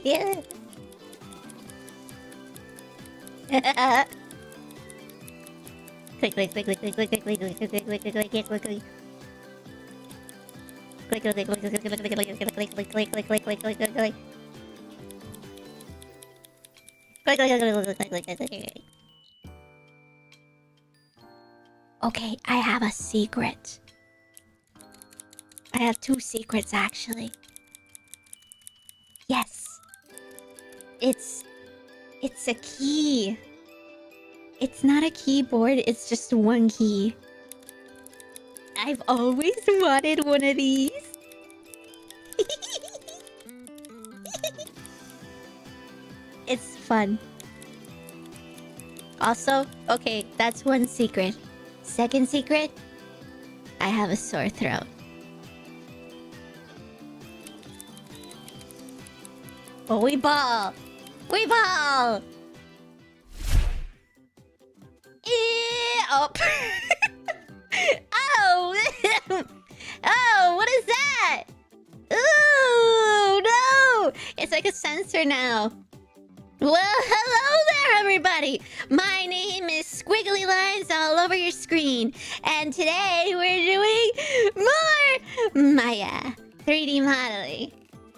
Yeah. Click, click, click, click, click, click, click, click, click, click, click, click, click, click, click, click, click. Click, click, click, click, click, click, click, click, click, click, click, click, click, click, click, click, click. Okay, I have a secret. I have 2 secrets, actually. Yes. It's a key. It's not a keyboard, it's just 1 key. I've always wanted one of these. It's fun. Also, okay, that's 1 secret. Second secret, I have a sore throat. Oh, we ball! We ball! Oh! Oh! Oh, what is that? Ooh, no! It's like a sensor now. Well, hello there, everybody! My name is Squiggly Lines all over your screen. And today we're doing more Maya 3D modeling.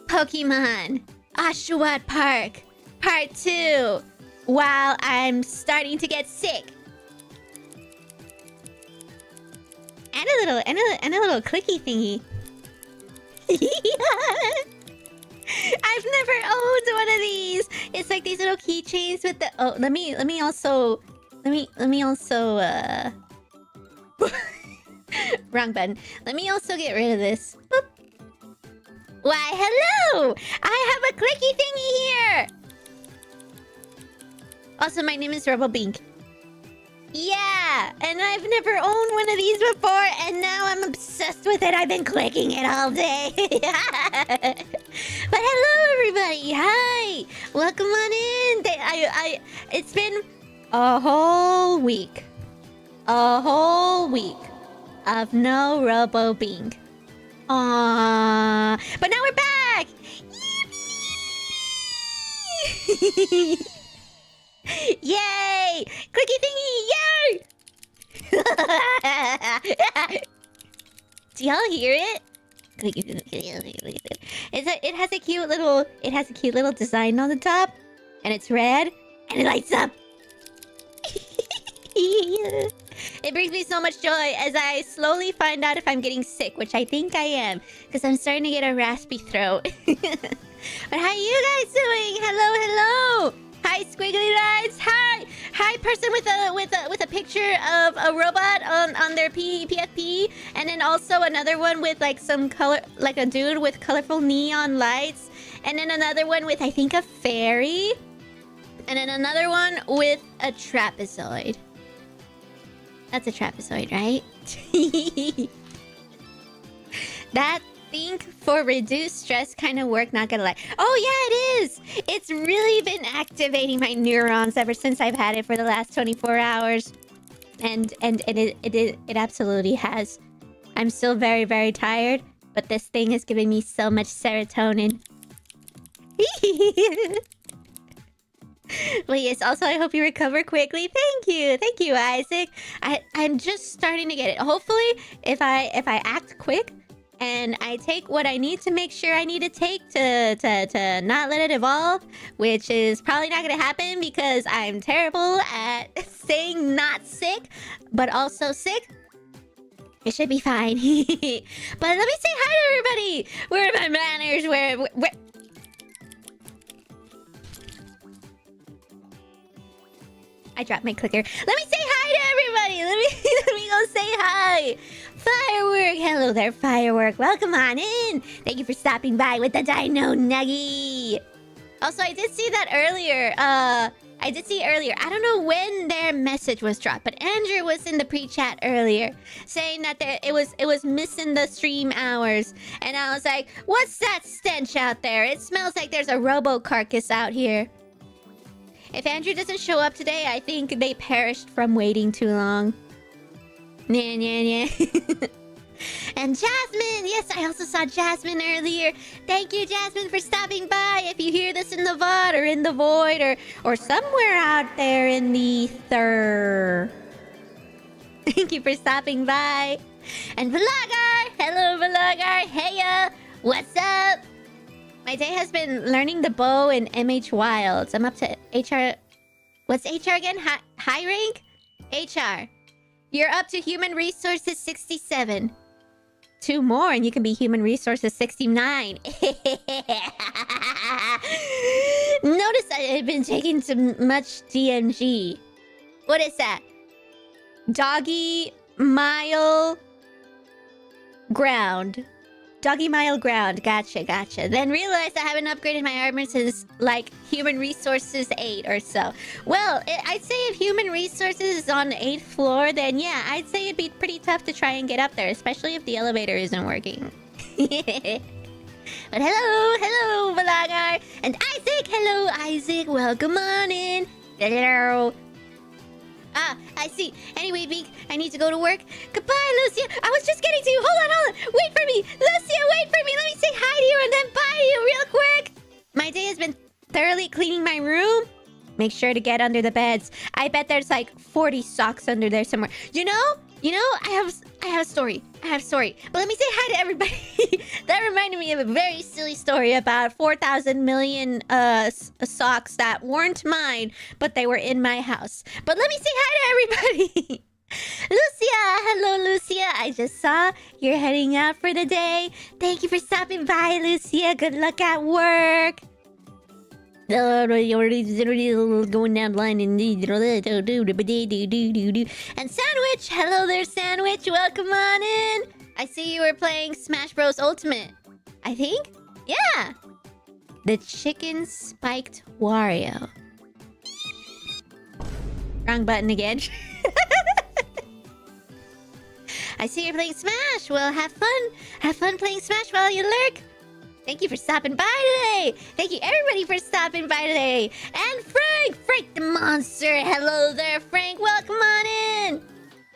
Pokemon Oshawott Park Part 2. While I'm starting to get sick. And a little clicky thingy. I've never owned one of these. It's like these little keychains with the let me also wrong button. Let me also get rid of this. Boop. Why, hello! I have a clicky thingy here. Also, my name is Robo-Bink. Yeah, and I've never owned one of these before, and now I'm obsessed with it. I've been clicking it all day. But hello, everybody. Hi, welcome on in. It's been a whole week of no Robo-Bink. Aww, but now we're back. Yippee! Yay! Clicky thingy! Yay! Do y'all hear it? It has a cute little design on the top, and it's red, and it lights up. It brings me so much joy as I slowly find out if I'm getting sick, which I think I am, because I'm starting to get a raspy throat. But how you guys doing? Hello, hello. Hi, Squiggly Lines. Hi, person with a picture of a robot on their PFP, and then also another one with like some color, like a dude with colorful neon lights, and then another one with I think a fairy, and then another one with a trapezoid. That's a trapezoid, right? That think for reduced stress kind of work, not gonna lie. Oh yeah, it is. It's really been activating my neurons ever since I've had it for the last 24 hours, and it absolutely has. I'm still very, very tired, but this thing is giving me so much serotonin. But yes, also I hope you recover quickly. Thank you, Isaac. I'm just starting to get it. Hopefully, if I act quick and I take what I need to make sure I need to take to not let it evolve, which is probably not gonna happen because I'm terrible at saying not sick, but also sick. It should be fine. But let me say hi to everybody. Where are my manners? Where? I dropped my clicker. Let me say hi to everybody. Let me go say hi. Firework. Hello there, Firework. Welcome on in. Thank you for stopping by with the Dino Nuggy. Also, I did see that earlier. I did see earlier. I don't know when their message was dropped, but Andrew was in the pre-chat earlier saying that it was missing the stream hours, and I was like, "What's that stench out there? It smells like there's a robo carcass out here." If Andrew doesn't show up today, I think they perished from waiting too long. Nya. And Jasmine! Yes, I also saw Jasmine earlier. Thank you, Jasmine, for stopping by. If you hear this in the VOD or in the void or somewhere out there in the ether. Thank you for stopping by. And Vlogger! Hello, Vlogger! Heya! What's up? My day has been learning the bow in MH Wilds. I'm up to HR... What's HR again? High rank? HR. You're up to Human Resources 67. 2 more and you can be Human Resources 69. Notice I've been taking too much DMG. What is that? Doggy Mile Ground. Doggy Mile Ground. Gotcha. Then realized I haven't upgraded my armor since, like, Human Resources 8 or so. Well, I'd say if Human Resources is on the 8th floor, then yeah, I'd say it'd be pretty tough to try and get up there, especially if the elevator isn't working. But hello, Vlogger. And Isaac, hello, Isaac. Welcome on in. Hello. Ah, I see. Anyway, Beak, I need to go to work. Goodbye, Lucia. I was just getting to you. Hold on. Wait for me. Lucia, wait for me. Let me say hi to you and then bye to you real quick. My day has been thoroughly cleaning my room. Make sure to get under the beds. I bet there's like 40 socks under there somewhere. You know, I have a story. But let me say hi to everybody. That reminded me of a very silly story about 4,000 million socks that weren't mine, but they were in my house. But let me say hi to everybody. Lucia! Hello, Lucia. I just saw you're heading out for the day. Thank you for stopping by, Lucia. Good luck at work. Going down the line and Sandwich, hello there, Sandwich. Welcome on in. I see you were playing Smash Bros Ultimate. I think, yeah. The chicken spiked Wario. Wrong button again. I see you're playing Smash. Well, have fun. Have fun playing Smash while you lurk. Thank you for stopping by today. Thank you everybody for stopping by today. And Frank the monster. Hello there, Frank. Welcome on in.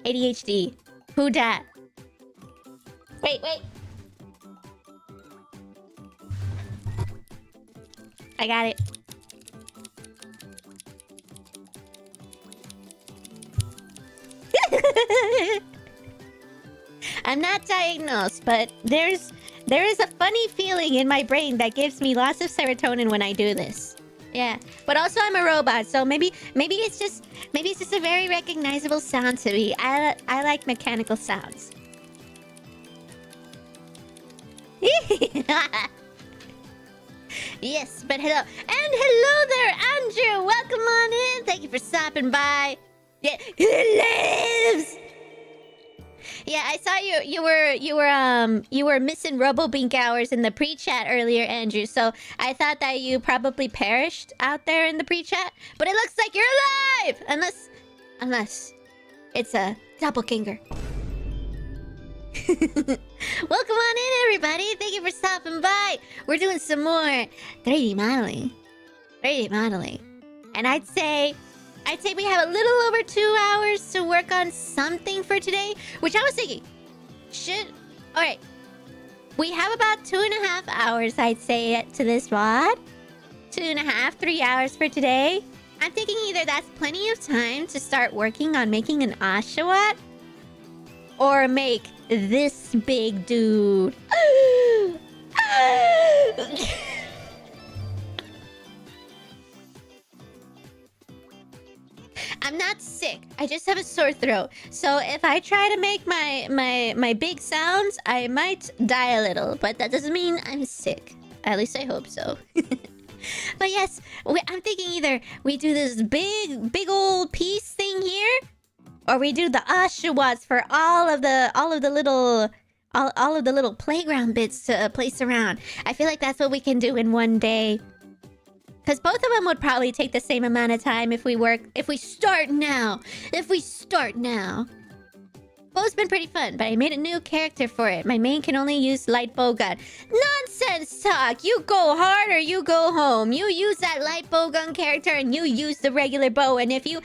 ADHD. Who dat? Wait. I got it. I'm not diagnosed, but there is a funny feeling in my brain that gives me lots of serotonin when I do this. Yeah, but also I'm a robot, so maybe it's just a very recognizable sound to me. I like mechanical sounds. Yes, but hello. And hello there, Andrew. Welcome on in. Thank you for stopping by. Yeah, he lives. Yeah, I saw you were missing Robo-Bink hours in the pre-chat earlier, Andrew. So I thought that you probably perished out there in the pre-chat. But it looks like you're alive! Unless it's a doppelganger. Welcome on in, everybody. Thank you for stopping by. We're doing some more 3D modeling. 3D modeling. And I'd say we have a little over 2 hours to work on something for today, which I was thinking, alright. We have about 2.5 hours, I'd say, to this VOD. 2.5, 3 hours for today. I'm thinking either that's plenty of time to start working on making an Oshawott, or make this big dude. I'm not sick. I just have a sore throat. So if I try to make my big sounds, I might die a little. But that doesn't mean I'm sick. At least I hope so. But yes, I'm thinking either we do this big old piece thing here, or we do the Oshawatts for all of the little playground bits to place around. I feel like that's what we can do in one day. Because both of them would probably take the same amount of time if we start now. Bo's been pretty fun, but I made a new character for it. My main can only use light bow gun. Nonsense talk! You go hard or you go home. You use that light bow gun character and you use the regular bow. And if he's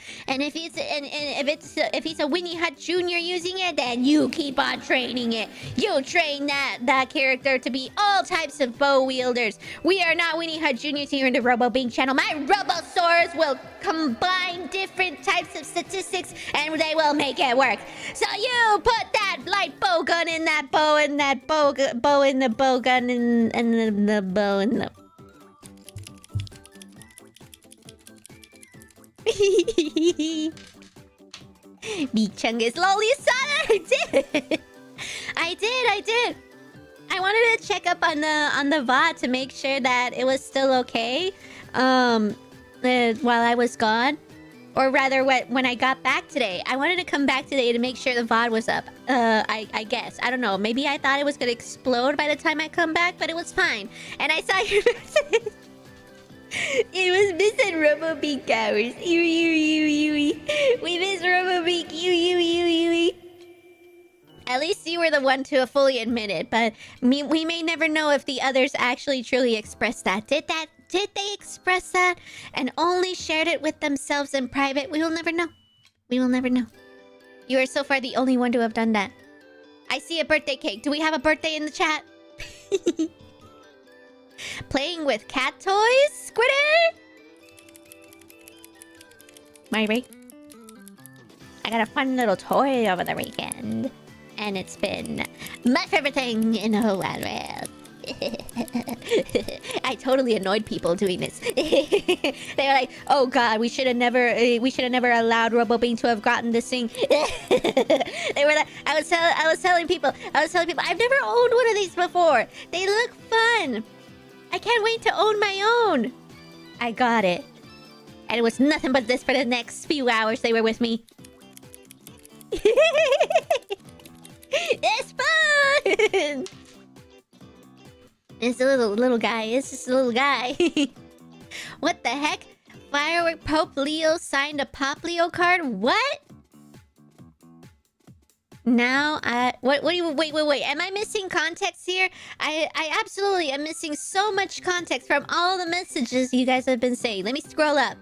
a Winnie Hut Jr. using it, then you keep on training it. You train that character to be all types of bow wielders. We are not Winnie Hut Jr. here in the Robo-Bink channel. My Robosaurs will combine different types of statistics and they will make it work. So you put that light bow gun in that bow and that bow in the bow gun and the bow in the... BEEG Chungus lol, you saw that? I did. I wanted to check up on the VOD to make sure that it was still okay while I was gone. Or rather, when I got back today. I wanted to come back today to make sure the VOD was up. I guess. I don't know. Maybe I thought it was gonna explode by the time I come back, but it was fine. And I saw your message. It was missing Robo-Bink hours. We missed Robo-Bink. At least you were the one to fully admit it, but we may never know if the others actually truly expressed that. Did they express that and only shared it with themselves in private? We will never know. We will never know. You are so far the only one to have done that. I see a birthday cake. Do we have a birthday in the chat? Playing with cat toys, Squitter? Maybe. I got a fun little toy over the weekend. And it's been my favorite thing in the whole wide world. I totally annoyed people doing this. They were like, "Oh God, we should have never allowed Robo-Bink to have gotten this thing." They were like, I was telling people, I've never owned one of these before. They look fun. I can't wait to own my own. I got it, and it was nothing but this for the next few hours they were with me. It's fun. It's a little guy. It's just a little guy. What the heck? Firework Pope Leo signed a Pop Leo card? What? Now what do you... Wait. Am I missing context here? I absolutely am missing so much context from all the messages you guys have been saying. Let me scroll up.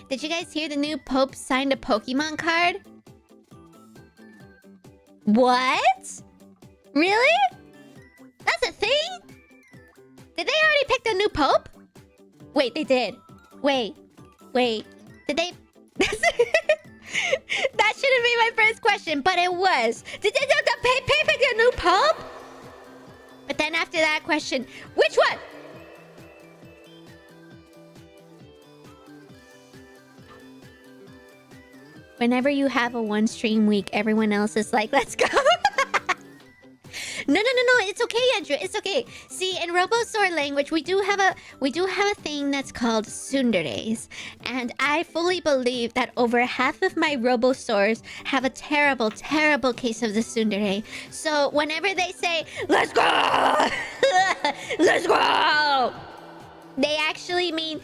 Did you guys hear the new Pope signed a Pokemon card? What? Really? That's a thing? Did they already pick the new Pope? Wait, they did. Wait. Did they... That shouldn't be my first question, but it was. Did they pick the new Pope? But then after that question, which one? Whenever you have a one stream week, everyone else is like, let's go. No. It's okay, Andrew. It's okay. See, in Robosaur language, we do have a thing that's called tsunderes, and I fully believe that over half of my Robosaurs have a terrible case of the tsundere. So whenever they say, "Let's go," let's go, they actually mean.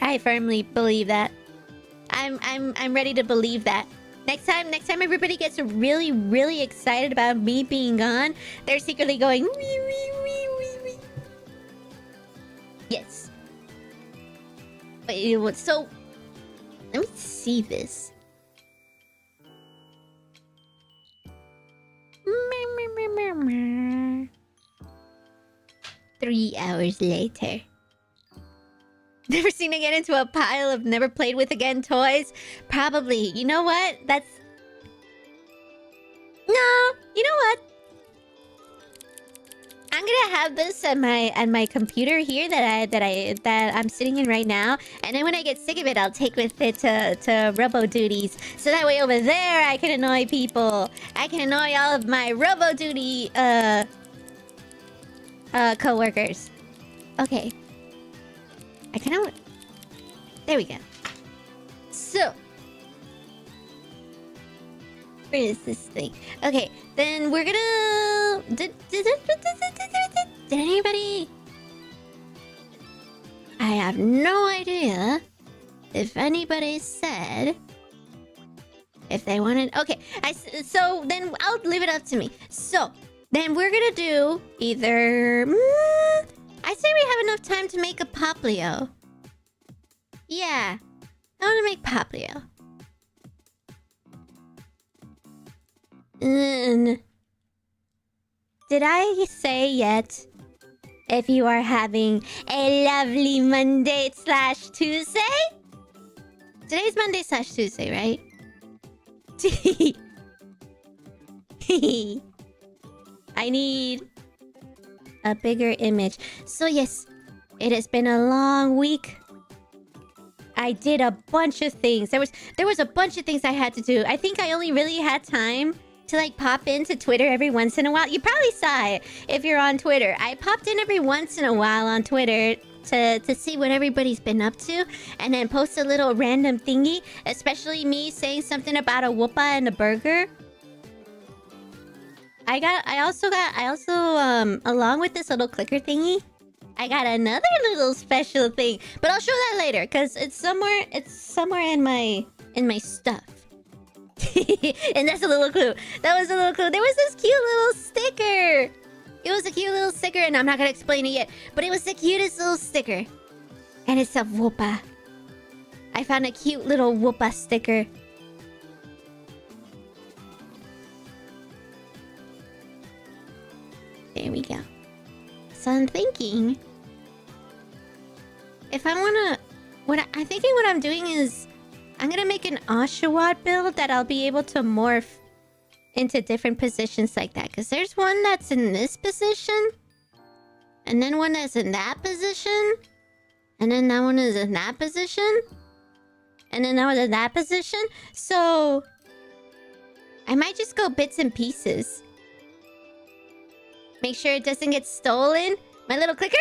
I firmly believe that. I'm ready to believe that. Next time everybody gets really excited about me being gone, they're secretly going wee. Yes. But so let me see this. 3 hours later. Never seen again into a pile of never played with again toys? Probably. You know what? That's... No! You know what? I'm gonna have this at my computer here that I'm sitting in right now, and then when I get sick of it, I'll take with it to Robo duties. So that way over there I can annoy people. I can annoy all of my Robo duty co-workers. Okay. I kinda... There we go. So... Where is this thing? Okay, then we're gonna... Did anybody... I have no idea if anybody said... If they wanted... Okay, so then I'll leave it up to me. So, then we're gonna do either... I say we have enough time to make a Poplio. Yeah. I want to make Poplio. Did I say yet if you are having a lovely Monday/Tuesday? Today's Monday/Tuesday, right? I need a bigger image. So yes, it has been a long week. I did a bunch of things. There was a bunch of things I had to do. I think I only really had time to like pop into Twitter every once in a while. You probably saw it if you're on Twitter. I popped in every once in a while on Twitter to see what everybody's been up to, and then post a little random thingy, especially me saying something about a whoopa and a burger. I also along with this little clicker thingy, I got another little special thing, but I'll show that later because it's somewhere in my stuff. And that's a little clue. That was a little clue. There was this cute little sticker. It was a cute little sticker, and I'm not gonna explain it yet, but it was the cutest little sticker. And it's a whoopa. I found a cute little whoopa sticker. There we go. So I'm thinking, if I wanna, I'm thinking what I'm doing is, I'm gonna make an Oshawott build that I'll be able to morph into different positions like that. Because there's one that's in this position, and then one that's in that position, and then that one is in that position, and then that one in that position. So I might just go bits and pieces. Make sure it doesn't get stolen. My little clicker?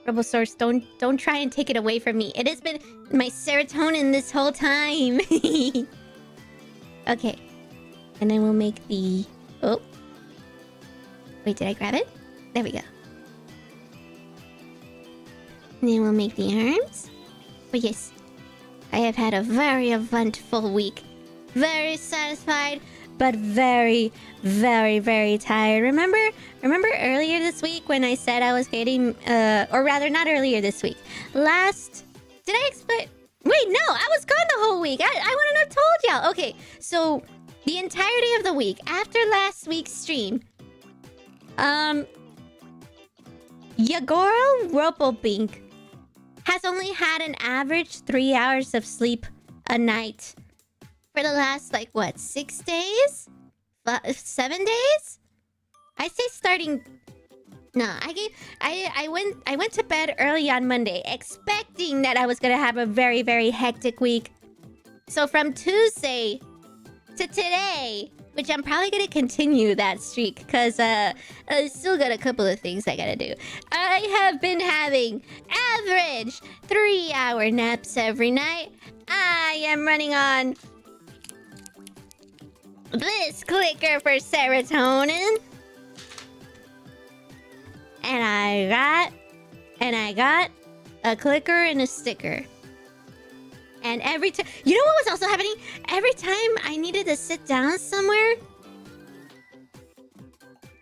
Robosaurus, don't try and take it away from me. It has been my serotonin this whole time. Okay. And then we'll make the... Oh. Wait, did I grab it? There we go. And then we'll make the arms. But yes, I have had a very eventful week. Very satisfied, but very, very, very tired. Remember earlier this week when I said I was getting, or rather not earlier this week. Did I explain? Wait, no, I was gone the whole week. I wouldn't have told y'all. Okay, so the entirety of the week, after last week's stream, your girl Robo-Bink has only had an average 3 hours of sleep a night for the last, like, what, 6 days? 7 days? I say starting... No, I went to bed early on Monday, expecting that I was gonna have a very, very hectic week. So from Tuesday to today, which I'm probably gonna continue that streak, because I still got a couple of things I gotta do. I have been having average 3-hour naps every night. I am running on this clicker for serotonin. And I got a clicker and a sticker. And every time... You know what was also happening? Every time I needed to sit down somewhere,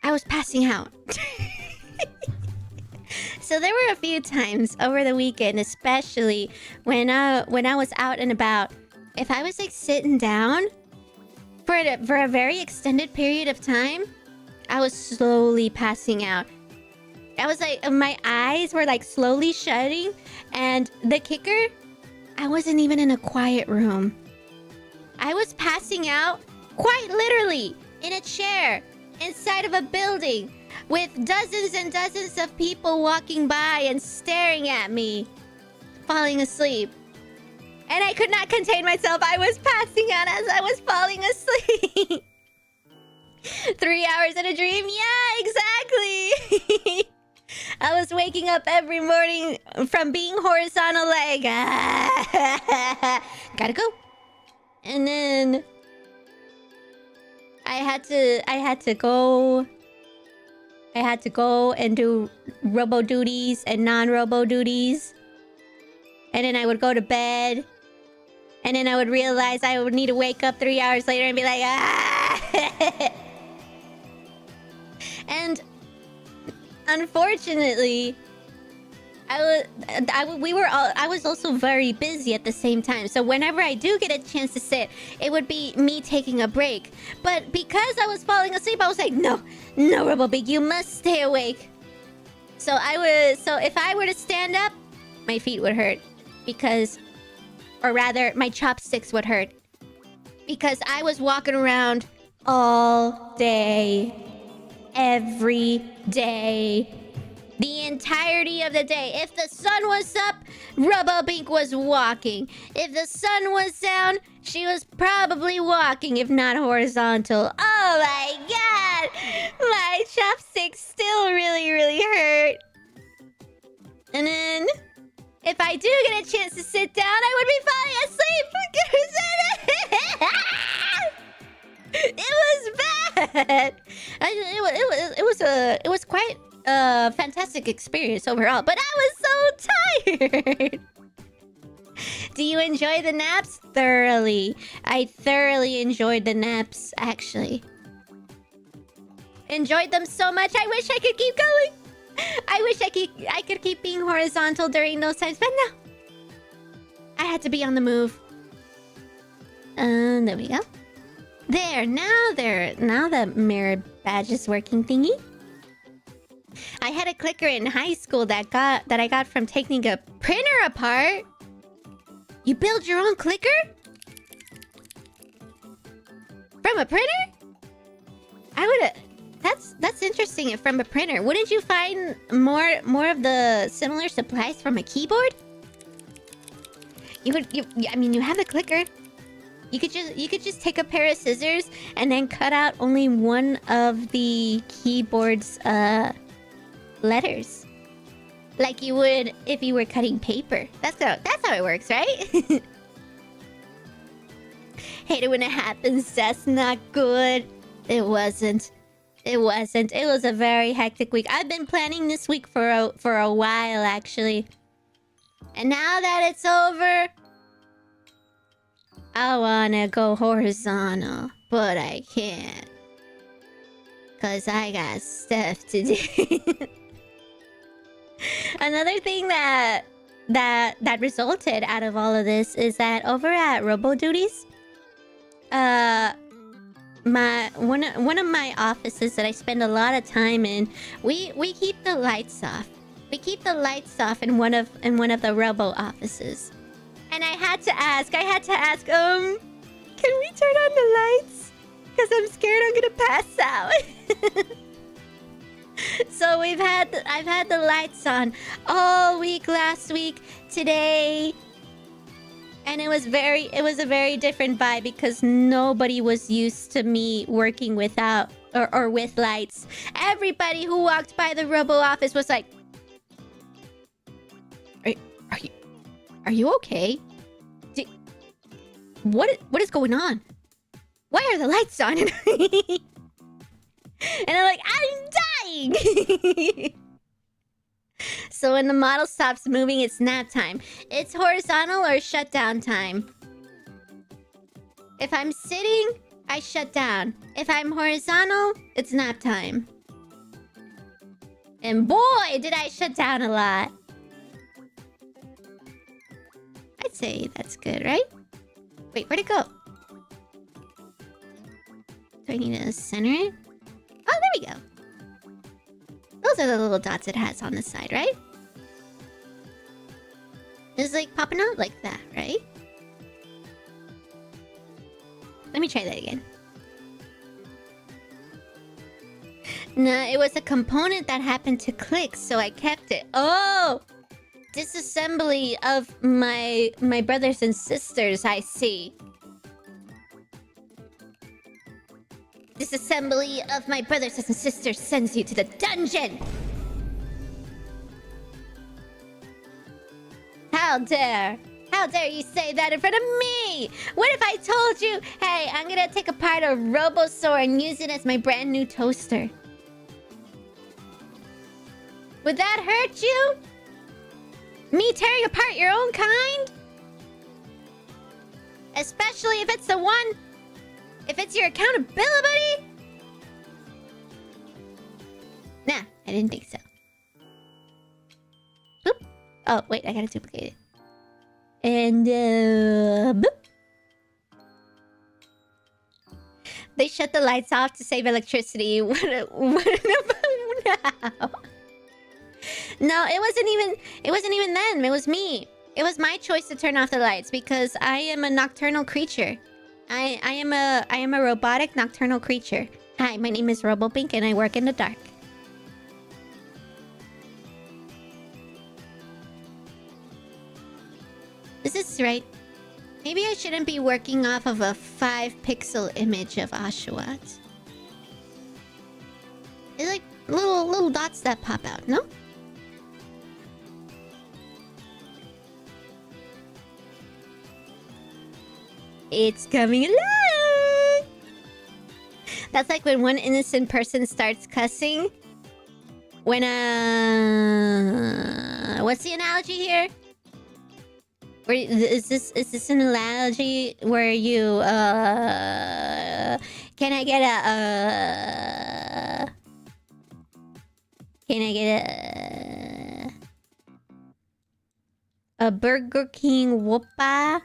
I was passing out. So there were a few times over the weekend, especially when I was out and about. If I was like sitting down for a very extended period of time, I was slowly passing out. I was like, my eyes were like slowly shutting. And the kicker, I wasn't even in a quiet room. I was passing out, quite literally, in a chair, inside of a building, with dozens and dozens of people walking by and staring at me, falling asleep. And I could not contain myself. I was passing out as I was falling asleep. 3 hours in a dream? Yeah, exactly. I was waking up every morning from being horizontal like... Gotta go. And then... I had to go and do robo duties and non-robo duties. And then I would go to bed. And then I would realize I would need to wake up 3 hours later and be like, And unfortunately, I was also very busy at the same time. So whenever I do get a chance to sit, it would be me taking a break. But because I was falling asleep, I was like, no, Robo-Bink, you must stay awake. So if I were to stand up, my feet would hurt. Or rather, my chopsticks would hurt. Because I was walking around all day, every day, the entirety of the day. If the sun was up, Robo-Bink was walking. If the sun was down, she was probably walking, if not horizontal. Oh my god! My chopsticks still really, really hurt. And then, if I do get a chance to sit down, I would be falling asleep. It was bad. It was quite a fantastic experience overall, but I was so tired. Do you enjoy the naps? Thoroughly. I thoroughly enjoyed the naps, actually. Enjoyed them so much, I wish I could keep going. I wish I could keep being horizontal during those times, but no. I had to be on the move. There we go. There, now the mirror badge is working thingy. I had a clicker in high school that I got from taking a printer apart. You build your own clicker? From a printer? That's interesting. From a printer, wouldn't you find more of the similar supplies from a keyboard? I mean, you have a clicker. You could just take a pair of scissors and then cut out only one of the keyboard's letters, like you would if you were cutting paper. That's how it works, right? Hate it when it happens. That's not good. It wasn't. It was a very hectic week. I've been planning this week for a while, actually. And now that it's over, I wanna go horizontal, but I can't. 'Cause I got stuff to do. Another thing that resulted out of all of this is that over at Robo Duties, one of my offices that I spend a lot of time in, we keep the lights off. We keep the lights off in one of the Robo offices. And I had to ask, can we turn on the lights? Because I'm scared I'm gonna pass out. So I've had the lights on all week last week, today. And it was a very different vibe because nobody was used to me working without or with lights. Everybody who walked by the Robo office was like, Are you okay? What is going on? Why are the lights on? And I'm like, I'm dying! So when the model stops moving, it's nap time. It's horizontal or shutdown time. If I'm sitting, I shut down. If I'm horizontal, it's nap time. And boy, did I shut down a lot. I'd say that's good, right? Wait, where'd it go? Do I need to center it? Oh, there we go. Those are the little dots it has on the side, right? It's like popping out like that, right? Let me try that again. No, it was a component that happened to click, so I kept it. Oh! Disassembly of my brothers and sisters, I see. Disassembly of my brothers and sisters sends you to the dungeon! How dare! How dare you say that in front of me? What if I told you, hey, I'm gonna take apart a Robosaur and use it as my brand new toaster? Would that hurt you? Me tearing apart your own kind? Especially if it's the one... If it's your accountability? Nah, I didn't think so. Boop. Oh, wait, I gotta duplicate it. And, boop. They shut the lights off to save electricity. What now? No, it wasn't even them. It was me. It was my choice to turn off the lights because I am a nocturnal creature. I am a robotic nocturnal creature. Hi, my name is Robo-Bink and I work in the dark. Is this right? Maybe I shouldn't be working off of a 5-pixel image of Oshawott. It's like little dots that pop out, no? It's coming along! That's like when one innocent person starts cussing. When, what's the analogy here? Where, is this an analogy where you, can I get a Burger King Whoppa?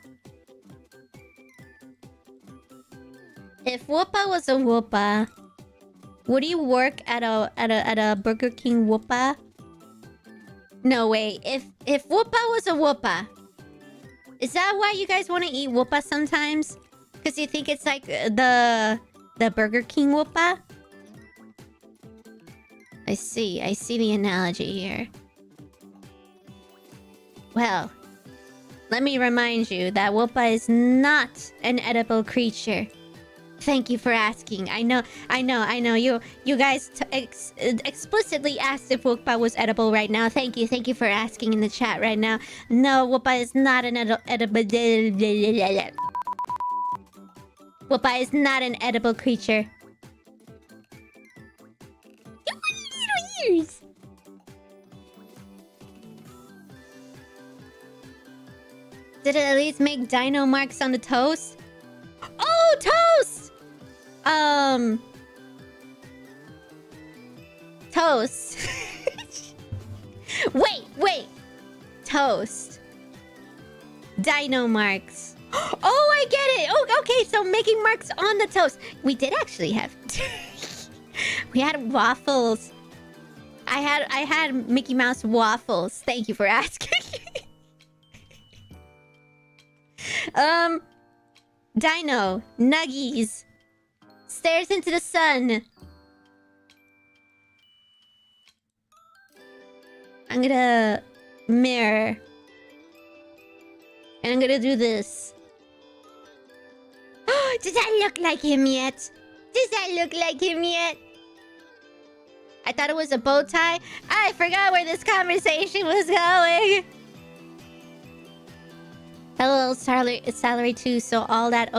If Whoppa was a Whoppa, would you work at a Burger King Whoppa? No, wait. If Whoppa was a Whoppa, is that why you guys want to eat Whoppa sometimes? Because you think it's like the Burger King Whoppa? I see the analogy here. Well, let me remind you that Whoppa is not an edible creature. Thank you for asking. I know. You guys explicitly asked if Whoppa was edible right now. Thank you for asking in the chat right now. No, Whoppa is not an edible... Whoppa is not an edible creature. You little ears! Did it at least make dino marks on the toast? Oh, toast! Toast. Wait. Toast. Dino marks. Oh, I get it. Oh, okay, so making marks on the toast. We did actually have... we had waffles. I had Mickey Mouse waffles. Thank you for asking. Dino. Nuggies. Stares into the sun. I'm gonna mirror. And I'm gonna do this. Does that look like him yet? Does that look like him yet? I thought it was a bow tie. I forgot where this conversation was going. Hello, salary too, so all that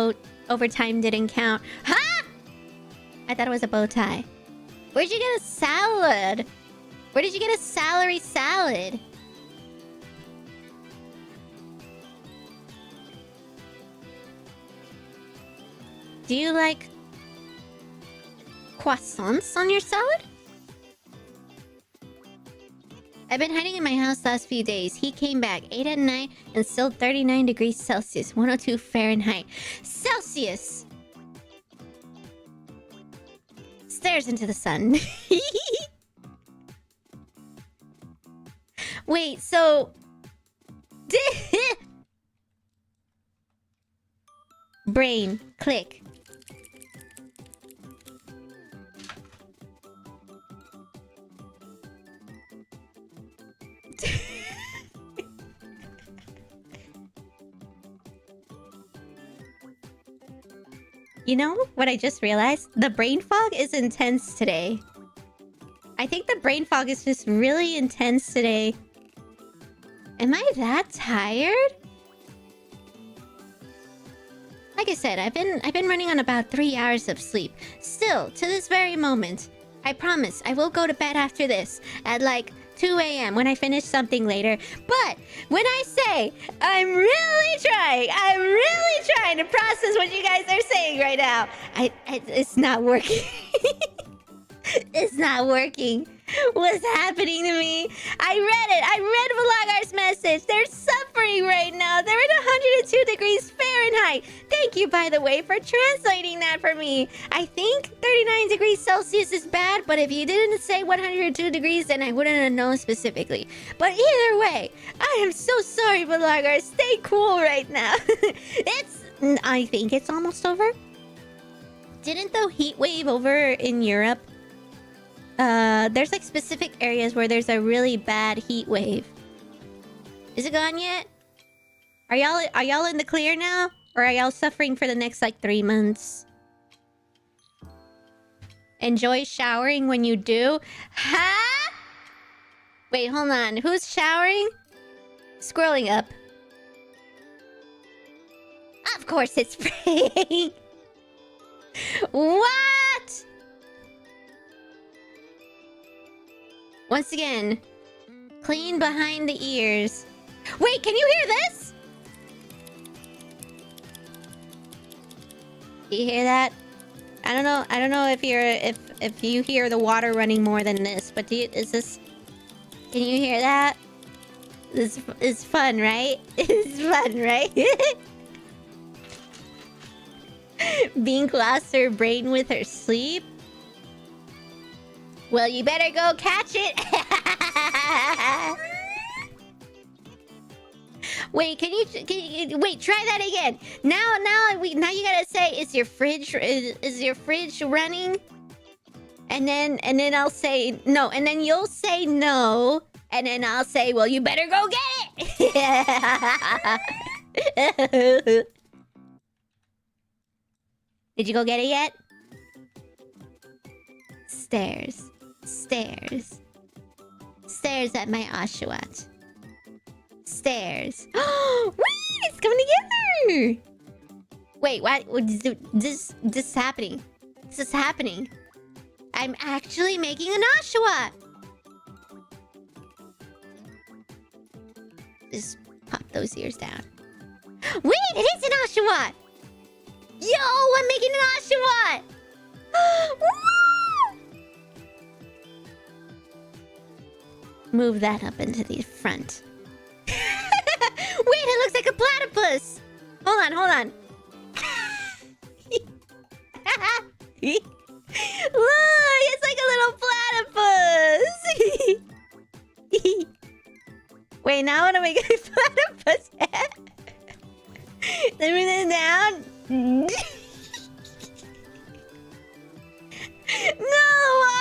overtime didn't count. Huh? I thought it was a bow tie. Where'd you get a salad? Where did you get a salary salad? Do you like croissants on your salad? I've been hiding in my house last few days. He came back 8 at night and still 39 degrees Celsius, 102 Fahrenheit. Celsius! Stares into the sun. Wait, so... Brain, click. You know what I just realized? The brain fog is intense today. I think the brain fog is just really intense today. Am I that tired? Like I said, I've been running on about 3 hours of sleep. Still, to this very moment, I promise I will go to bed after this at like 2 a.m. when I finish something later. But when I say I'm really trying to process what you guys are saying right now, it's not working. It's not working. What's happening to me? I read Vlogar's message. They're suffering right now. They're at 102 degrees Fahrenheit. Thank you, by the way, for translating that for me. I think 39 degrees Celsius is bad, but if you didn't say 102 degrees, then I wouldn't have known specifically. But either way, I am so sorry, Vlogar. Stay cool right now. I think it's almost over. Didn't the heat wave over in Europe? There's like specific areas where there's a really bad heat wave. Is it gone yet? Are y'all in the clear now? Or are y'all suffering for the next like 3 months? Enjoy showering when you do? Huh? Wait, hold on. Who's showering? Scrolling up. Of course it's free. What? Once again, clean behind the ears. Wait, can you hear this? Do you hear that? I don't know if you hear the water running more than this, but is this? Can you hear that? This is fun, right? It's fun, right? Bink lost her brain with her sleep. Well, you better go catch it. Wait, can you wait? Try that again. Now you gotta say, is your fridge running? And then I'll say no, and then you'll say no, and then I'll say, well, you better go get it. Did you go get it yet? Stairs at my Oshawott. Stairs. Wait, it's coming together. Wait, what? This is happening. This is happening. I'm actually making an Oshawott. Just pop those ears down. Wait, it is an Oshawott. Yo, I'm making an Oshawott. Move that up into the front. Wait, it looks like a platypus. Hold on. Look, it's like a little platypus. Wait, now I want to make a platypus head. Let me lay down. No,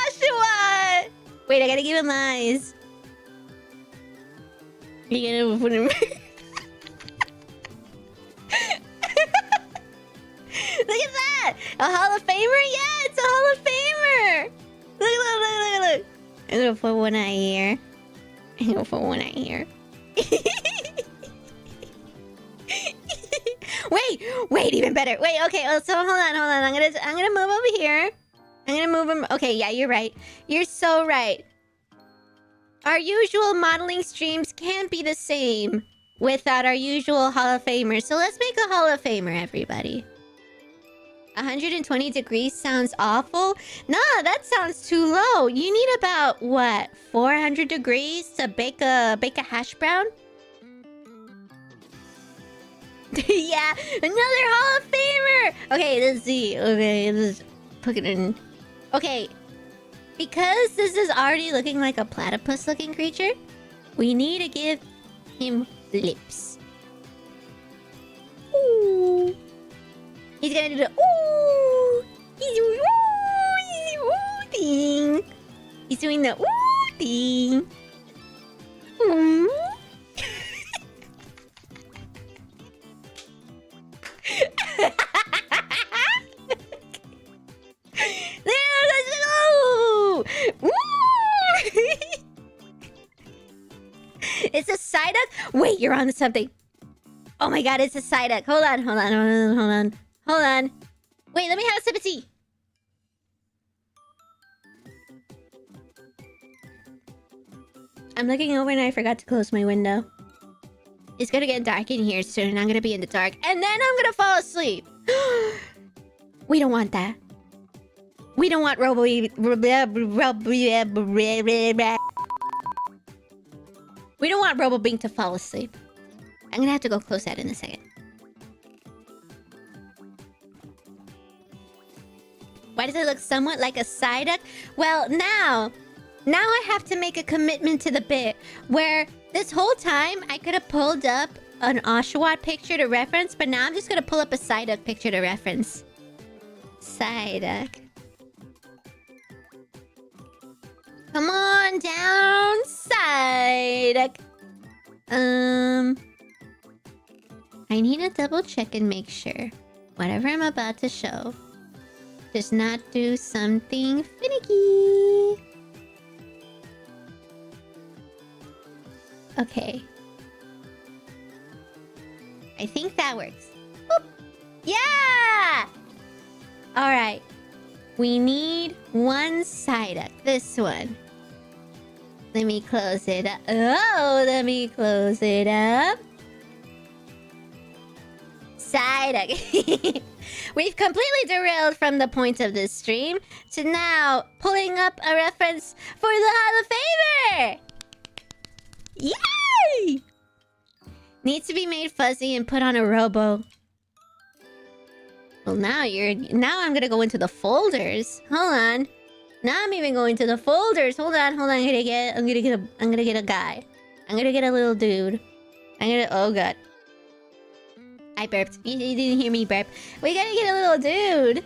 Oshawott. Wait, I gotta give him eyes. You gonna put him... Look at that! A Hall of Famer? Yeah, it's a Hall of Famer! Look. I'm gonna put one eye here. Wait, even better. Wait, okay, so hold on. I'm gonna move over here. I'm gonna move him. Okay, yeah, you're right. You're so right. Our usual modeling streams can't be the same without our usual Hall of Famer. So let's make a Hall of Famer, everybody. 120 degrees sounds awful. Nah, that sounds too low. You need about, what, 400 degrees to bake a hash brown? Yeah, another Hall of Famer! Okay, let's see. Okay, let's put it in. Okay. Because this is already looking like a platypus-looking creature, we need to give him lips. Ooh. He's gonna do the ooh. He's doing ooh. He's doing ooh thing. He's doing the ooh thing. Ooh. Let's go! Woo! It's a Psyduck? Wait, you're on to something. Oh my god, it's a Psyduck. Hold on, hold on, hold on, hold on. Hold on. Wait, let me have a sip of tea. I'm looking over and I forgot to close my window. It's gonna get dark in here soon and I'm gonna be in the dark. And then I'm gonna fall asleep. We don't want that. We don't want We don't want Robo-Bink to fall asleep. I'm gonna have to go close that in a second. Why does it look somewhat like a Psyduck? Well, now I have to make a commitment to the bit where this whole time I could have pulled up an Oshawott picture to reference, but now I'm just gonna pull up a Psyduck picture to reference. Psyduck. Come on down, Psyduck. I need to double check and make sure whatever I'm about to show does not do something finicky. Okay. I think that works. Boop. Yeah! Alright. We need one Psyduck. This one. Let me close it up. Oh, let me close it up. Psyduck. We've completely derailed from the point of this stream to now pulling up a reference for the Hall of Famer. Yay! Needs to be made fuzzy and put on a robo. Well, now I'm gonna go into the folders. Hold on. Now I'm even going to the folders. Hold on. I'm gonna get a guy. I'm gonna get a little dude. Oh god. I burped. You didn't hear me burp. We gotta get a little dude.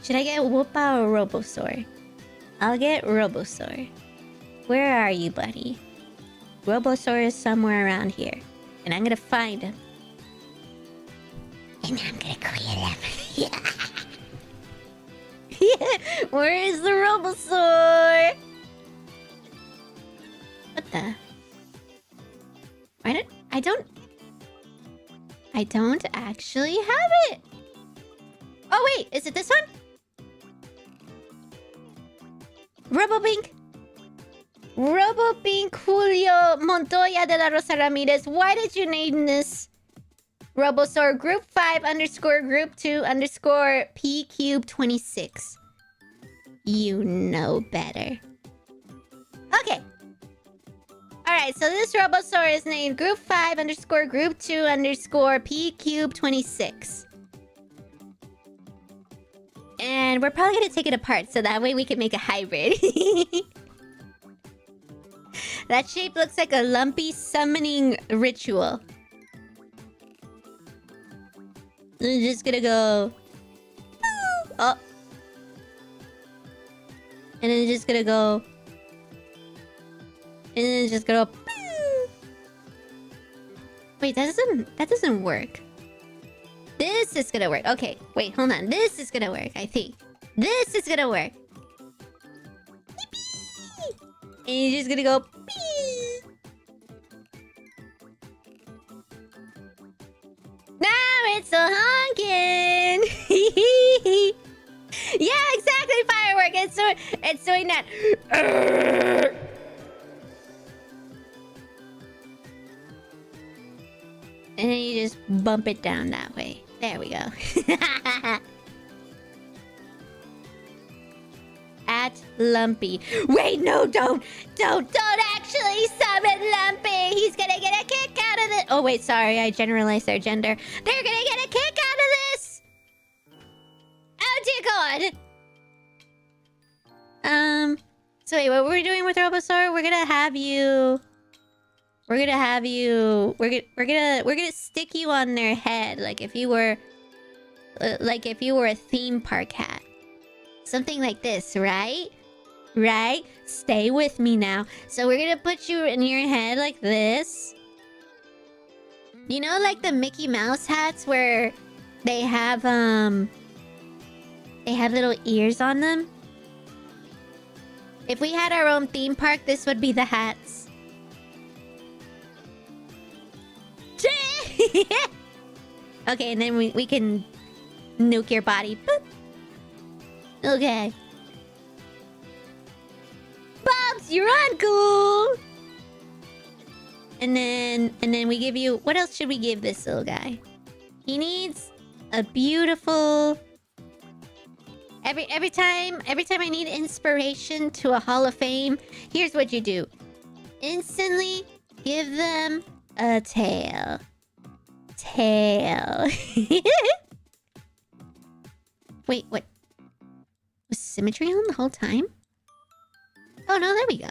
Should I get Whoopa or Robosaur? I'll get Robosaur. Where are you, buddy? Robosaur is somewhere around here. And I'm gonna find him. And I'm gonna kill him. Yeah. Where is the Robosaur? What the? I don't actually have it. Oh wait, is it this one? Robo-Bink. Robo-Bink Julio Montoya de la Rosa Ramirez. Why did you name this Robosaur Group 5 _ Group 2 _ P Cube 26? You know better. Okay. Alright, so this Robosaur is named Group 5 _ Group 2 _ P Cube 26. And we're probably gonna take it apart so that way we can make a hybrid. That shape looks like a lumpy summoning ritual. I'm just gonna go... Oh. And then just gonna go... And then just gonna go... Wait, that doesn't work. This is gonna work. Okay, wait, hold on. This is gonna work, I think. This is gonna work. And you're just gonna go... Now it's a honkin'! Yeah, exactly, firework! It's doing that. And then you just bump it down that way. There we go. At Lumpy. Wait, no, don't actually summon Lumpy. He's gonna get a kick out of this. Oh wait, sorry, I generalized their gender. They're gonna get a kick out of this. god! So wait, what were we doing with Robosaur? We're gonna have you... We're gonna stick you on their head, like if you were... like if you were a theme park hat. Something like this, right? Right? Stay with me now. So we're gonna put you in your head like this. You know, like the Mickey Mouse hats where they have little ears on them? If we had our own theme park, this would be the hats. Okay, and then we can nuke your body. Boop. Okay. Bobs, you're uncool! And then we give you... What else should we give this little guy? He needs a beautiful... Every time I need inspiration to a Hall of Fame, here's what you do. Instantly give them a tail. Tail. Wait, what? Was symmetry on the whole time? Oh no, there we go.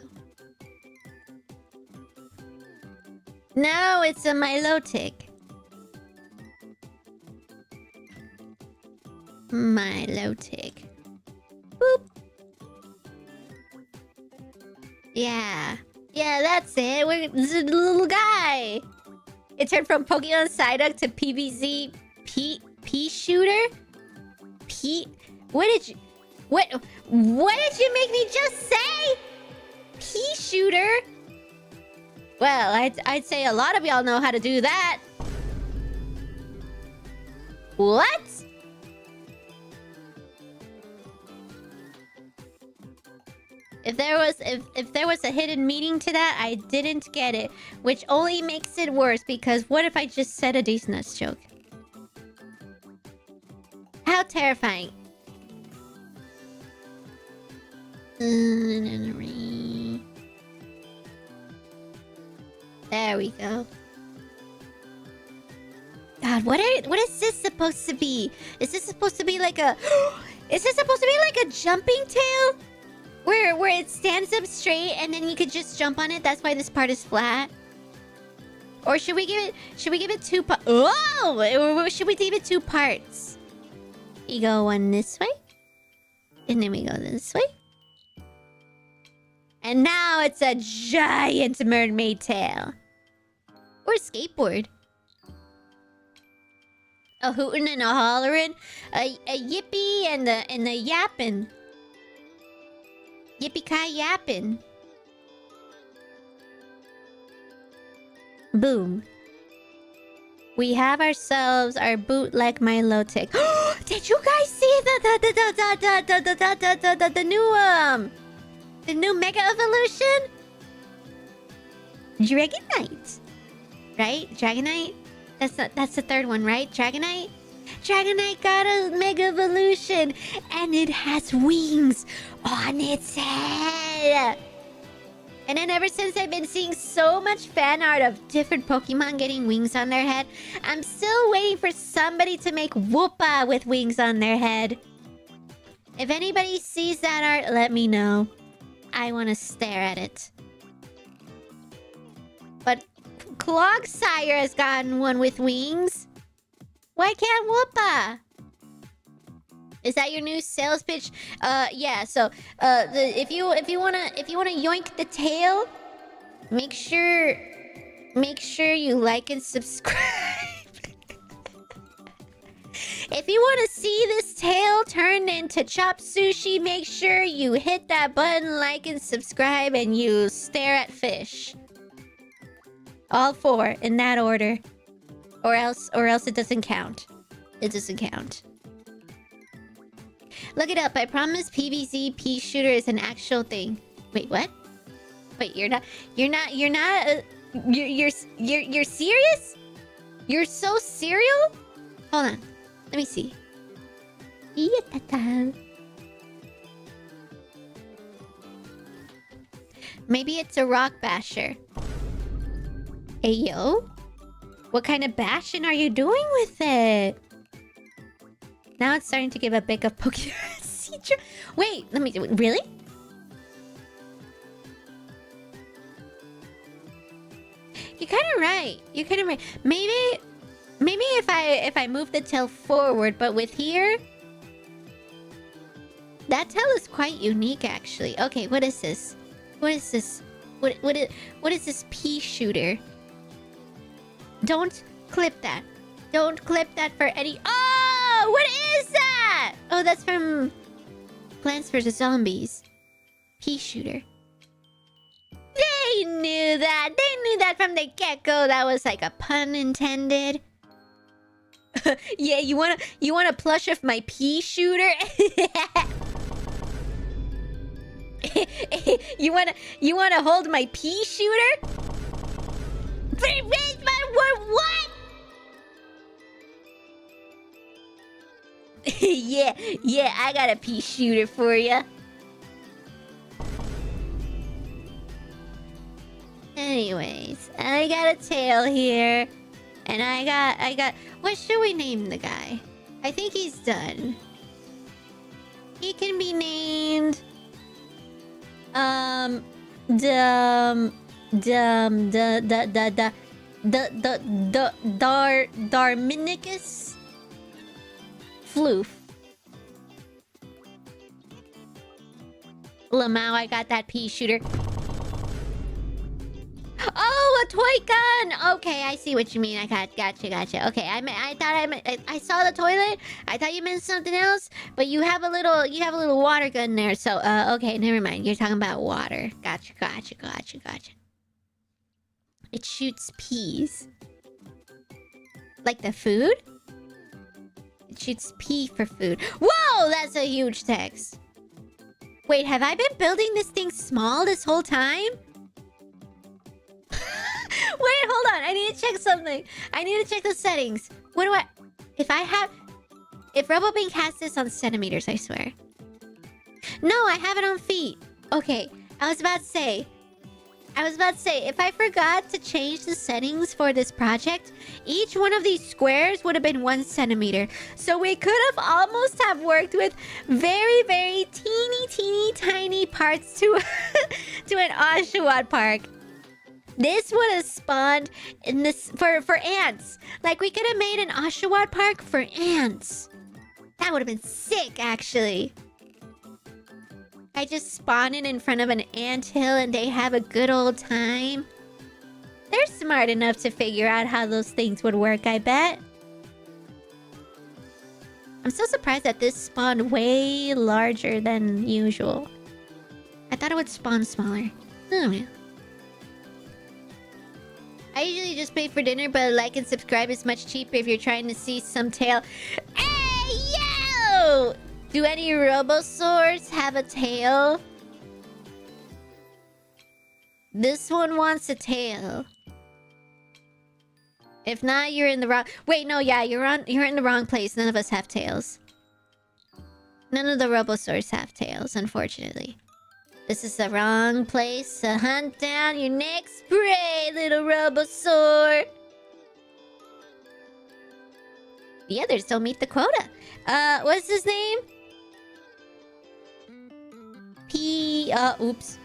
No, it's a Milotic. Milotic. Boop. Yeah. Yeah, that's it. This is the little guy. It turned from Pokemon Psyduck to PVZ Pea Shooter? What did you make me just say? Pea Shooter? Well, I'd say a lot of y'all know how to do that. What? If there was a hidden meaning to that, I didn't get it, which only makes it worse because what if I just said a Disney joke? How terrifying. There we go. God, what is this supposed to be? Is this supposed to be like a... Is this supposed to be like a jumping tail? Where it stands up straight and then you could just jump on it? That's why this part is flat? Or should we give it two parts? Oh! Or should we give it two parts? You go one this way. And then we go this way. And now it's a giant mermaid tail. Or a skateboard. A hootin' and a hollerin'. A yippee and a yappin'. Yippee-ki-yappin'. Boom. We have ourselves our bootleg Milotic. Did you guys see the new Mega Evolution? Dragonite. Right? Dragonite? That's the third one, right? Dragonite? Dragonite got a Mega Evolution and it has wings on its head. And then ever since I've been seeing so much fan art of different Pokemon getting wings on their head, I'm still waiting for somebody to make Woopa with wings on their head. If anybody sees that art, let me know. I want to stare at it. But Clogsire has gotten one with wings. Why can't Woopa? Is that your new sales pitch? Yeah. So, if you wanna yoink the tail, make sure you like and subscribe. If you want to see this tail turned into chop sushi, make sure you hit that button, like and subscribe, and you stare at fish. All four in that order, or else it doesn't count. It doesn't count. Look it up. I promise PVZ Pea Shooter is an actual thing. Wait, what? Wait, you're serious? You're so serial? Hold on. Let me see. Maybe it's a rock basher. Hey, yo? What kind of bashing are you doing with it? Now it's starting to give a big of Pokédex. Wait, let me do it. Really? You're kind of right. You're kind of right. Maybe if I move the tail forward, but with here, that tail is quite unique, actually. Okay, what is this? What is this? What is this pea shooter? Don't clip that. Don't clip that for any. Oh, what is that? Oh, that's from Plants vs Zombies. Pea shooter. They knew that. They knew that from the get-go. That was like a pun intended. Yeah, you wanna plush off my pea shooter? you wanna hold my pea shooter? Wait, my word, what? yeah, I got a pea shooter for you. Anyways, I got a tail here. And I got... What should we name the guy? I think he's done. He can be named... Darminicus Floof. Lamau, I got that pea shooter. Oh, a toy gun! Okay, I see what you mean. I gotcha. Okay, I saw the toilet. I thought you meant something else, but you have a little water gun there. So, okay, never mind. You're talking about water. Gotcha. It shoots peas. Like the food? It shoots pea for food. Whoa, that's a huge text. Wait, have I been building this thing small this whole time? Wait, hold on. I need to check something. I need to check the settings. What do I... If Robo-Bink has this on centimeters, I swear. No, I have it on feet. Okay, I was about to say, if I forgot to change the settings for this project, each one of these squares would have been 1 centimeter. So we could have almost have worked with very, very teeny tiny parts to, to an Oshawott park. This would have spawned in this for ants. Like, we could have made an Oshawott park for ants. That would have been sick, actually. I just spawn in front of an anthill and they have a good old time. They're smart enough to figure out how those things would work, I bet. I'm so surprised that this spawned way larger than usual. I thought it would spawn smaller. Oh, man. I usually just pay for dinner, but like and subscribe is much cheaper if you're trying to see some tail. Hey, yo! Do any Robosaurs have a tail? This one wants a tail. If not, you're in the wrong... Wait, no, yeah, you're in the wrong place. None of us have tails. None of the Robosaurs have tails, unfortunately. This is the wrong place to hunt down your next prey, little Robosaur. The others don't meet the quota. What's his name? Oops.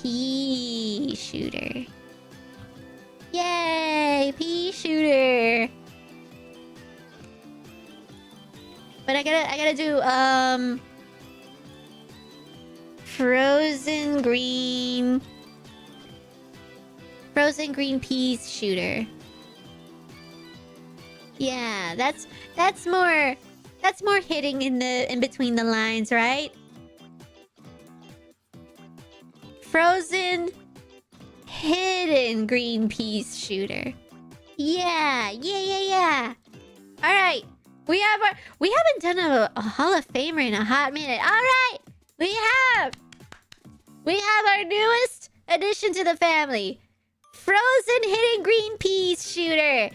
Pea shooter. Yay, pea shooter. But I gotta do frozen green peas shooter. Yeah, that's more hitting in between the lines, right? Frozen hidden green peas shooter. Yeah. All right. We haven't done a Hall of Famer in a hot minute. All right, we have our newest addition to the family, frozen hidden green peas shooter.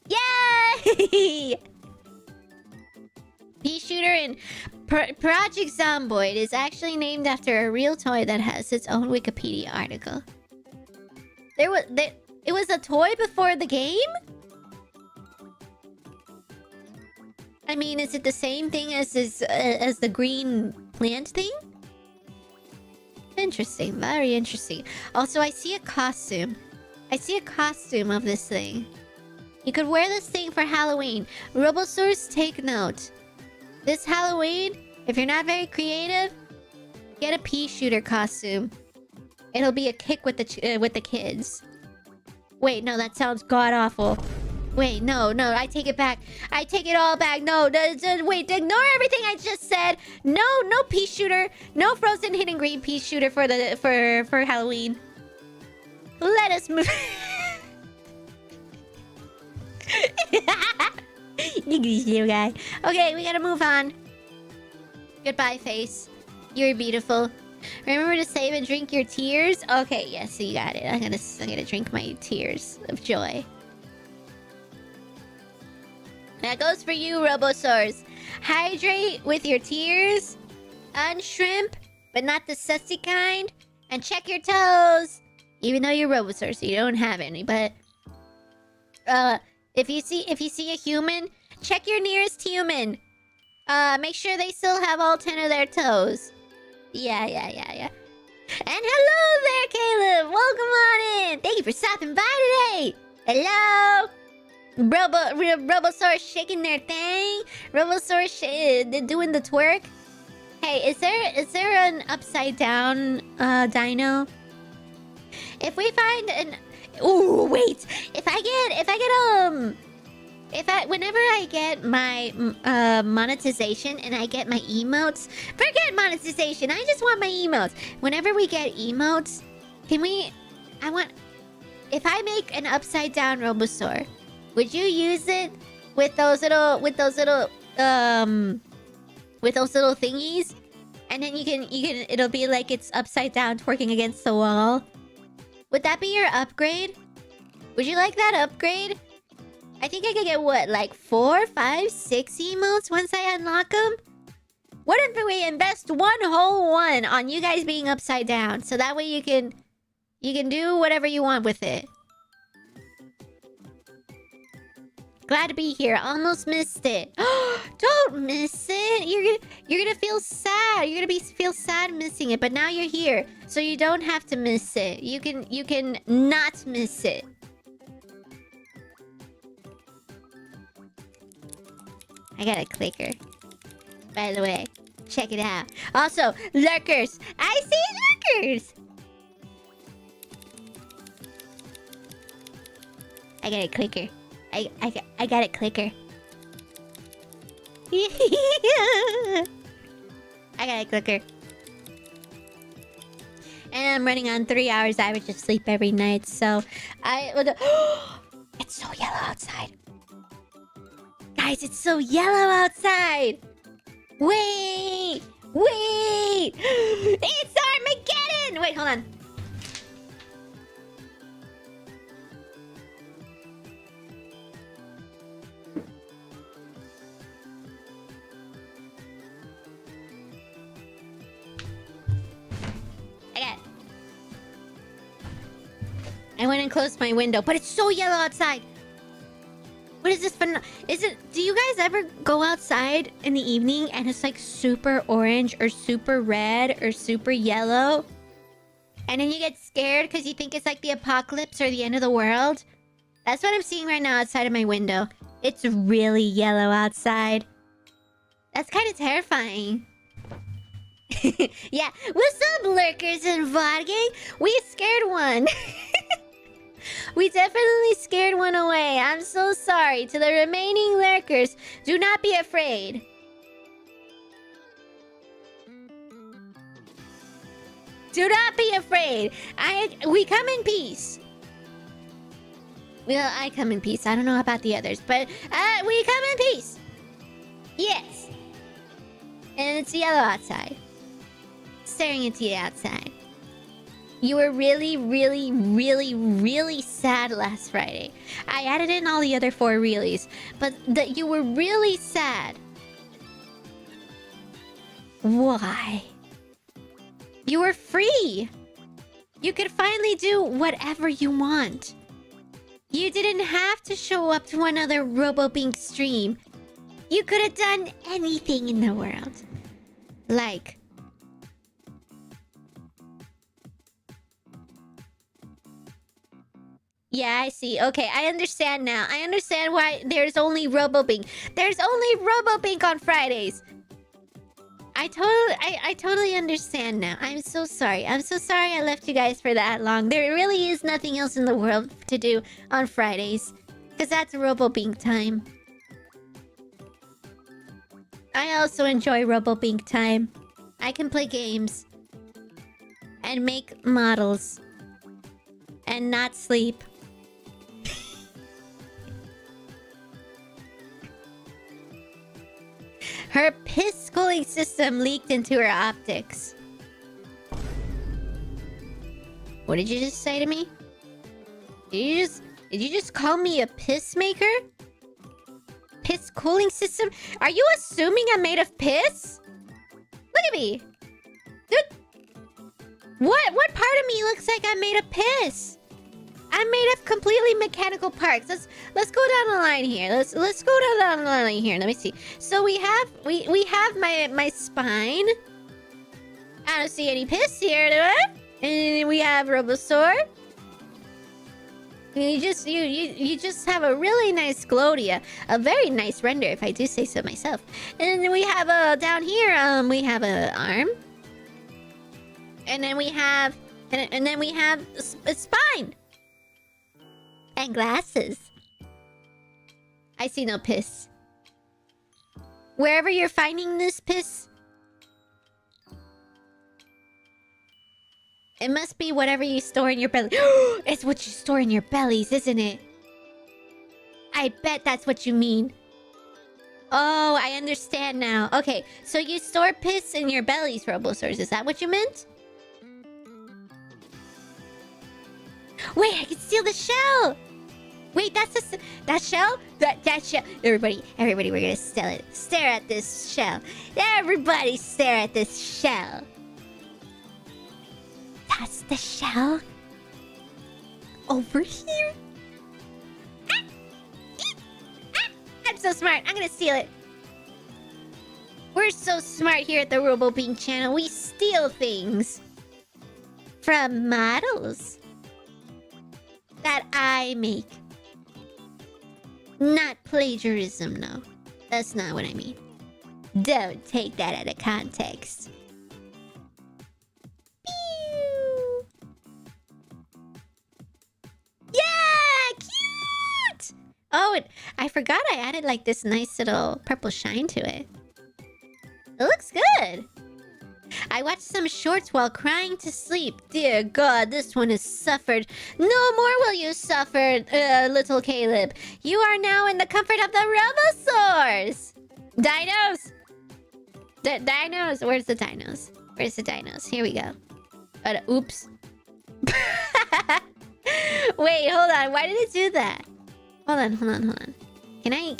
Yay! Pea shooter in Project Zomboid is actually named after a real toy that has its own Wikipedia article. It was a toy before the game? I mean, is it the same thing as as the green plant thing? Interesting, very interesting. Also, I see a costume. I see a costume of this thing. You could wear this thing for Halloween. Robosaurs, take note. This Halloween, if you're not very creative, get a pea shooter costume. It'll be a kick with the kids. Wait, no, that sounds god-awful. Wait, no, I take it back. I take it all back. No, wait, ignore everything I just said. No pea shooter. No frozen hidden green pea shooter for Halloween. Let us move. You guy. Okay, we gotta move on. Goodbye, face. You're beautiful. Remember to save and drink your tears. Okay, yes, you got it. I'm gonna drink my tears of joy. That goes for you, Robosaurs. Hydrate with your tears. Unshrimp, but not the sussy kind. And check your toes. Even though you're Robosaurs, so you don't have any. But if you see a human, check your nearest human. Make sure they still have all 10 of their toes. Yeah. And hello there, Caleb. Welcome on in. Thank you for stopping by today. Hello. Robosaurus shaking their thing. Robosaurus doing the twerk. Hey, is there an upside down dino? If we find an... Ooh, wait. Whenever I get my monetization and I get my emotes... Forget monetization, I just want my emotes. Whenever we get emotes, can we... If I make an upside down Robosaur, would you use it with those little thingies? And then you can it'll be like it's upside down twerking against the wall. Would that be your upgrade? Would you like that upgrade? I think I could get what, like 4, 5, 6 emotes once I unlock them? What if we invest one whole one on you guys being upside down? So that way you can do whatever you want with it. Glad to be here. Almost missed it. Don't miss it. You're gonna feel sad. You're gonna feel sad missing it. But now you're here, so you don't have to miss it. You can not miss it. I got a clicker. By the way, check it out. Also, lurkers. I see lurkers. I got a clicker. I got a clicker. I got a clicker. And I'm running on 3 hours average of sleep every night, so it's so yellow outside. Guys, it's so yellow outside. Wait! It's Armageddon! Wait, hold on. I went and closed my window, but it's so yellow outside. What is this for? Do you guys ever go outside in the evening and it's like super orange or super red or super yellow? And then you get scared because you think it's like the apocalypse or the end of the world? That's what I'm seeing right now outside of my window. It's really yellow outside. That's kind of terrifying. Yeah, what's up, lurkers and VOD gang? We scared one. We definitely scared one away. I'm so sorry. To the remaining lurkers, do not be afraid. Do not be afraid. We come in peace. Well, I come in peace. I don't know about the others, but we come in peace. Yes. And it's yellow outside. Staring into the outside. You were really, really, really, really sad last Friday. I added in all the other 4 reallys, but you were really sad. Why? You were free. You could finally do whatever you want. You didn't have to show up to another Robo-Bink stream. You could have done anything in the world. Like... Yeah, I see. Okay, I understand now. I understand why there's only Robo-Bink. There's only Robo-Bink on Fridays. I totally understand now. I'm so sorry. I'm so sorry I left you guys for that long. There really is nothing else in the world to do on Fridays. Because that's Robo-Bink time. I also enjoy Robo-Bink time. I can play games. And make models. And not sleep. Her piss cooling system leaked into her optics. What did you just say to me? Did you just call me a piss maker? Piss cooling system? Are you assuming I'm made of piss? Look at me. Dude. What part of me looks like I'm made of piss? I'm made of completely mechanical parts. Let's go down the line here. Let's go down the line here. Let me see. So we have my spine. I don't see any piss here, do I? And we have Robosaur. You just have a really nice Glodia, a very nice render, if I do say so myself. And then we have down here we have an arm, and then we have a spine. And glasses. I see no piss. Wherever you're finding this piss, it must be whatever you store in your belly. It's what you store in your bellies, isn't it? I bet that's what you mean. Oh, I understand now. Okay, so you store piss in your bellies, Robosaurs. Is that what you meant? Wait, I can steal the shell! Wait, that shell? That shell. Everybody, we're gonna steal it. Stare at this shell. Everybody stare at this shell. That's the shell? Over here? I'm so smart. I'm gonna steal it. We're so smart here at the Robo-Bink channel. We steal things from models that I make. Not plagiarism, no. That's not what I mean. Don't take that out of context. Pew! Yeah! Cute! Oh, I forgot I added like this nice little purple shine to it. It looks good. I watched some shorts while crying to sleep. Dear God, this one has suffered. No more will you suffer, little Caleb. You are now in the comfort of the Robosaurs. Dinos! Dinos! Where's the dinos? Where's the dinos? Here we go. Oops. Wait, hold on. Why did it do that? Hold on. Can I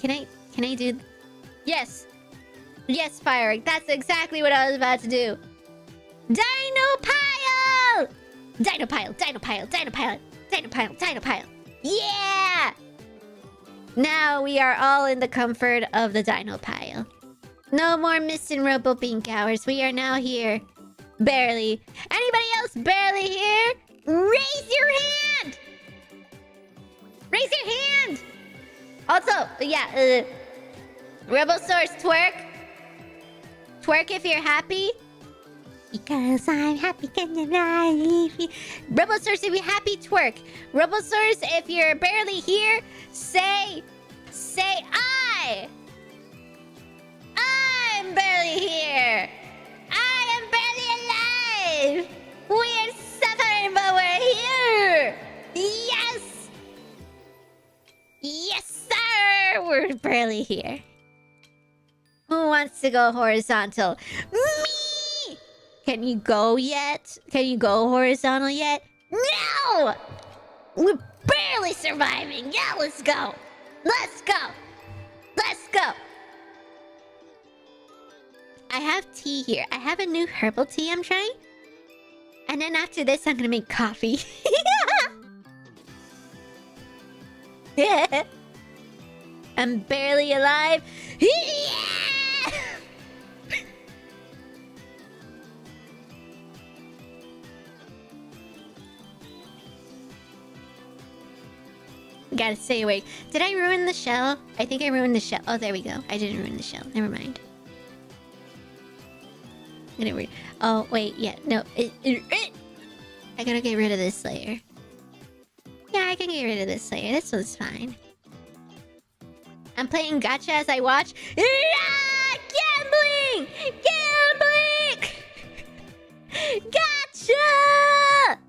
do... Yes! Yes, Firework. That's exactly what I was about to do. Dinopile! Dinopile. Yeah! Now we are all in the comfort of the Dinopile. No more missing Robo-Bink hours. We are now here. Barely. Anybody else barely here? Raise your hand! Raise your hand! Also, yeah, Robosaurus twerk. Twerk if you're happy. Because I'm happy, can I leave you? Robosaurus, if you're happy, twerk. Robosaurus, if you're barely here, say I. I'm barely here. I am barely alive. We're suffering, but we're here. Yes. Yes, sir. We're barely here. Who wants to go horizontal? Me! Can you go yet? Can you go horizontal yet? No! We're barely surviving. Yeah, let's go. Let's go. Let's go. I have tea here. I have a new herbal tea I'm trying. And then after this, I'm gonna make coffee. Yeah. I'm barely alive. Yeah! Gotta stay awake. Did I ruin the shell? I think I ruined the shell. Oh, there we go. I didn't ruin the shell. Never mind. Oh, wait. Yeah. No. I gotta get rid of this layer. Yeah, I can get rid of this layer. This one's fine. I'm playing gacha as I watch. Gambling! Gambling! Gotcha!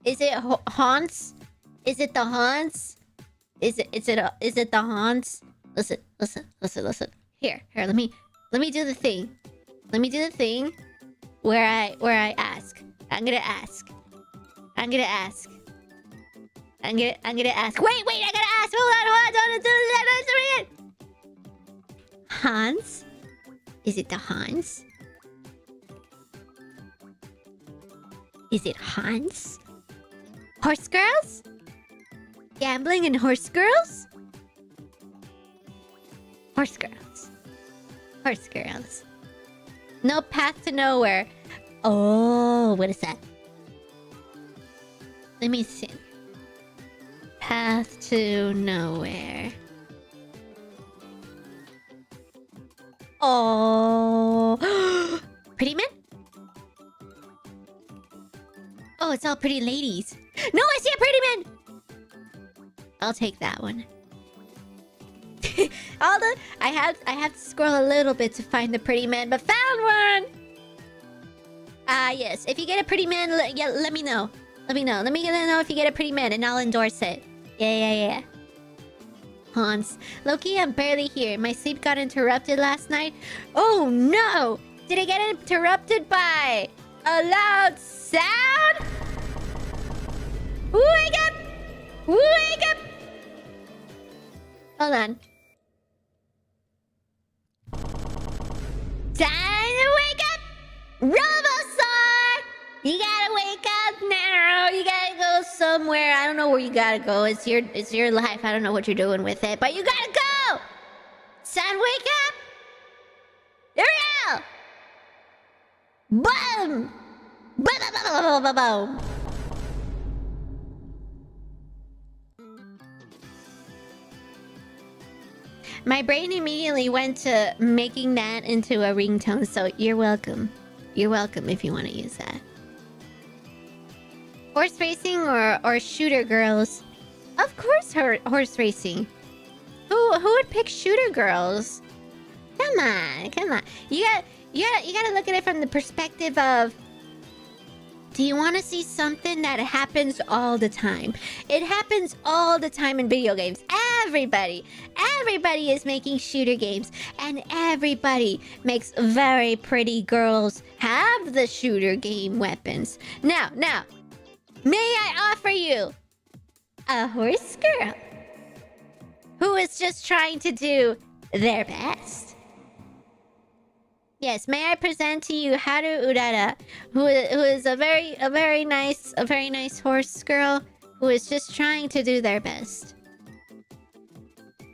Is it haunts? Is it the haunts? Is it the haunts? Listen. Here, let me do the thing. Let me do the thing where I ask. I'm gonna ask. Wait, I gotta ask. Hold on. Hans? Is it the Hans? Is it Hans? Horse girls? Gambling and horse girls? Horse girls. No path to nowhere. Oh, what is that? Let me see. Path to nowhere. Oh. Pretty men? Oh, it's all pretty ladies. No, I see a pretty man! I'll take that one. I have to scroll a little bit to find the pretty man, but found one! Yes. If you get a pretty man, let me know. Let me know if you get a pretty man, and I'll endorse it. Yeah. Hans. Loki, I'm barely here. My sleep got interrupted last night. Oh no! Did I get interrupted by a loud sound? Wake up! Hold on. Time to wake up! Robo-Star! You gotta wake up now! You gotta go somewhere. I don't know where you gotta go. It's your life. I don't know what you're doing with it, but you gotta go! Son, wake up! Here we go! Boom! Boom! My brain immediately went to making that into a ringtone, so you're welcome. You're welcome if you want to use that. Horse racing or shooter girls? Of course, horse racing. Who would pick shooter girls? Come on. You gotta look at it from the perspective of, do you want to see something that happens all the time? It happens all the time in video games. Everybody is making shooter games, and everybody makes very pretty girls have the shooter game weapons. Now, may I offer you a horse girl who is just trying to do their best? Yes, may I present to you Haru Urara, who is a very nice horse girl who is just trying to do their best.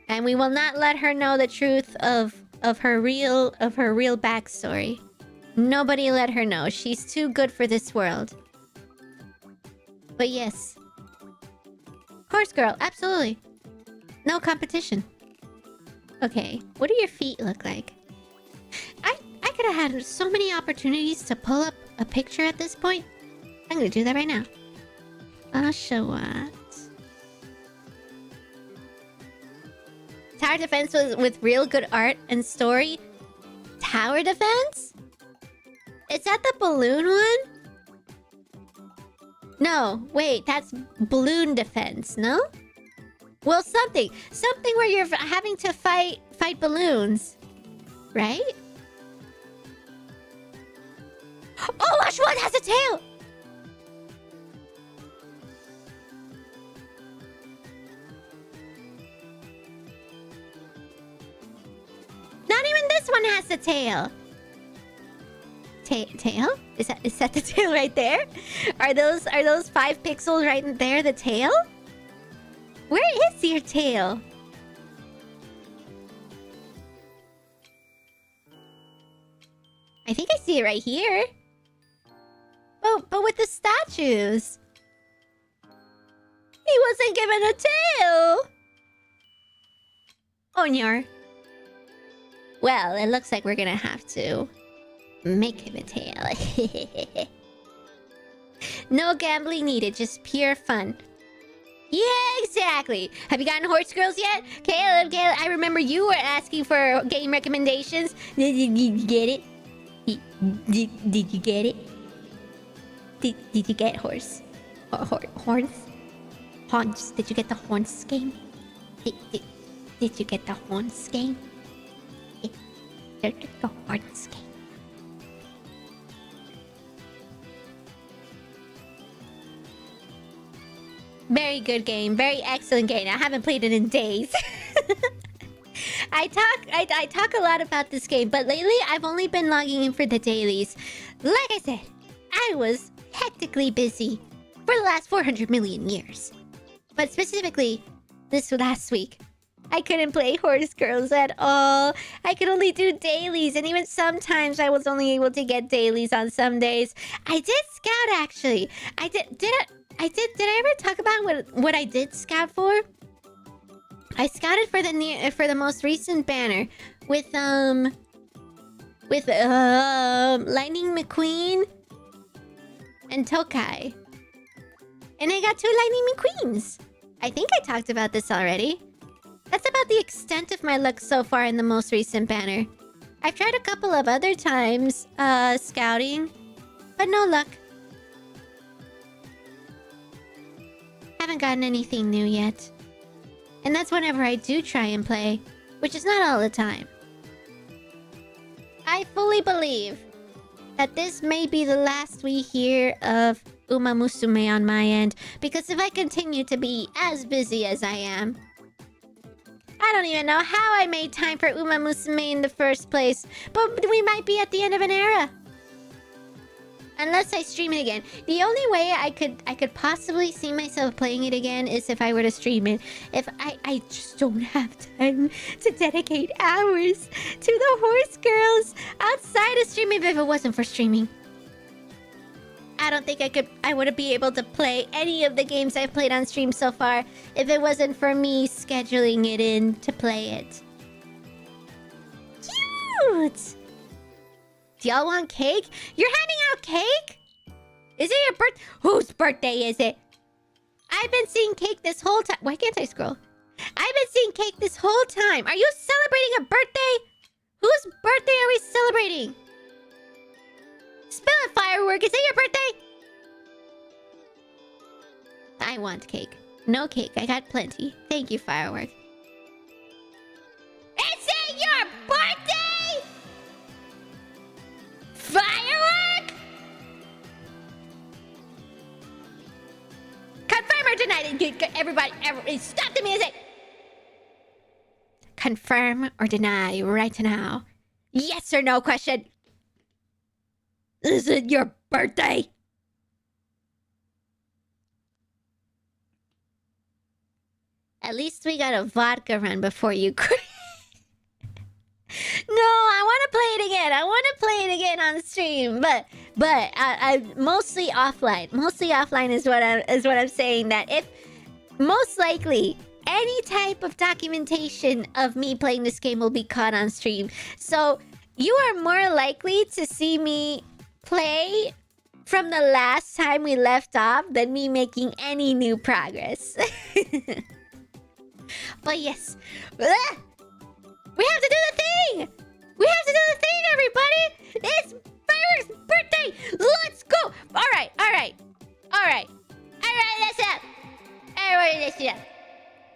And we will not let her know the truth of her real backstory. Nobody let her know. She's too good for this world. But yes. Horse girl, absolutely. No competition. Okay, what do your feet look like? I could have had so many opportunities to pull up a picture at this point. I'm gonna do that right now. Ashawat. Tower defense was with real good art and story. Tower defense? Is that the balloon one? No, wait, that's balloon defense, no? Well, something where you're having to fight balloons, right? Oh, Ashwan has a tail! Not even this one has a tail. Tail? Is that the tail right there? Are those 5 pixels right there the tail? Where is your tail? I think I see it right here. Oh, but with the statues. He wasn't given a tail. Oh, no. Well, it looks like we're gonna have to make him a tail. No gambling needed, just pure fun. Yeah, exactly. Have you gotten Horse Girls yet? Caleb, I remember you were asking for game recommendations. Did you get it? Did you get it? Did you get horse? Horns? Horns. Did you get the horns game? Did you get the horns game? Did you get the horns game? Very good game. Very excellent game. I haven't played it in days. I talk a lot about this game, but lately I've only been logging in for the dailies. Like I said, I was hectically busy for the last 400 million years. But specifically, this last week, I couldn't play Horse Girls at all. I could only do dailies, and even sometimes I was only able to get dailies on some days. I did scout, actually. Did I ever talk about what I did scout for? I scouted for the most recent banner with Lightning McQueen and Tokai. And I got 2 Lightning McQueens. I think I talked about this already. That's about the extent of my luck so far in the most recent banner. I've tried a couple of other times scouting, but no luck. Haven't gotten anything new yet. And that's whenever I do try and play, which is not all the time. I fully believe that this may be the last we hear of Uma Musume on my end, because if I continue to be as busy as I am, I don't even know how I made time for Uma Musume in the first place, but we might be at the end of an era. Unless I stream it again. The only way I could possibly see myself playing it again is if I were to stream it. If I just don't have time to dedicate hours to the Horse Girls outside of streaming if it wasn't for streaming. I don't think I wouldn't be able to play any of the games I've played on stream so far if it wasn't for me scheduling it in to play it. Cute! Do y'all want cake? You're handing out cake? Is it your birthday? Whose birthday is it? I've been seeing cake this whole time. Why can't I scroll? I've been seeing cake this whole time. Are you celebrating a birthday? Whose birthday are we celebrating? Spill a firework. Is it your birthday? I want cake. No cake. I got plenty. Thank you, firework. Is it your birthday? Firework? Confirm or deny it? Everybody, stop the music! Confirm or deny right now. Yes or no question. Is it your birthday? At least we got a vodka run before you quit. No, I want to play it again. I want to play it again on stream, but I mostly offline. Mostly offline is what I'm saying. That if most likely any type of documentation of me playing this game will be caught on stream, so you are more likely to see me play from the last time we left off than me making any new progress. But yes. We have to do the thing! We have to do the thing, everybody! It's Firework's birthday! Let's go! Alright, listen up! Everybody listen up!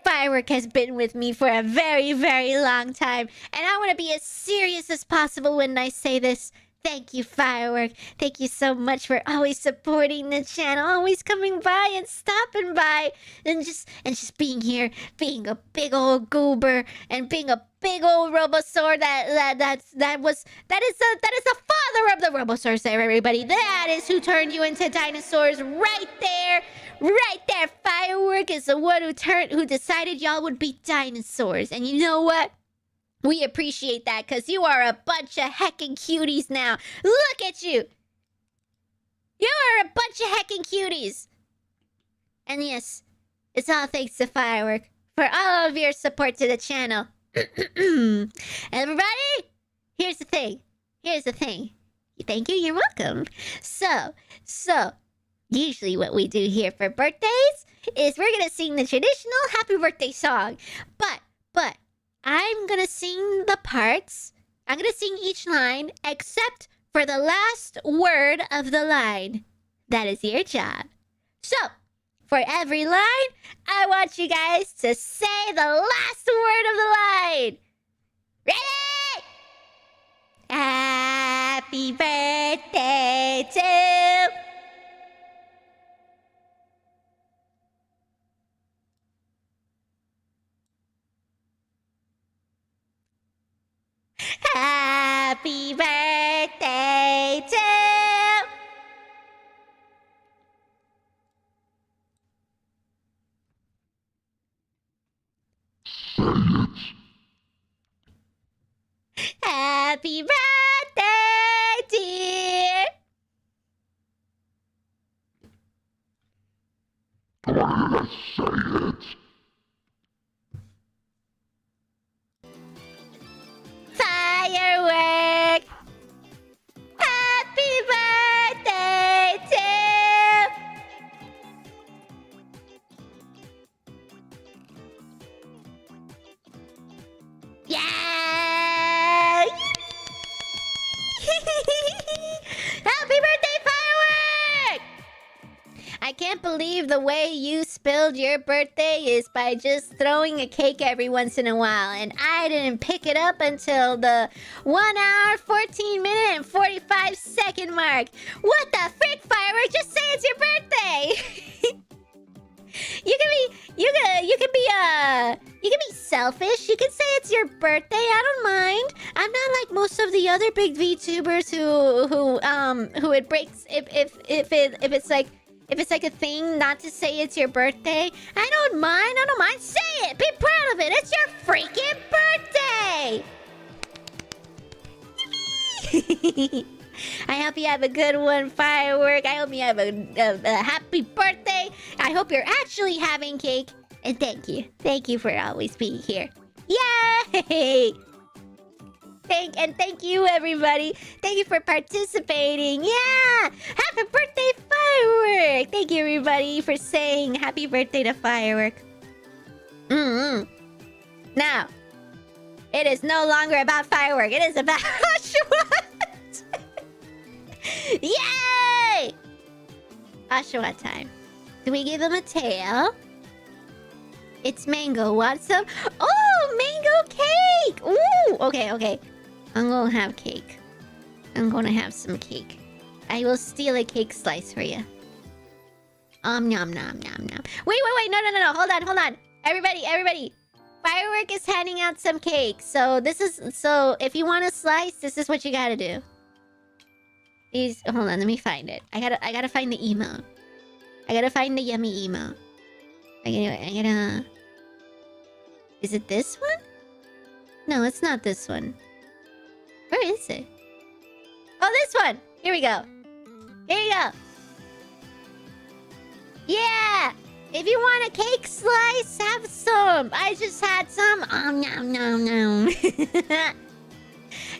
Firework has been with me for a very, very long time, and I want to be as serious as possible when I say this. Thank you, Firework. Thank you so much for always supporting the channel, always coming by and stopping by, and just being here, being a big old goober, and being a big old Robosaur that is the father of the Robosaurs there, everybody. That is who turned you into dinosaurs right there. Right there. Firework is the one who decided y'all would be dinosaurs. And you know what? We appreciate that because you are a bunch of heckin' cuties now. Look at you. You are a bunch of heckin' cuties. And yes, it's all thanks to Firework for all of your support to the channel. Everybody, here's the thing. Thank you, you're welcome. So, usually what we do here for birthdays is we're gonna sing the traditional happy birthday song. But, I'm gonna sing the parts. I'm gonna sing each line except for the last word of the line. That is your job. So, for every line, I want you guys to say the last word of the line. Ready? Happy birthday to... Happy birthday to... Happy birthday, dear! Firework! Happy birthday to... Yeah! Happy birthday, Firework! I can't believe the way you spilled your birthday is by just throwing a cake every once in a while. And I didn't pick it up until the 1 hour, 14 minute, and 45 second mark. What the frick, Firework? Just say it's your birthday! You can be selfish. You can say it's your birthday. I don't mind. I'm not like most of the other big VTubers who it breaks if it's like a thing not to say it's your birthday. I don't mind. Say it. Be proud of it. It's your freaking birthday. I hope you have a good one, Firework. I hope you have a happy birthday. I hope you're actually having cake. And thank you. Thank you for always being here. Yay! Thank you, everybody. Thank you for participating. Yeah! Happy birthday, Firework! Thank you, everybody, for saying happy birthday to Firework. Now, it is no longer about Firework. It is about Oshawott. Yay! Oshawott time. Do we give him a tail? It's Mango. Want some? Oh, mango cake! Ooh, okay. I'm gonna have cake. I'm gonna have some cake. I will steal a cake slice for you. Nom nom nom nom. Wait. No. Hold on. Everybody. Firework is handing out some cake. So if you want a slice, this is what you gotta do. Hold on, let me find it. I gotta find the emote. I gotta find the yummy emote. Is it this one? No, it's not this one. Where is it? Oh, this one! Here we go. Yeah! If you want a cake slice, have some. I just had some. Nom.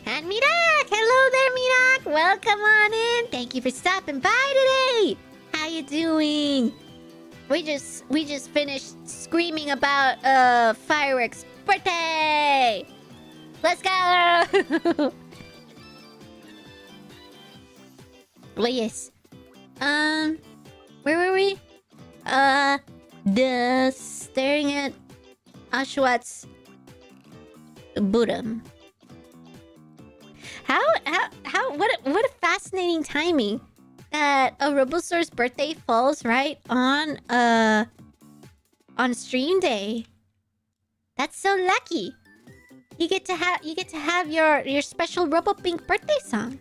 And Mirak! Hello there, Mirak! Welcome on in! Thank you for stopping by today! How you doing? We just finished screaming about Fireworks' birthday! Let's go! Well, yes. Where were we? Staring at Oshawott's bottom. What a fascinating timing that a Robosaur's birthday falls right on stream day. That's so lucky. You get to have your special Robo-Bink birthday song.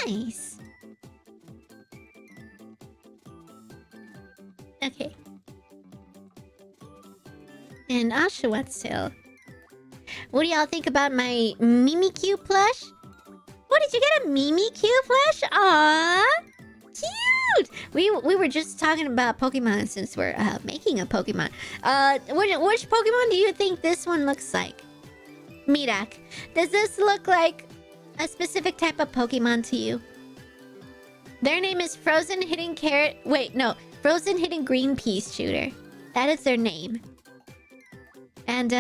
Nice. Okay. And Oshawott's tail. What do y'all think about my Mimikyu plush? What, did you get a Mimikyu plush? Aww! Cute! We were just talking about Pokemon since we're making a Pokemon. Which Pokemon do you think this one looks like? Mirak, does this look like a specific type of Pokemon to you? Their name is Frozen Hidden Carrot... Wait, no. Frozen Hidden Green Peas Shooter. That is their name. And,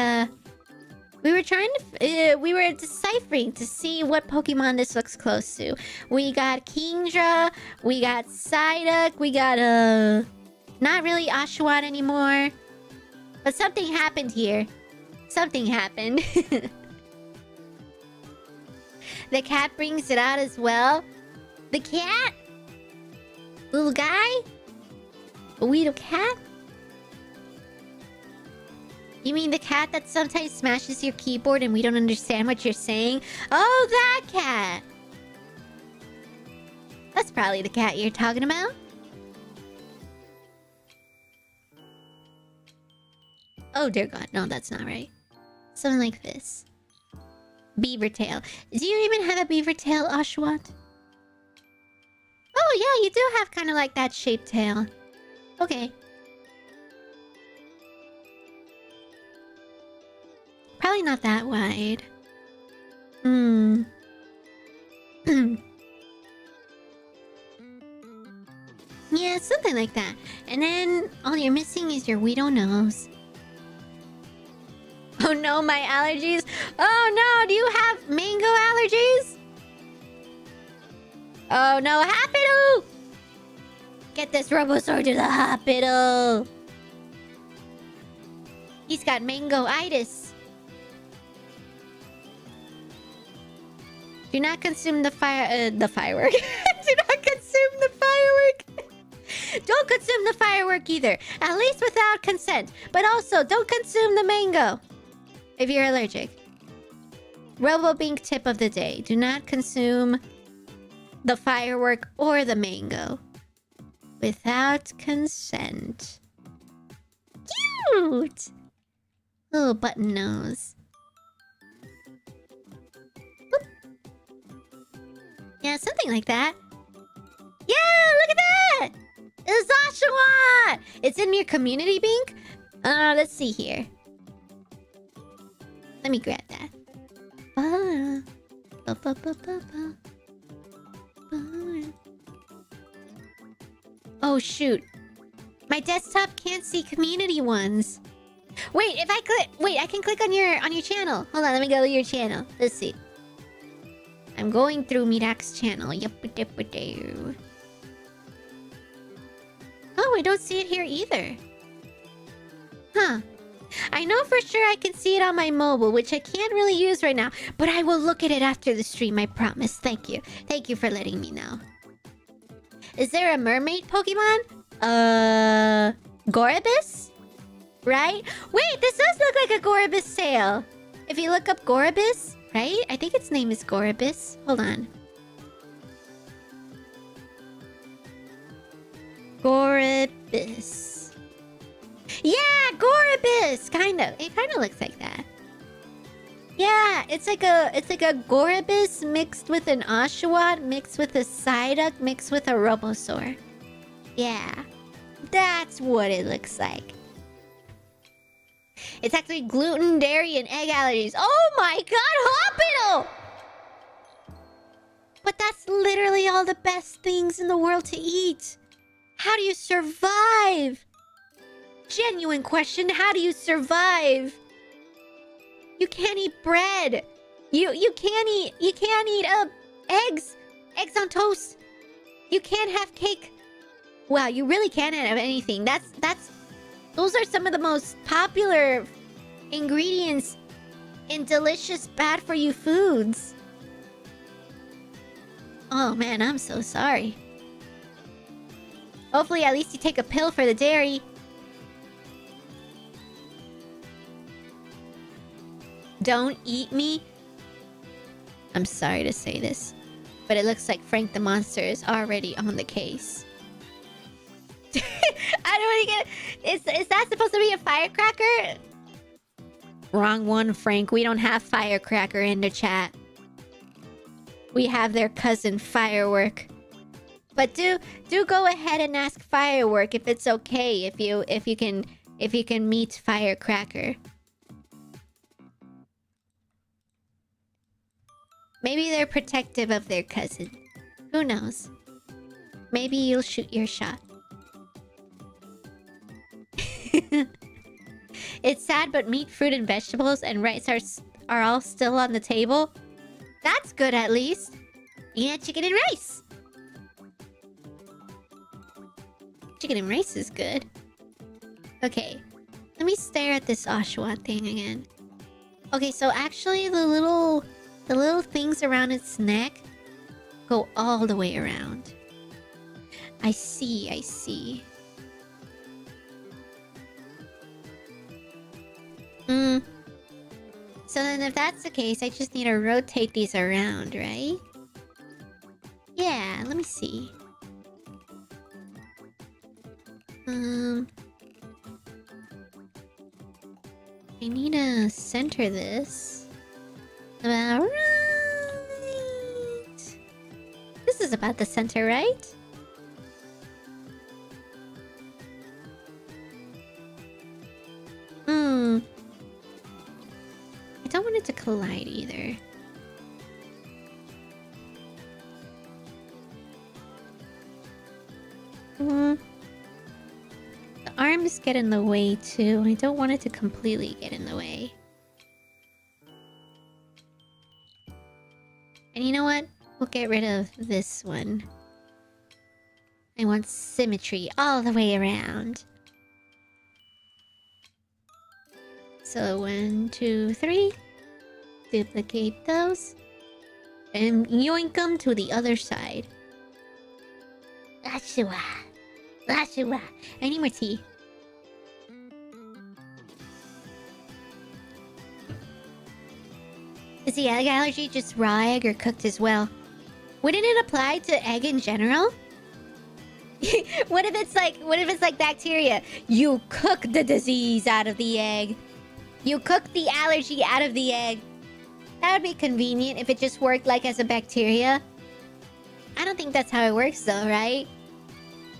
we were trying to... we were deciphering to see what Pokemon this looks close to. We got Kingdra. We got Psyduck. We got, not really Oshawott anymore. But something happened here. Something happened. The cat brings it out as well. The cat? Little guy? A Weedle cat? You mean the cat that sometimes smashes your keyboard and we don't understand what you're saying? Oh, that cat! That's probably the cat you're talking about. Oh, dear God. No, that's not right. Something like this. Beaver tail. Do you even have a beaver tail, Oshawott? Oh, yeah, you do have kind of like that shaped tail. Okay. Probably not that wide. Hmm. Yeah, something like that. And then all you're missing is your Weedle nose. Oh no, my allergies. Oh no, do you have mango allergies? Oh no, hospital! Get this Robosaur to the hospital. He's got mango-itis. Do not consume the firework. Do not consume the firework. Don't consume the firework either. At least without consent. But also, don't consume the mango. If you're allergic. Robo-Bink tip of the day. Do not consume the firework or the mango without consent. Cute! Little button nose. Boop. Yeah, something like that. Yeah, look at that! It's Oshawott! It's in your community, Bink? Let's see here. Let me grab that. Oh shoot. My desktop can't see community ones. Wait, if I click... Wait, I can click on your channel. Hold on, let me go to your channel. Let's see. I'm going through Mirak's channel. Oh, I don't see it here either. Huh. I know for sure I can see it on my mobile, which I can't really use right now. But I will look at it after the stream, I promise. Thank you. Thank you for letting me know. Is there a mermaid Pokemon? Goribus? Right? Wait, this does look like a Goribus tail. If you look up Goribus, right? I think its name is Goribus. Hold on. Goribus. Yeah, Goribus! Kind of. It kind of looks like that. Yeah, it's like a Goribus mixed with an Oshawott, mixed with a Psyduck, mixed with a Robosaur. Yeah. That's what it looks like. It's actually gluten, dairy, and egg allergies. Oh my god, hospital! But that's literally all the best things in the world to eat. How do you survive? Genuine question, how do you survive? You can't eat bread. You can't eat eggs on toast. You can't have cake. Wow, you really can't have anything. Those are some of the most popular ingredients in delicious bad for you foods. Oh man, I'm so sorry. Hopefully at least you take a pill for the dairy. Don't eat me. I'm sorry to say this, but it looks like Frank the Monster is already on the case. I don't really get it. Is that supposed to be a firecracker? Wrong one, Frank. We don't have firecracker in the chat. We have their cousin firework. But do go ahead and ask firework if it's okay if you can meet firecracker. Maybe they're protective of their cousin. Who knows? Maybe you'll shoot your shot. It's sad, but meat, fruit, and vegetables and rice are all still on the table. That's good, at least. Yeah, chicken and rice. Chicken and rice is good. Okay, let me stare at this Oshawott thing again. Okay, so actually the little things around its neck go all the way around. I see. So then if that's the case, I just need to rotate these around, right? Yeah, let me see. I need to center this. About right. This is about the center, right? I don't want it to collide either. The arms get in the way too. I don't want it to completely get in the way. And you know what? We'll get rid of this one. I want symmetry all the way around. So 1, 2, 3. Duplicate those. And yoink them to the other side. Ashua. I need more tea. Is the egg allergy just raw egg or cooked as well? Wouldn't it apply to egg in general? What if it's like bacteria? You cook the disease out of the egg. You cook the allergy out of the egg. That would be convenient if it just worked like as a bacteria. I don't think that's how it works though, right?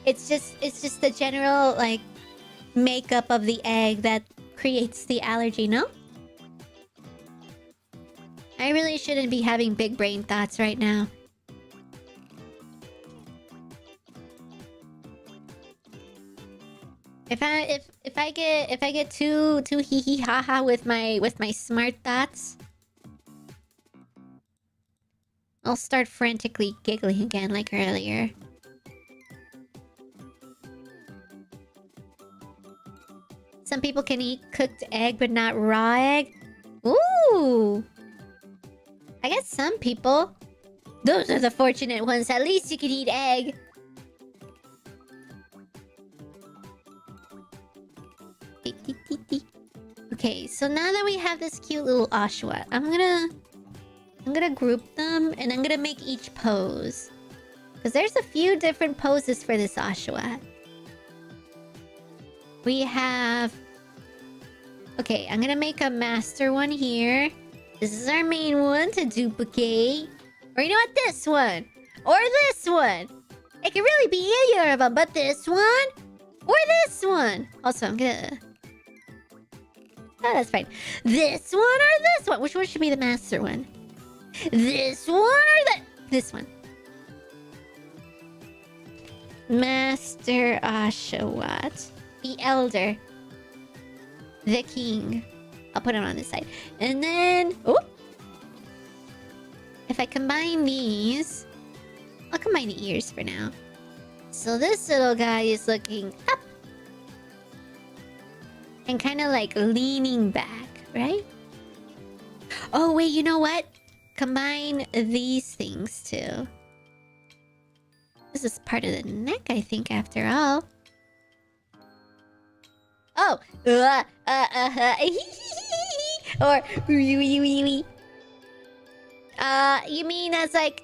It's just the general like makeup of the egg that creates the allergy, no? I really shouldn't be having big brain thoughts right now. If I get too hee hee ha ha with my smart thoughts, I'll start frantically giggling again like earlier. Some people can eat cooked egg but not raw egg. Ooh! I guess some people. Those are the fortunate ones. At least you can eat egg. Okay, so now that we have this cute little Oshawott, I'm gonna group them and I'm gonna make each pose. Because there's a few different poses for this Oshawott. We have... Okay, I'm gonna make a master one here. This is our main one to duplicate. Or you know what? This one! Or this one! It can really be either of them, but this one! Or this one! Also, I'm gonna... Oh, that's fine. This one or this one? Which one should be the master one? This one or this one? Master Oshawott. The Elder. The King. I'll put him on this side. And then... Oh! If I combine these... I'll combine the ears for now. So this little guy is looking up. And kind of like leaning back, right? Oh, wait, you know what? Combine these things too. This is part of the neck, I think, after all. Oh! Or... you mean as like...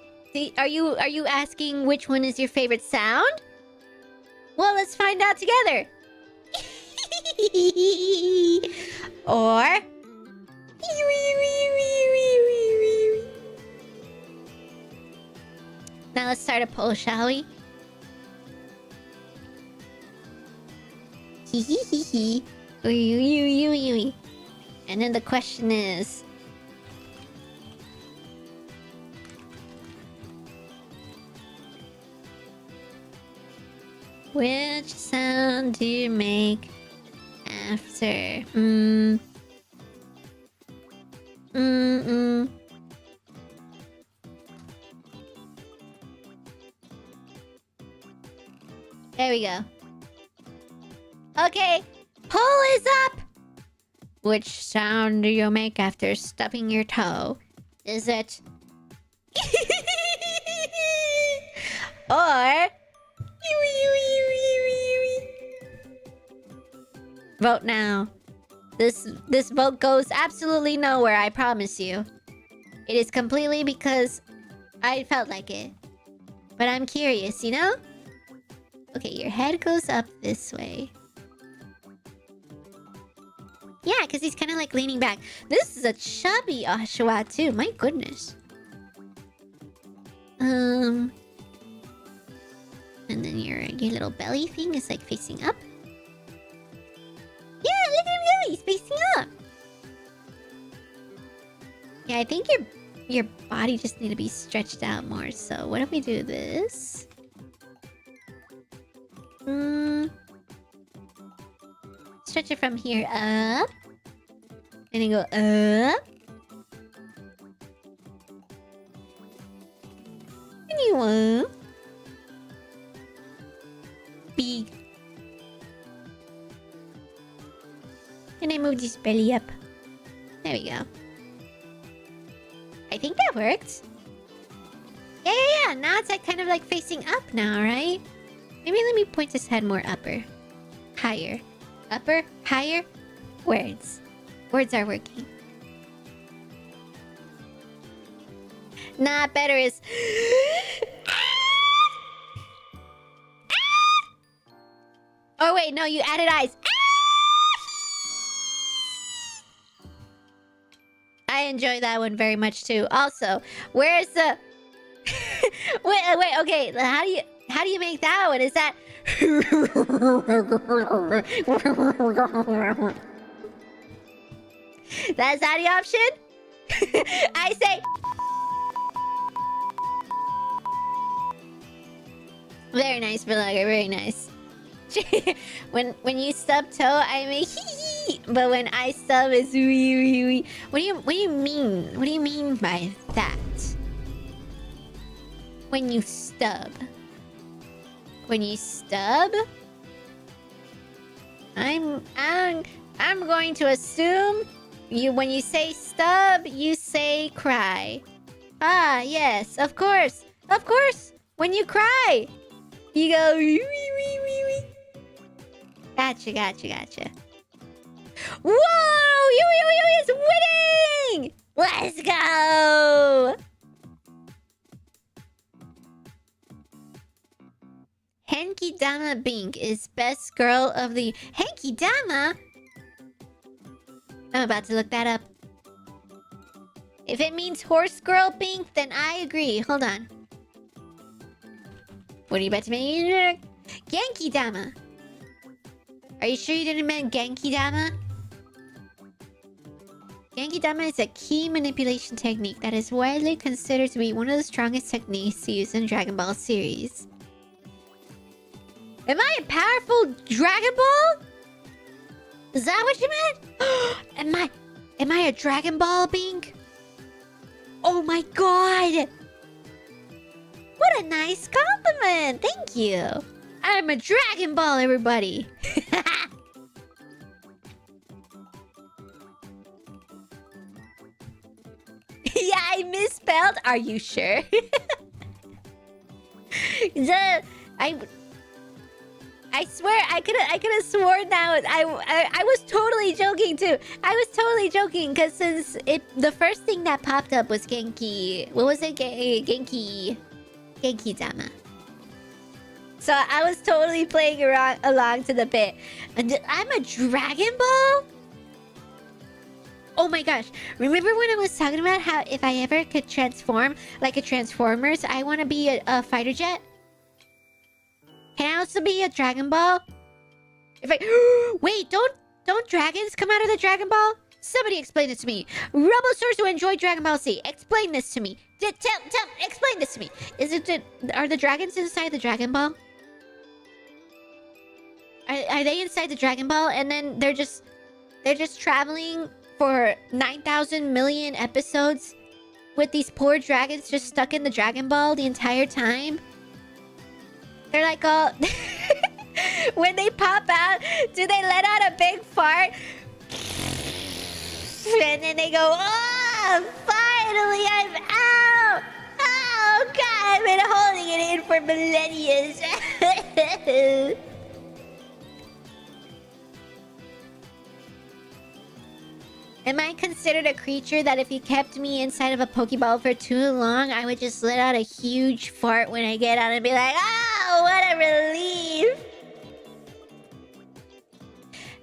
Are you asking which one is your favorite sound? Well, let's find out together. Or... Now let's start a poll, shall we? Hee hee hee hee. And then the question is... which sound do you make after? There we go. Okay, poll is up! Which sound do you make after stubbing your toe? Is it... or... vote now. This vote goes absolutely nowhere, I promise you. It is completely because I felt like it. But I'm curious, you know? Okay, your head goes up this way. Yeah, because he's kind of like leaning back. This is a chubby Oshawa too. My goodness. And then your little belly thing is like facing up. Yeah, look at him go. He's facing up. Yeah, I think your body just need to be stretched out more. So what if we do this? Stretch it from here up. And then go up. And you want... BEEG. And I move this belly up. There we go. I think that worked. Yeah. Now it's like kind of like facing up now, right? Maybe let me point his head more upper. Higher. Upper, higher. Words. Words are working. Nah, better is... oh wait, no, you added eyes. I enjoy that one very much too. Also, where's the... wait, okay. How do you make that one? Is that... that's not the option? I say... very nice, Vlogger, very nice. when you stub toe, I make hee, but when I stub, it's wee wee wee. What do you mean? What do you mean by that? When you stub. When you stub? I'm going to assume when you say stub, you say cry. Ah, yes, of course. Of course. When you cry, you go wee wee wee wee wee. Gotcha. Whoa! Yui is winning! Let's go! Henki Dama Bink is best girl of the... Henki Dama? I'm about to look that up. If it means horse girl Bink, then I agree. Hold on. What are you about to make? Genki Dama. Are you sure you didn't mean Genki Dama? Genki Dama is a key manipulation technique that is widely considered to be one of the strongest techniques used in Dragon Ball series. Am I a powerful Dragon Ball? Is that what you meant? Am I a Dragon Ball, Bink? Oh my god! What a nice compliment! Thank you! I'm a Dragon Ball, everybody! Yeah, I misspelled. Are you sure? I swear I could have sworn that was I was totally joking too. I was totally joking because since the first thing that popped up was Genki. What was it? Genki Dama. So I was totally playing along to the bit. And I'm a Dragon Ball? Oh my gosh. Remember when I was talking about how if I ever could transform like a Transformers, I want to be a fighter jet? Can I also be a Dragon Ball? If I... Wait, don't dragons come out of the Dragon Ball? Somebody explain this to me. Robosaurs who enjoy Dragon Ball Z. Explain this to me. Explain this to me. Are the dragons inside the Dragon Ball? Are they inside the Dragon Ball and then they're just traveling for 9,000 million episodes with these poor dragons just stuck in the Dragon Ball the entire time? They're like all... When they pop out, do they let out a big fart? And then they go, oh, finally I'm out! Oh god, I've been holding it in for millennia. Am I considered a creature that if you kept me inside of a Pokeball for too long, I would just let out a huge fart when I get out and be like, oh, what a relief!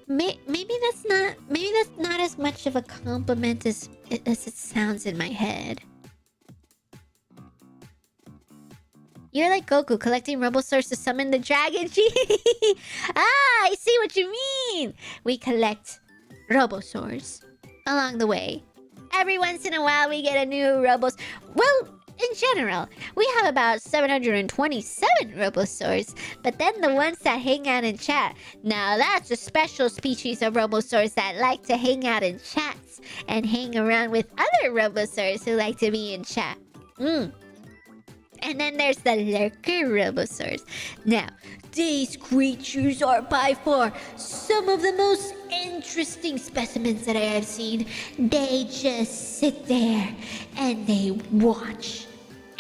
Maybe that's not as much of a compliment as it sounds in my head. You're like Goku collecting Robosaurs to summon the dragon. Ah, I see what you mean. We collect Robosaurs along the way. Every once in a while we get a new Robos. Well, in general, we have about 727 Robosaurs, but then the ones that hang out in chat, now that's a special species of Robosaurs that like to hang out in chats and hang around with other Robosaurs who like to be in chat. And then there's the lurker Robosaurs. Now, these creatures are by far some of the most interesting specimens that I have seen. They just sit there and they watch.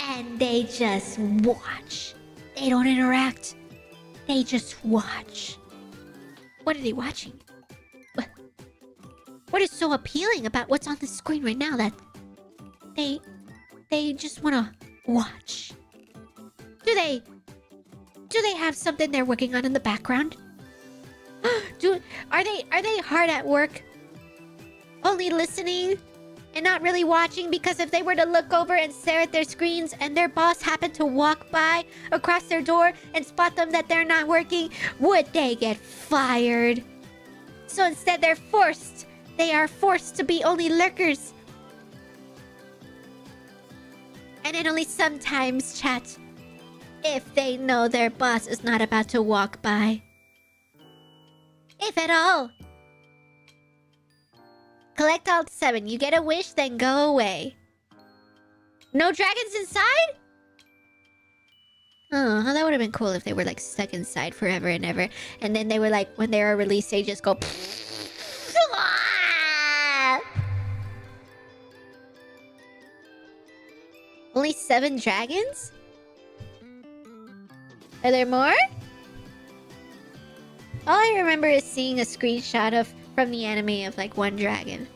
And they just watch. They don't interact. They just watch. What are they watching? What is so appealing about what's on the screen right now that they just want to watch? Do they have something they're working on in the background? Are they hard at work? Only listening and not really watching, because if they were to look over and stare at their screens and their boss happened to walk by across their door and spot them that they're not working, would they get fired? So instead they are forced to be only lurkers. And then only sometimes chat if they know their boss is not about to walk by. If at all. Collect all 7. You get a wish, then go away. No dragons inside? Oh, that would have been cool if they were like stuck inside forever and ever. And then they were like, when they are released, they just go... Only 7 dragons? Are there more? All I remember is seeing a screenshot from the anime of like 1 dragon.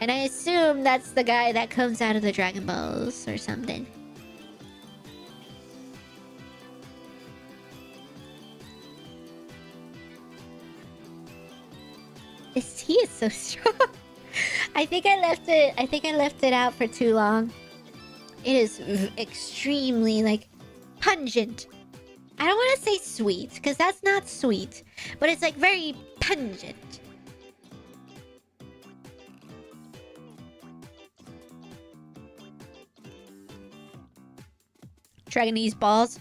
And I assume that's the guy that comes out of the Dragon Balls or something. This tea is so strong. I think I left it out for too long. It is extremely like pungent. I don't want to say sweet, because that's not sweet. But it's like very pungent. Dragonese balls.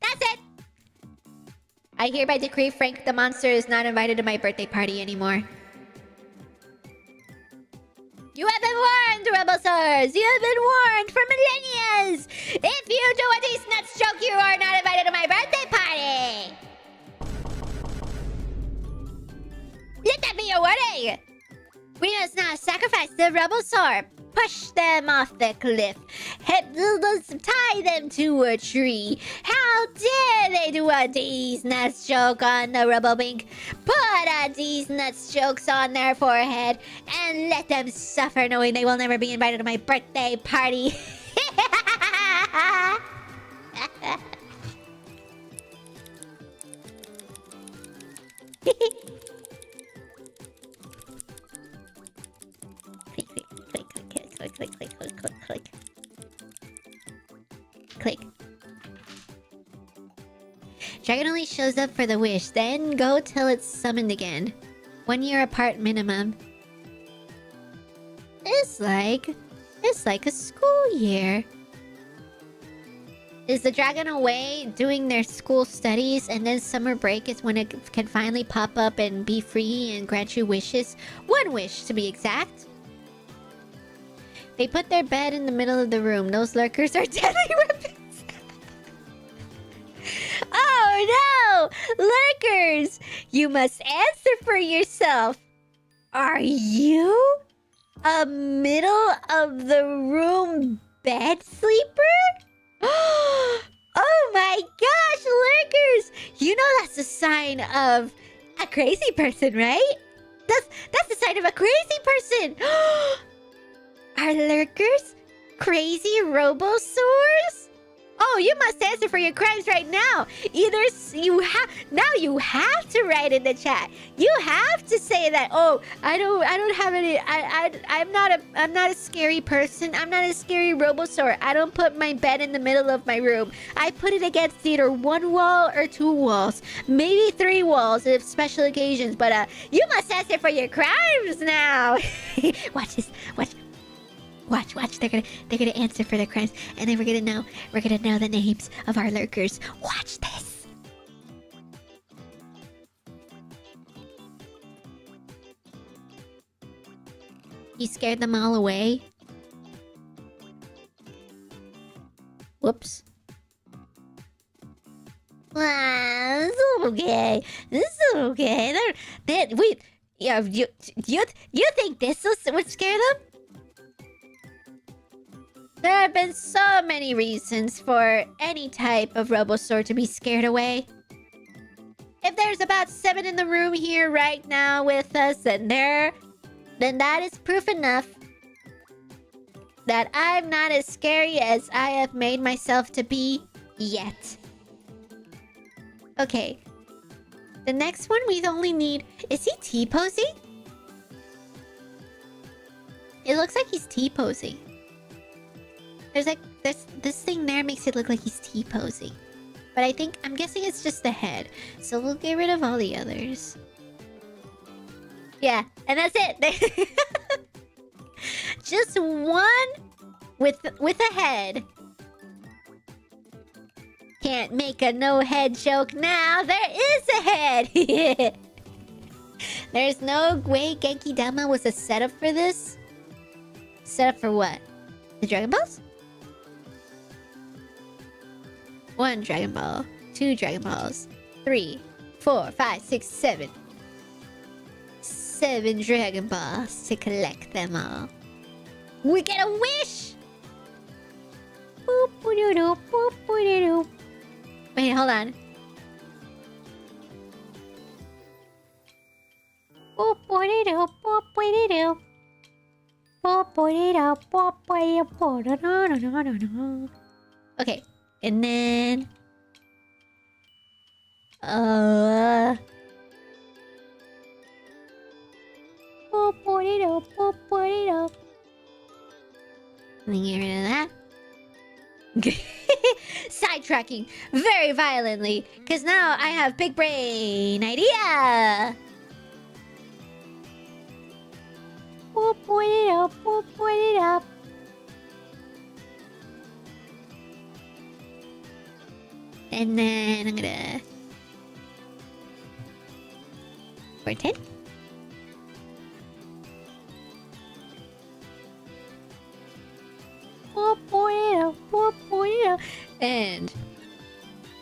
That's it! I hereby decree Frank the Monster is not invited to my birthday party anymore. You have been warned, Robosaurs! You have been warned for millennia! If you do a These Nuts joke, you are not invited to my birthday party! Let that be a warning! We must now sacrifice the Robosaur. Push them off the cliff. Tie them to a tree. How dare they do a These Nuts joke on the Robo-Bink? Put a These Nuts jokes on their forehead and let them suffer knowing they will never be invited to my birthday party. Dragon only shows up for the wish, then go till it's summoned again. 1 year apart minimum. It's like a school year. Is the dragon away doing their school studies, and then summer break is when it can finally pop up and be free and grant you wishes? 1 wish, to be exact. They put their bed in the middle of the room. Those lurkers are deadly weapons. Oh no! Lurkers! You must answer for yourself. Are you a middle of the room bed sleeper? Oh my gosh, lurkers! You know that's a sign of a crazy person, right? That's the sign of a crazy person. Are lurkers crazy robosaurs? Oh, you must answer for your crimes right now. Either you have to write in the chat. You have to say that. Oh, I don't have any. I'm not a scary person. I'm not a scary robosaur. I don't put my bed in the middle of my room. I put it against either 1 wall or 2 walls, maybe 3 walls if special occasions. But you must answer for your crimes now. Watch this. Watch. They're gonna answer for their crimes, and then we're gonna know the names of our lurkers. Watch this. You scared them all away. Whoops. This is okay. You think this would scare them? There have been so many reasons for any type of Robosaur to be scared away. If there's about 7 in the room here right now with us, then that is proof enough that I'm not as scary as I have made myself to be yet. Okay. The next one we only need... Is he T-posing? It looks like he's T-posing. There's like... This thing there makes it look like he's T-posing. But I'm guessing it's just the head. So we'll get rid of all the others. Yeah, and that's it. Just one with a head. Can't make a no-head joke now. There is a head. There's no way Genki Dama was a setup for this. Setup for what? The Dragon Balls? 1 Dragon Ball, 2 Dragon Balls, 3, 4, 5, 6, 7. 7 Dragon Balls to collect them all. We get a wish! Wait, hold on. Okay, and then... Let me get rid of that. Sidetracking very violently, because now I have big brain idea. Point it up. And then I'm gonna... 410. And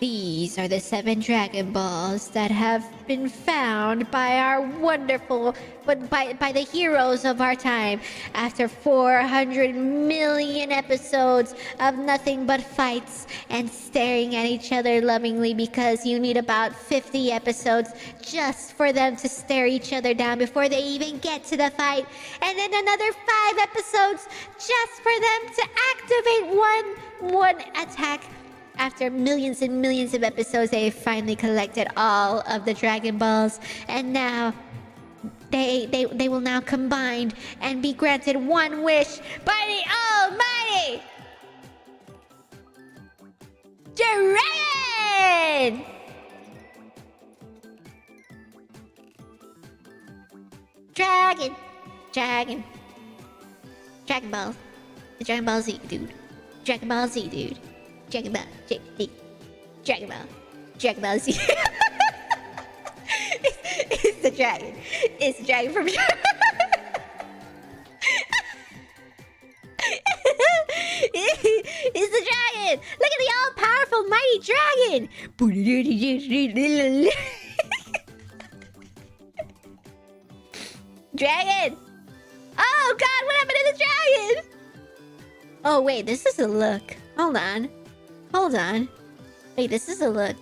these are the 7 Dragon Balls that have been found by our wonderful, but by the heroes of our time. After 400 million episodes of nothing but fights and staring at each other lovingly, because you need about 50 episodes just for them to stare each other down before they even get to the fight. And then another 5 episodes just for them to activate one attack. After millions and millions of episodes, they finally collected all of the Dragon Balls, and now they will now combine and be granted 1 wish by the almighty Dragon! dragon. Dragon. Dragon Ball. The Dragon Ball Z, dude. Dragon Ball Z, dude. Dragon Ball. Dragon Ball. Dragon Ball Z. It's the dragon. It's the dragon from... It's the dragon! Look at the all-powerful mighty dragon! Dragon! Oh god, what happened to the dragon? Oh wait, this is a look. Hold on. Hold on. Wait, this is a look.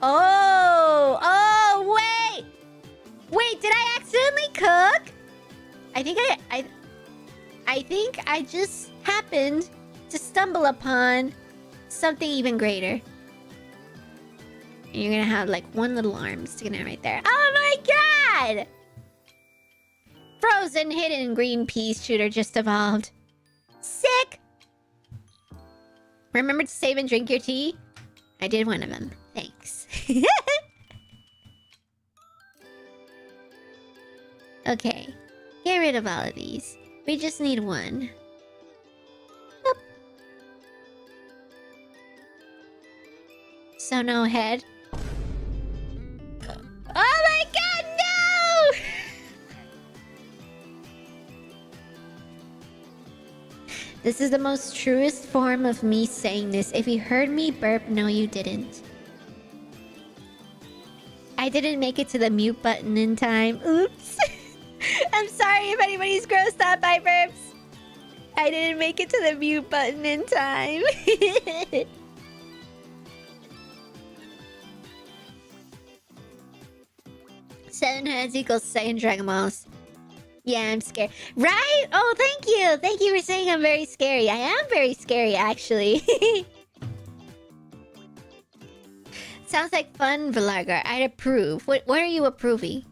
Oh! Oh, wait! Wait, did I accidentally cook? I think I just happened to stumble upon something even greater. And you're gonna have like one little arm sticking out right there. Oh my god! Frozen hidden green peas shooter just evolved. Sick! Remember to save and drink your tea? I did one of them. Thanks. Okay. Get rid of all of these. We just need one. Boop. So no head. Oh my god, no! This is the most truest form of me saying this. If you heard me burp, no you didn't. I didn't make it to the mute button in time. Oops. I'm sorry if anybody's grossed out by burps. I didn't make it to the mute button in time. 7 heads equals 7 Dragon Balls. Yeah, I'm scared. Right? Oh, thank you. Thank you for saying I'm very scary. I am very scary, actually. Sounds like fun, Vilargar. I'd approve. What are you approving?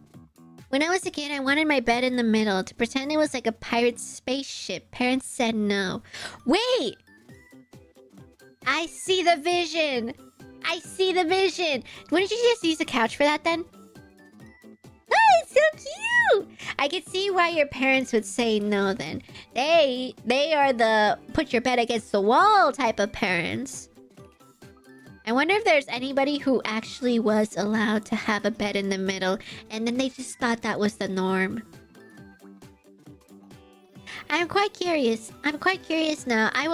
When I was a kid, I wanted my bed in the middle to pretend it was like a pirate spaceship. Parents said no. Wait! I see the vision! I see the vision! Wouldn't you just use a couch for that then? Oh, it's so cute! I could see why your parents would say no then. They are the put your bed against the wall type of parents. I wonder if there's anybody who actually was allowed to have a bed in the middle and then they just thought that was the norm. I'm quite curious. I'm quite curious now. I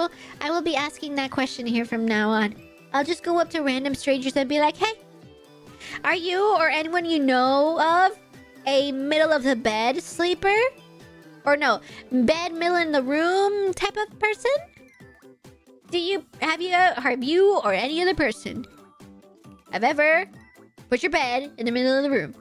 will be asking that question here from now on. I'll just go up to random strangers and be like, hey, are you or anyone you know of a middle of the bed sleeper? Or no, bed middle in the room type of person? Have you or any other person have ever put your bed in the middle of the room?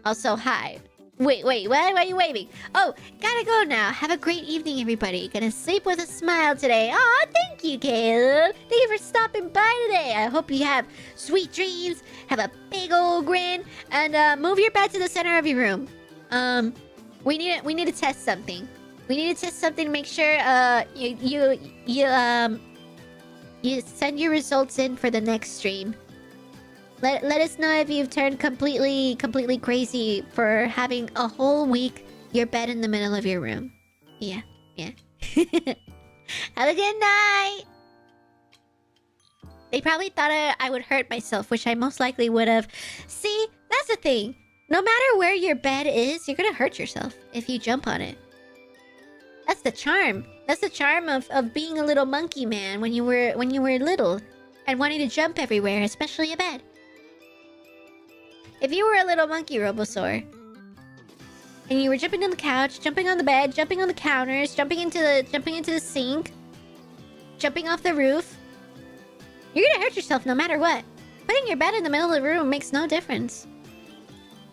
Also, hi. Wait, why are you waving? Oh, gotta go now. Have a great evening, everybody. Gonna sleep with a smile today. Aw, thank you, Caleb. Thank you for stopping by today. I hope you have sweet dreams, have a big old grin, and move your bed to the center of your room. We need to test something. We need to test something to make sure you send your results in for the next stream. Let us know if you've turned completely crazy for having a whole week your bed in the middle of your room. Yeah. Have a good night. They probably thought I would hurt myself, which I most likely would have. See, that's the thing. No matter where your bed is, you're gonna hurt yourself if you jump on it. That's the charm. That's the charm of being a little monkey man when you were little and wanting to jump everywhere, especially a bed. If you were a little monkey, Robosaur, and you were jumping on the couch, jumping on the bed, jumping on the counters, jumping into the sink, jumping off the roof, you're gonna hurt yourself no matter what. Putting your bed in the middle of the room makes no difference.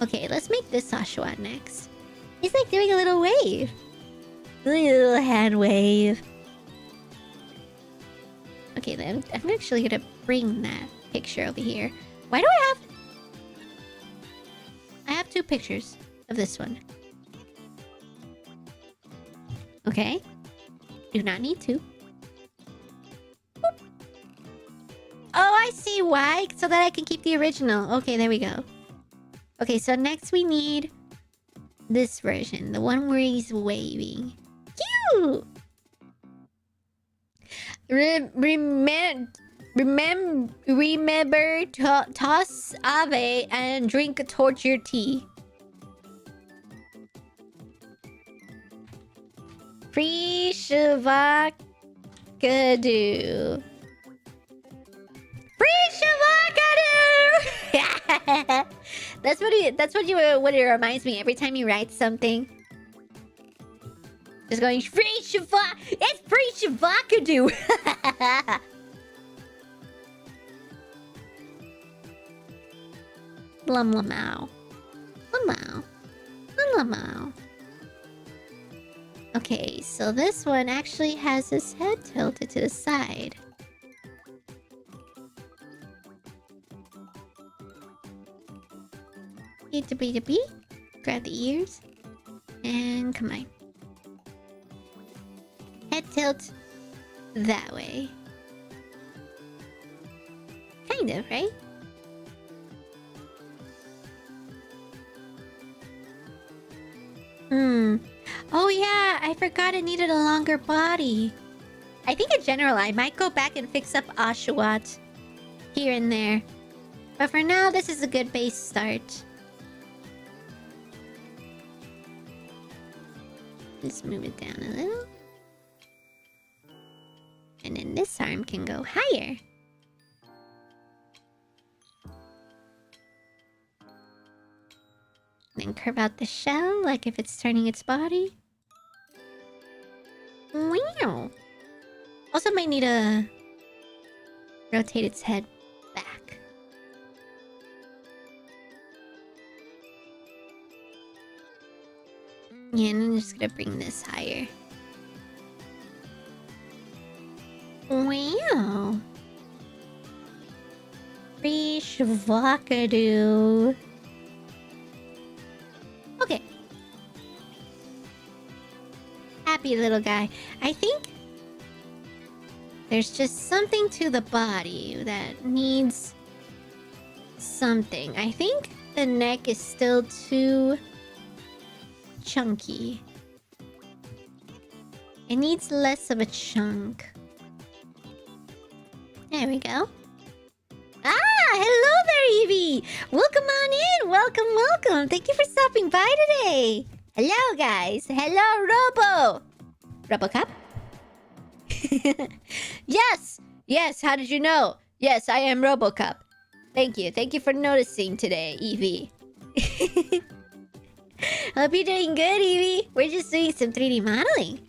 Okay, let's make this Sashuan next. He's like doing a little wave. A little hand wave. Okay, then I'm actually gonna bring that picture over here. Why do I have 2 pictures of this one. Okay. Do not need to. Boop. Oh, I see why. So that I can keep the original. Okay, there we go. Okay, so next we need This version, the one where he's waving. Cute! Remember to toss ave and drink torture tea. Free Shavakadu. Free Shavakadu! That's what it reminds me every time you write something. Just going free Shavak. It's free Shavakadu. Lum lamau. Lamau. Lamau. Okay, so this one actually has his head tilted to the side. Beep. Grab the ears. And come on. Head tilt that way. Kind of, right? Oh yeah, I forgot it needed a longer body. I think in general I might go back and fix up Oshawott here and there. But for now, this is a good base start. Let's move it down a little. And then this arm can go higher. Then curve out the shell like if it's turning its body. Wow. Also might need to rotate its head back. Yeah, and I'm just gonna bring this higher. Wow. Free Shavakadu. Okay. Happy little guy. I think there's just something to the body that needs something. I think the neck is still too chunky. It needs less of a chunk. There we go. Ah, hello there, Evie. Welcome on in. Welcome. Thank you for stopping by today. Hello, guys. Hello, Robo-Cup? Yes. How did you know? Yes, I am Robo-Cup. Thank you for noticing today, Evie. Hope you're doing good, Evie. We're just doing some 3D modeling.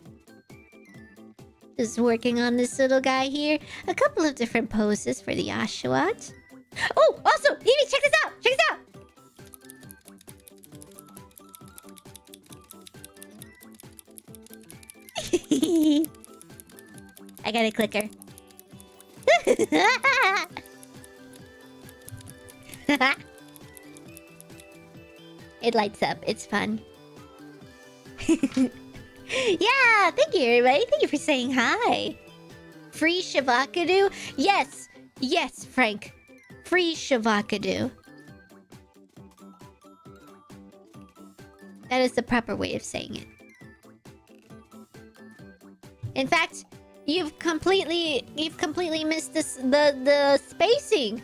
Just working on this little guy here. A couple of different poses for the Oshawott. Oh, also, Evie, check this out! I got a clicker. It lights up. It's fun. Yeah, thank you, everybody. Thank you for saying hi. Free Shavakadu? Yes, Frank. Free Shavakadu. That is the proper way of saying it. In fact, you've completely missed this, the spacing.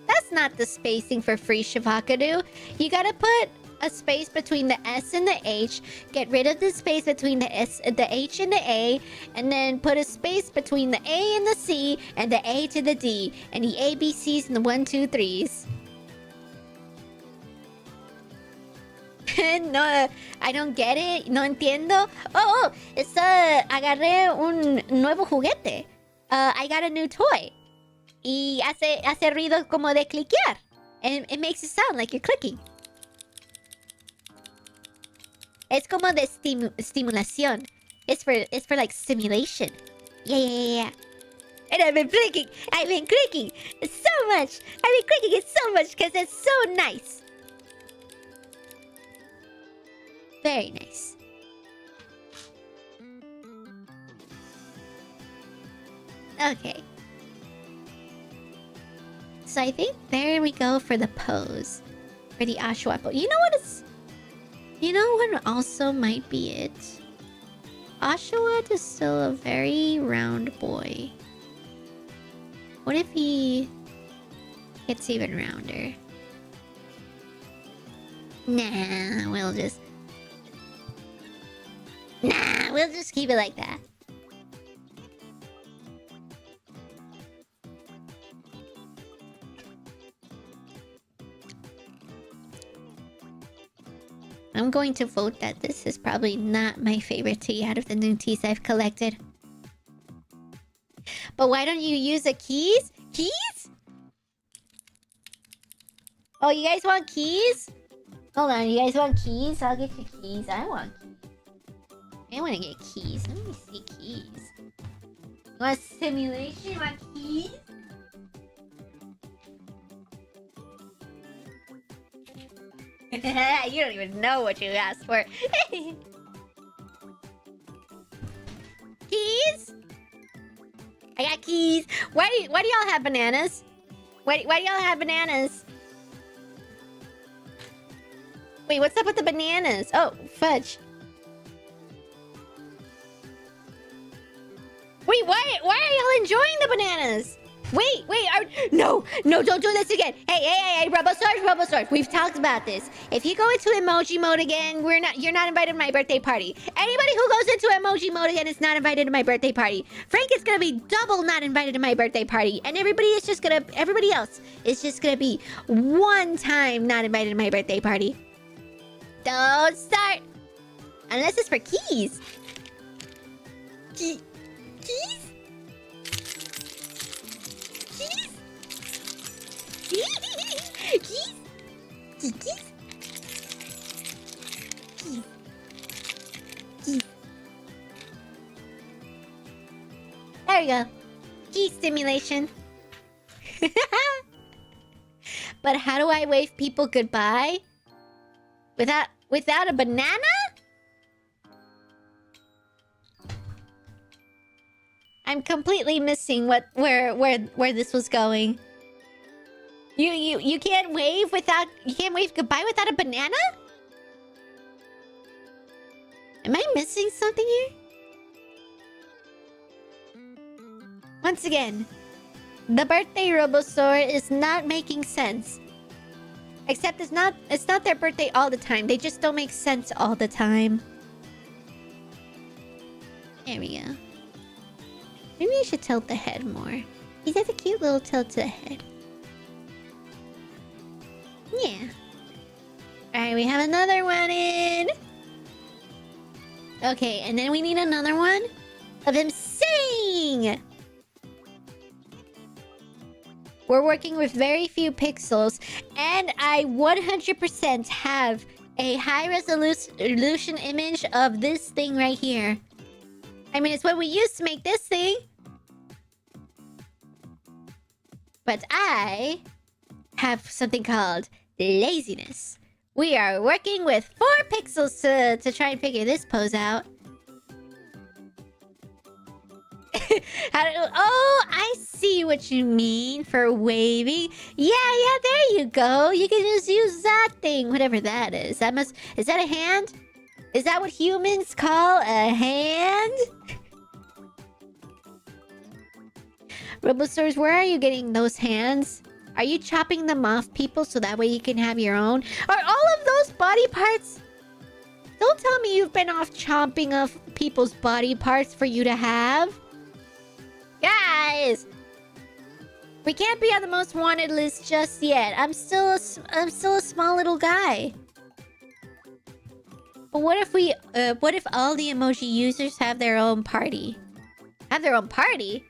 That's not the spacing for free Shavakadu. You gotta put a space between the S and the H, get rid of the space between the S, the H and the A, and then put a space between the A and the C, and the A to the D, and the ABCs and the 1, 2, 3s. No, I don't get it. No entiendo. Oh, it's agarré un nuevo juguete. I got a new toy. Y hace ruido como de cliquear. And it makes it sound like you're clicking. Es como de estimulación. It's for like stimulation. Yeah. And I've been clicking. It's so much. I've been clicking it so much because it's so nice. Very nice. Okay. So I think there we go for the pose. For the Oshawott pose. You know what it's... You know what also might be it? Oshawott is still a very round boy. What if he gets even rounder? Nah, we'll just keep it like that. I'm going to vote that this is probably not my favorite tea out of the new teas I've collected. But why don't you use the keys? Keys? Oh, you guys want keys? Hold on, you guys want keys? I'll get you keys. I want keys. I want to get keys. Let me see keys. You want simulation? You want keys? You don't even know what you asked for. Keys? I got keys. Why do y'all have bananas? Why do y'all have bananas? Wait, what's up with the bananas? Oh, fudge. Wait, why are y'all enjoying the bananas? Wait, no, don't do this again. Hey, Robo-Source, we've talked about this. If you go into emoji mode again, you're not invited to my birthday party. Anybody who goes into emoji mode again is not invited to my birthday party. Frank is gonna be double not invited to my birthday party, and everybody else is just gonna be one time not invited to my birthday party. Don't start, unless it's for keys. Keys? Keys? There we go. Key stimulation. But how do I wave people goodbye? Without a banana? I'm completely missing where this was going. You can't wave goodbye without a banana? Am I missing something here? Once again, the birthday Robosaur is not making sense. Except it's not their birthday all the time. They just don't make sense all the time. There we go. Maybe I should tilt the head more. He has a cute little tilt to the head. Yeah. Alright, we have another one in. Okay, and then we need another one of him singing. We're working with very few pixels, and I 100% have a high resolution image of this thing right here. I mean, it's what we used to make this thing. But I have something called laziness. We are working with 4 pixels to try and figure this pose out. Oh, I see what you mean for waving. Yeah, there you go. You can just use that thing, whatever that is. Is that a hand? Is that what humans call a hand? Robosaurs, where are you getting those hands? Are you chopping them off people so that way you can have your own? Are all of those body parts? Don't tell me you've been off chomping off people's body parts for you to have. Guys! We can't be on the most wanted list just yet. I'm still a small little guy. But what if all the emoji users have their own party? Have their own party?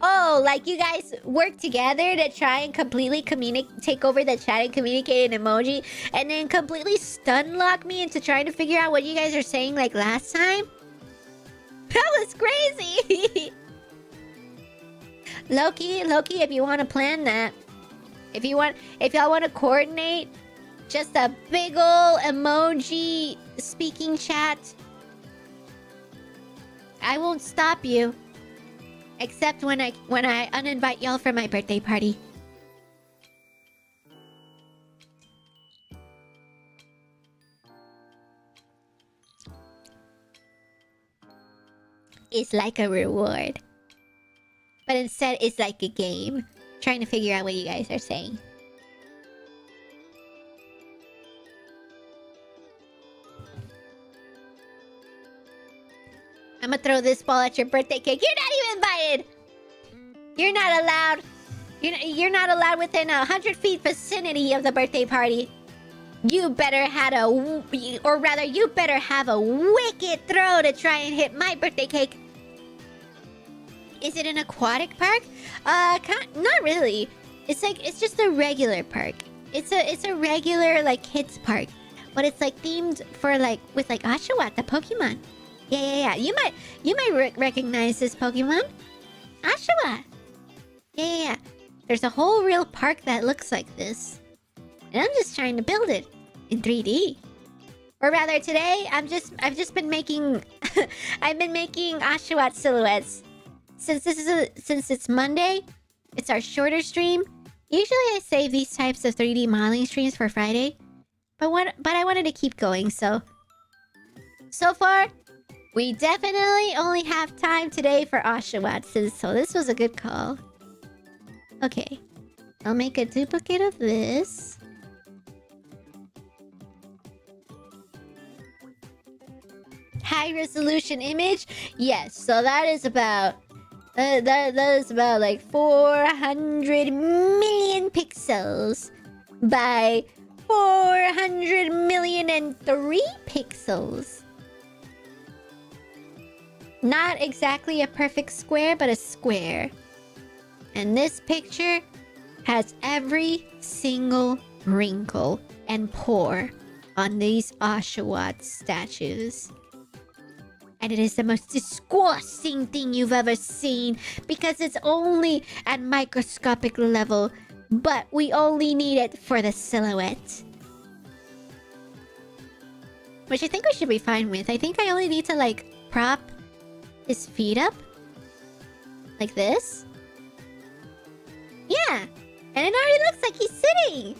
Oh, like you guys work together to try and completely take over the chat and communicate in emoji, and then completely stun lock me into trying to figure out what you guys are saying like last time? That was crazy! Loki, if you want to plan that. If y'all want to coordinate just a big ol' emoji speaking chat, I won't stop you. Except when I uninvite y'all for my birthday party. is like a reward. But instead, it's like a game. Trying to figure out what you guys are saying. I'm gonna throw this ball at your birthday cake. You're not even invited! You're not allowed. You're not allowed within 100 feet vicinity of the birthday party. You better have a wicked throw to try and hit my birthday cake. Is it an aquatic park? Not really. It's just a regular park. It's a regular like kids park, but it's like themed for like with like Oshawott, the Pokemon. Yeah. You might recognize this Pokemon, Oshawott. Yeah. There's a whole real park that looks like this, and I'm just trying to build it in 3D. Or rather, today I've just been making I've been making Oshawott silhouettes. Since it's Monday, it's our shorter stream. Usually I save these types of 3D modeling streams for Friday, but I wanted to keep going. So far, we definitely only have time today for Oshawott. So this was a good call. Okay, I'll make a duplicate of this. High resolution image? Yes, so that is about that is about like 400 million pixels by 400,000,003 pixels. Not exactly a perfect square, but a square. And this picture has every single wrinkle and pore on these Oshawott statues. And it is the most disgusting thing you've ever seen, because it's only at microscopic level, but we only need it for the silhouette. Which I think we should be fine with. I think I only need to like prop his feet up. Like this. Yeah. And it already looks like he's sitting.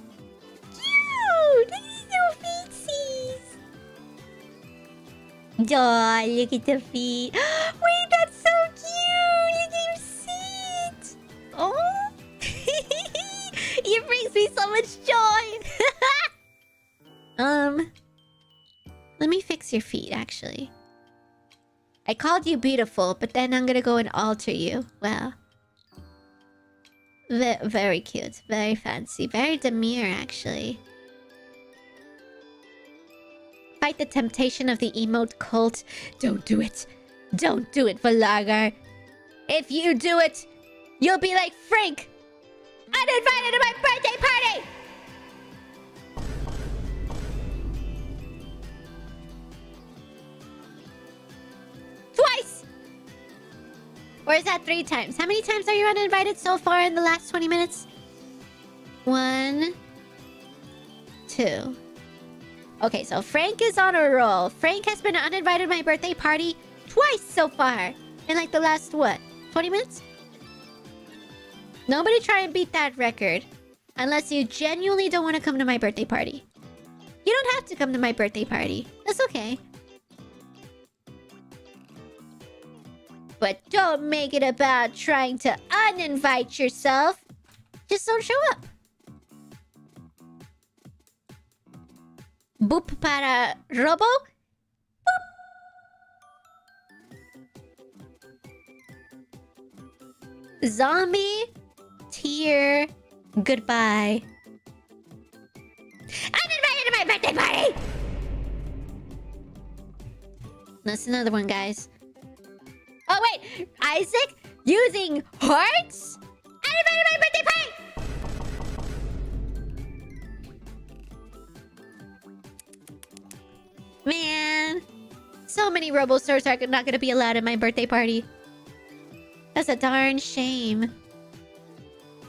Cute! Look at his little feetsies. Aw, look at the feet. Wait, that's so cute! Look at him sit! Oh! It brings me so much joy! Let me fix your feet, actually. I called you beautiful, but then I'm gonna go and alter you. Well. Very cute. Very fancy. Very demure, actually. Fight the temptation of the emote cult. Don't do it. Don't do it, Valagar. If you do it, you'll be like Frank, uninvited to my birthday party! Twice! Or is that 3 times? How many times are you uninvited so far in the last 20 minutes? 1, 2. Okay, so Frank is on a roll. Frank has been uninvited to my birthday party twice so far. In like the last, what, 20 minutes? Nobody try and beat that record. Unless you genuinely don't want to come to my birthday party. You don't have to come to my birthday party. That's okay. But don't make it about trying to uninvite yourself. Just don't show up. Boop para Robo. Boop. Zombie. Tear. Goodbye. Uninvited to my birthday party! That's another one, guys. Oh, wait! Isaac? Using hearts? Uninvited to my birthday party! Man, so many Robo-Stars are not gonna be allowed at my birthday party. That's a darn shame.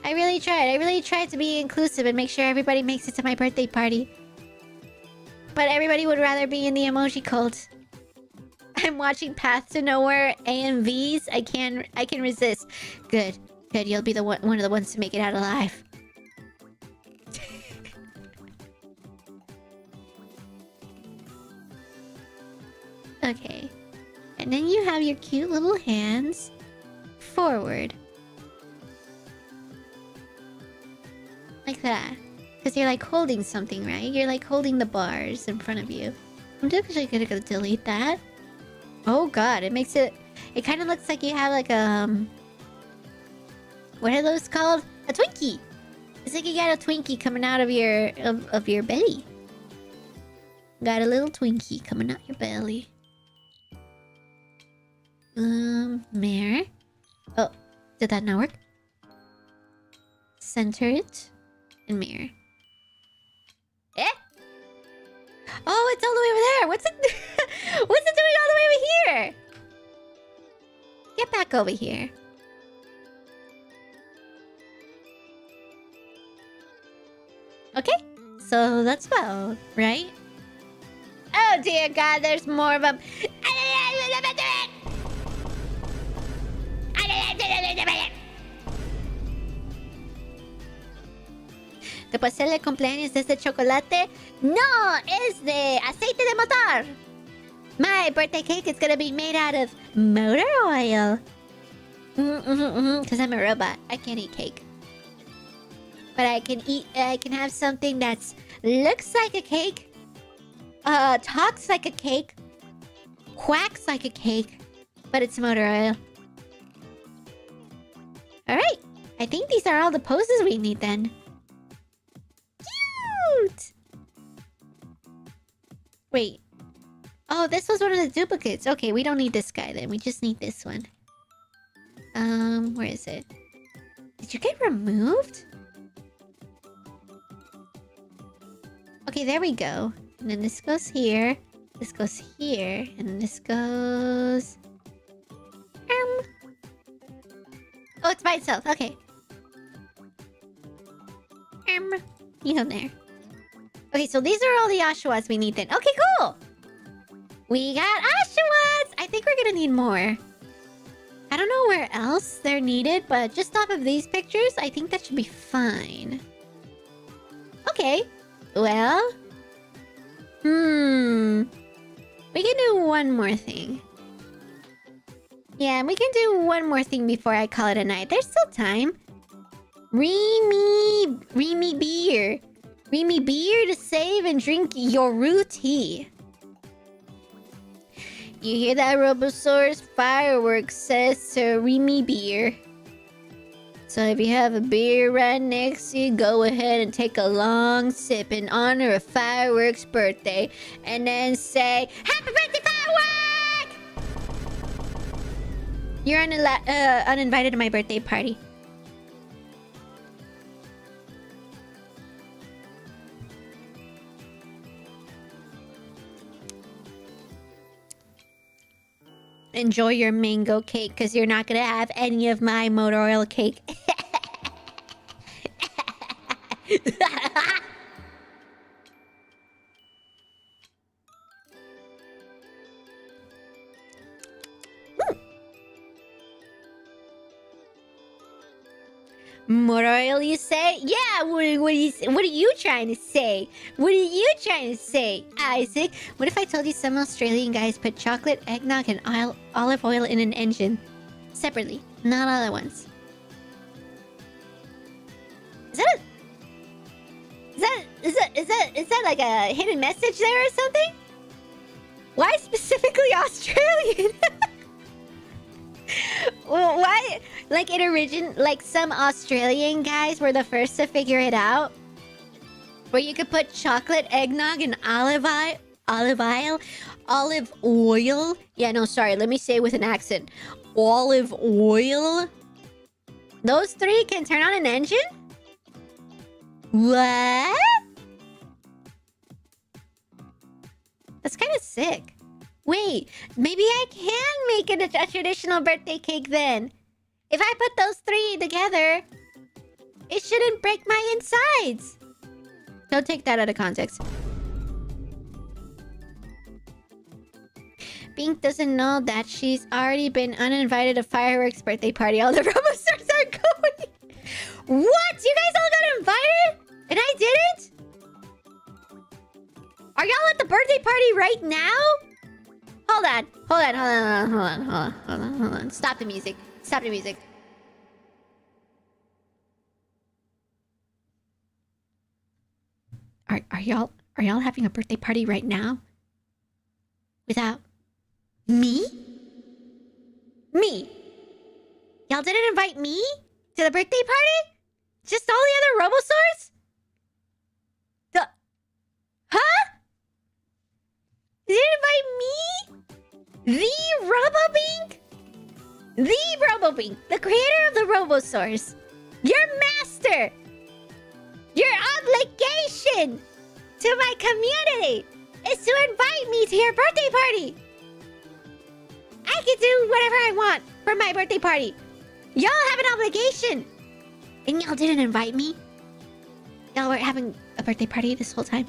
I really tried to be inclusive and make sure everybody makes it to my birthday party. But everybody would rather be in the emoji cult. I'm watching Path to Nowhere AMVs. I can resist. Good. You'll be the one of the ones to make it out alive. Okay. And then you have your cute little hands forward. Like that. Because you're like holding something, right? You're like holding the bars in front of you. I'm actually gonna go delete that. Oh god, it makes it... It kind of looks like you have like a... What are those called? A Twinkie! It's like you got a Twinkie coming out of your... of your belly. Got a little Twinkie coming out your belly. Mirror. Oh, did that not work? Center it. And mirror. Eh? Oh, it's all the way over there. What's it... What's it doing all the way over here? Get back over here. Okay. So that's well, right? Oh dear god, there's more of them. ¿Te puede ser el cumpleaños de este chocolate? No, es de aceite de motor. My birthday cake is gonna be made out of motor oil. Because I'm a robot. I can't eat cake. But I can have something that's looks like a cake, talks like a cake, quacks like a cake, but it's motor oil. Alright. I think these are all the poses we need then. Cute! Wait. Oh, this was one of the duplicates. Okay, we don't need this guy then. We just need this one. Where is it? Did you get removed? Okay, there we go. And then this goes here. This goes here. And this goes... Oh, it's by itself. Okay. You know there. Okay, so these are all the Oshawas we need then. Okay, cool! We got Oshawas! I think we're gonna need more. I don't know where else they're needed, but just off of these pictures, I think that should be fine. Okay. Well... We can do one more thing. Yeah, we can do one more thing before I call it a night. There's still time. Reamy beer. Reamy beer to save and drink your root tea. You hear that, Robosaurus? Fireworks says to Reamy beer. So if you have a beer right next to you, go ahead and take a long sip in honor of Fireworks' birthday. And then say, Happy birthday, Firework! You're uninvited to my birthday party. Enjoy your mango cake, because you're not going to have any of my motor oil cake. Motor oil, you say? Yeah, what are you trying to say? What are you trying to say, Isaac? What if I told you some Australian guys put chocolate, eggnog, and olive oil in an engine? Separately, not all at once. Is that like a hidden message there or something? Why specifically Australian? Well, why? Like like some Australian guys were the first to figure it out. Where you could put chocolate, eggnog, and olive oil. Yeah, no, sorry. Let me say it with an accent. Olive oil. Those three can turn on an engine? What? That's kind of sick. Wait, maybe I can make it a traditional birthday cake then. If I put those three together, it shouldn't break my insides. Don't take that out of context. Bink doesn't know that she's already been uninvited to Fireworks' birthday party. All the Robo-Stars are going. What? You guys all got invited? And I didn't? Are y'all at the birthday party right now? Hold Hold on. Stop the music. Stop the music. Are y'all having a birthday party right now? Without me? Me? Y'all didn't invite me to the birthday party? Just all the other Robosaurs? Huh? You didn't invite me? The Robo-Bink? The Robo-Bink, the creator of the Robosaurs. Your master. Your obligation to my community is to invite me to your birthday party. I can do whatever I want for my birthday party. Y'all have an obligation. And y'all didn't invite me? Y'all were having a birthday party this whole time?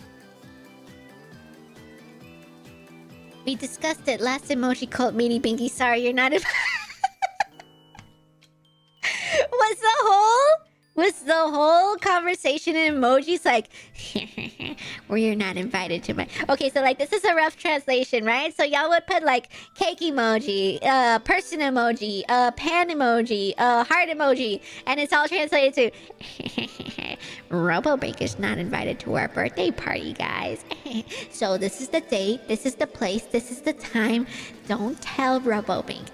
We discussed it last emoji cult meeting, Binky. Sorry, you're not invited. Was the whole conversation in emojis like, well, you're not invited to my... Okay, so like this is a rough translation, right? So y'all would put like cake emoji, person emoji, pan emoji, heart emoji, and it's all translated to Robo-Bink is not invited to our birthday party, guys. So this is the date, this is the place, this is the time. Don't tell Robo-Bink.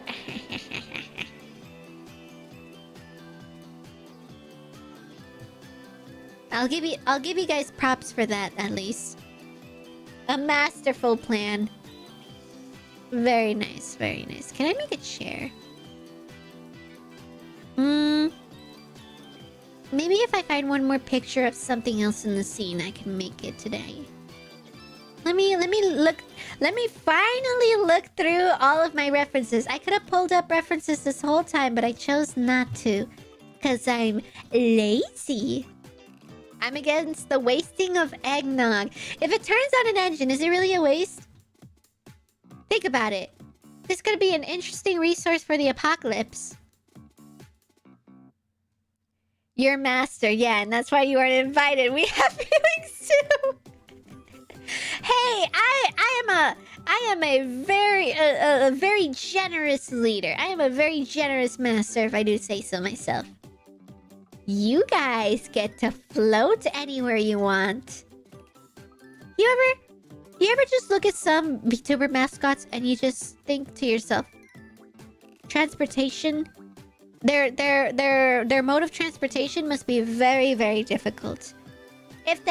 I'll give you guys props for that, at least. A masterful plan. Very nice, very nice. Can I make a chair? Maybe if I find one more picture of something else in the scene, I can make it today. Let me finally look through all of my references. I could have pulled up references this whole time, but I chose not to. 'Cause I'm lazy. I'm against the wasting of eggnog. If it turns on an engine, is it really a waste? Think about it. This could be an interesting resource for the apocalypse. Your master, yeah, and that's why you weren't invited. We have feelings too. Hey, I am a very generous leader. I am a very generous master, if I do say so myself. You guys get to float anywhere you want. You ever just look at some VTuber mascots and you just think to yourself, transportation, their mode of transportation must be very, very difficult. If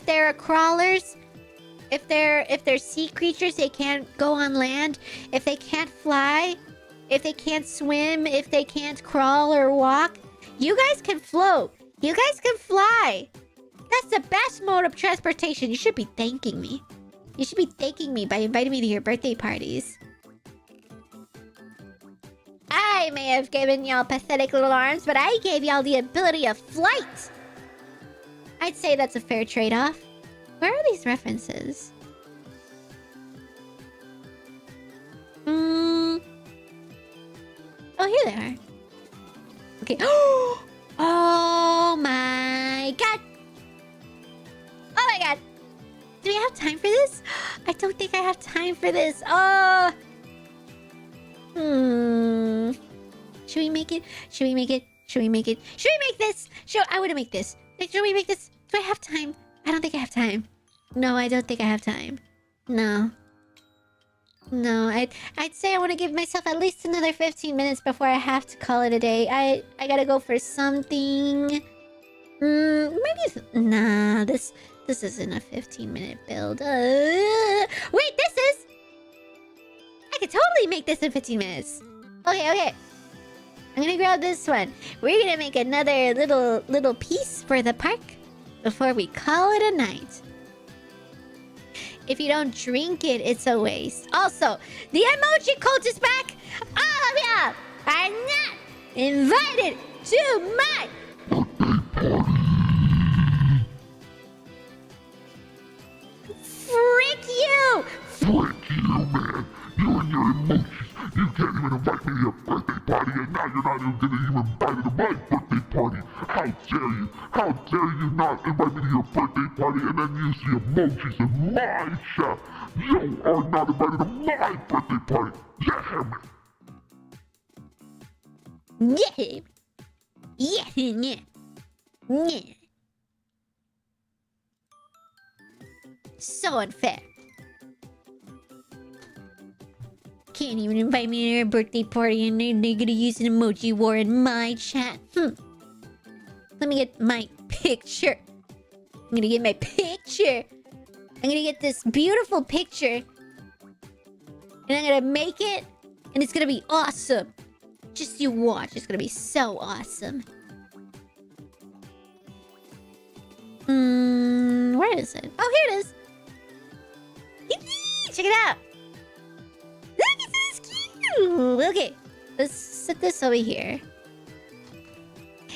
they're crawlers, if they're sea creatures, they can't go on land. If they can't fly, if they can't swim, if they can't crawl or walk, you guys can float. You guys can fly. That's the best mode of transportation. You should be thanking me. You should be thanking me by inviting me to your birthday parties. I may have given y'all pathetic little arms, but I gave y'all the ability of flight. I'd say that's a fair trade-off. Where are these references? Oh, here they are. Okay. Oh my god! Oh my god! Do we have time for this? I don't think I have time for this. Oh! Should we make it? Should we make it? Should we make it? Should we make this? I want to make this. Should we make this? Do I have time? I don't think I have time. No, I don't think I have time. No. No, I'd say I want to give myself at least another 15 minutes before I have to call it a day. I gotta go for something. Maybe nah, this isn't a 15-minute build. Wait, this is. I could totally make this in 15 minutes. Okay. I'm gonna grab this one. We're gonna make another little piece for the park before we call it a night. If you don't drink it, it's a waste. Also, the emoji cult is back. All of y'all are not invited to my... Frick you! Frick you, man. You and your emojis. You can't even invite me to your birthday party, and now you're not even gonna even invite me to my birthday party. How dare you? How dare you not invite me to your birthday party and then use the emojis in my chat? You are not invited to my birthday party. Yeah, man. Yeah. Yeah. Yeah. Yeah. So unfair. Can't even invite me to their birthday party and they're gonna use an emoji war in my chat. Let me get my picture. I'm gonna get my picture. I'm gonna get this beautiful picture. And I'm gonna make it. And it's gonna be awesome. Just you watch. It's gonna be so awesome. Where is it? Oh, here it is. Check it out. Look, it's cute. Okay, let's set this over here.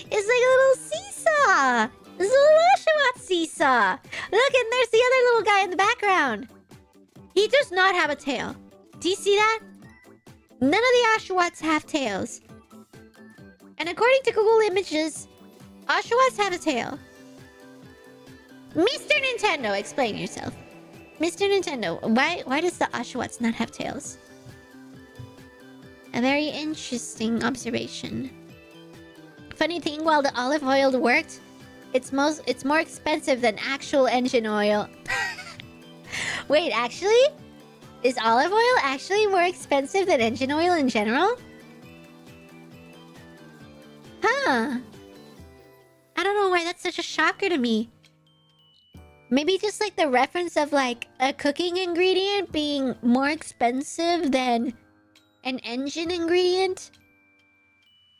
It's like a little seesaw. This is a little Oshawott seesaw. Look, and there's the other little guy in the background. He does not have a tail. Do you see that? None of the Oshawotts have tails. And according to Google Images, Oshawotts have a tail. Mr. Nintendo, explain yourself. Mr. Nintendo, why does the Oshawotts not have tails? A very interesting observation. Funny thing, while the olive oil worked, it's more expensive than actual engine oil. Wait, actually? Is olive oil actually more expensive than engine oil in general? Huh. I don't know why that's such a shocker to me. Maybe just like the reference of like a cooking ingredient being more expensive than an engine ingredient?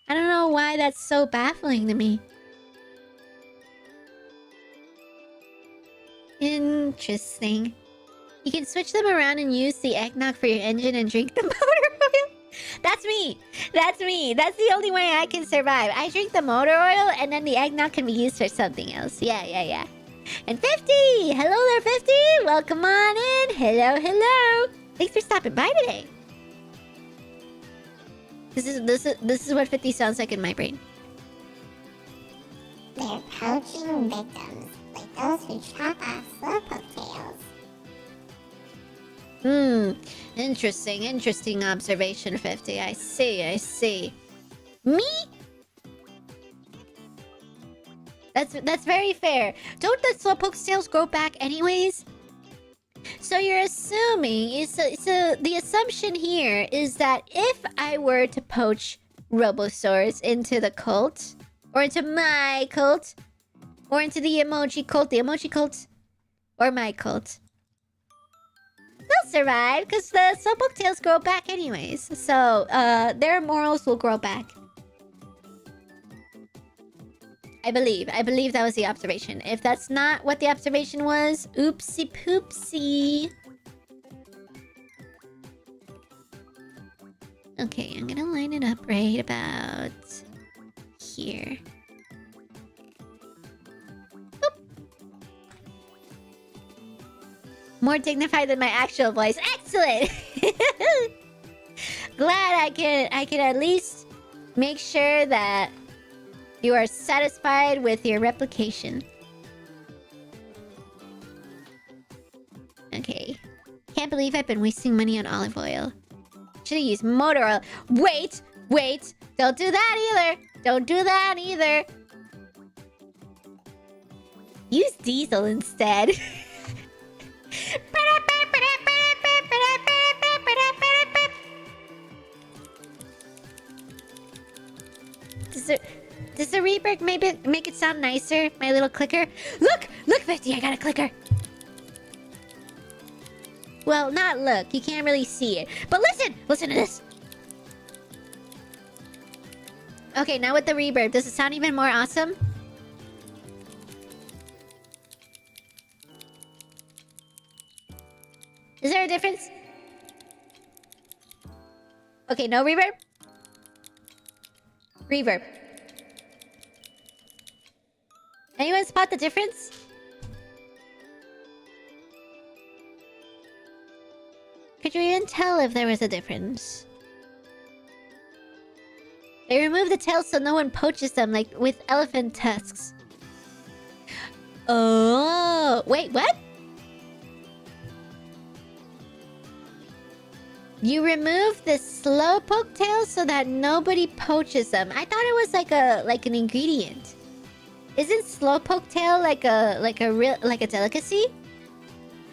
I don't know why that's so baffling to me. Interesting. You can switch them around and use the eggnog for your engine and drink the motor oil. That's me. That's me. That's the only way I can survive. I drink the motor oil and then the eggnog can be used for something else. Yeah. And 50! Hello there, 50! Welcome on in! Hello! Thanks for stopping by today. This is what 50 sounds like in my brain. They're poaching victims, like those who chop off slowpoke tails. Interesting observation, 50. I see. Me? That's very fair. Don't the slowpoke tails grow back anyways? So you're assuming the assumption here is that if I were to poach Robosaurs into the cult, or into my cult, or into the emoji cult, or my cult, they'll survive because the slowpoke tails grow back anyways. So their morals will grow back. I believe that was the observation. If that's not what the observation was, oopsie poopsie. Okay, I'm gonna line it up right about here. Boop. More dignified than my actual voice. Excellent! Glad I can at least make sure that you are satisfied with your replication. Okay. Can't believe I've been wasting money on olive oil. Should've used motor oil. Wait! Don't do that either! Use diesel instead. Does the reverb make it sound nicer? My little clicker? Look, 50, I got a clicker. Well, not look. You can't really see it. But listen to this. Okay, now with the reverb, does it sound even more awesome? Is there a difference? Okay, no reverb? Reverb. Anyone spot the difference? Could you even tell if there was a difference? They remove the tails so no one poaches them, like with elephant tusks. Oh, wait, what? You remove the slowpoke tail so that nobody poaches them. I thought it was like an ingredient. Isn't slowpoke tail like a delicacy?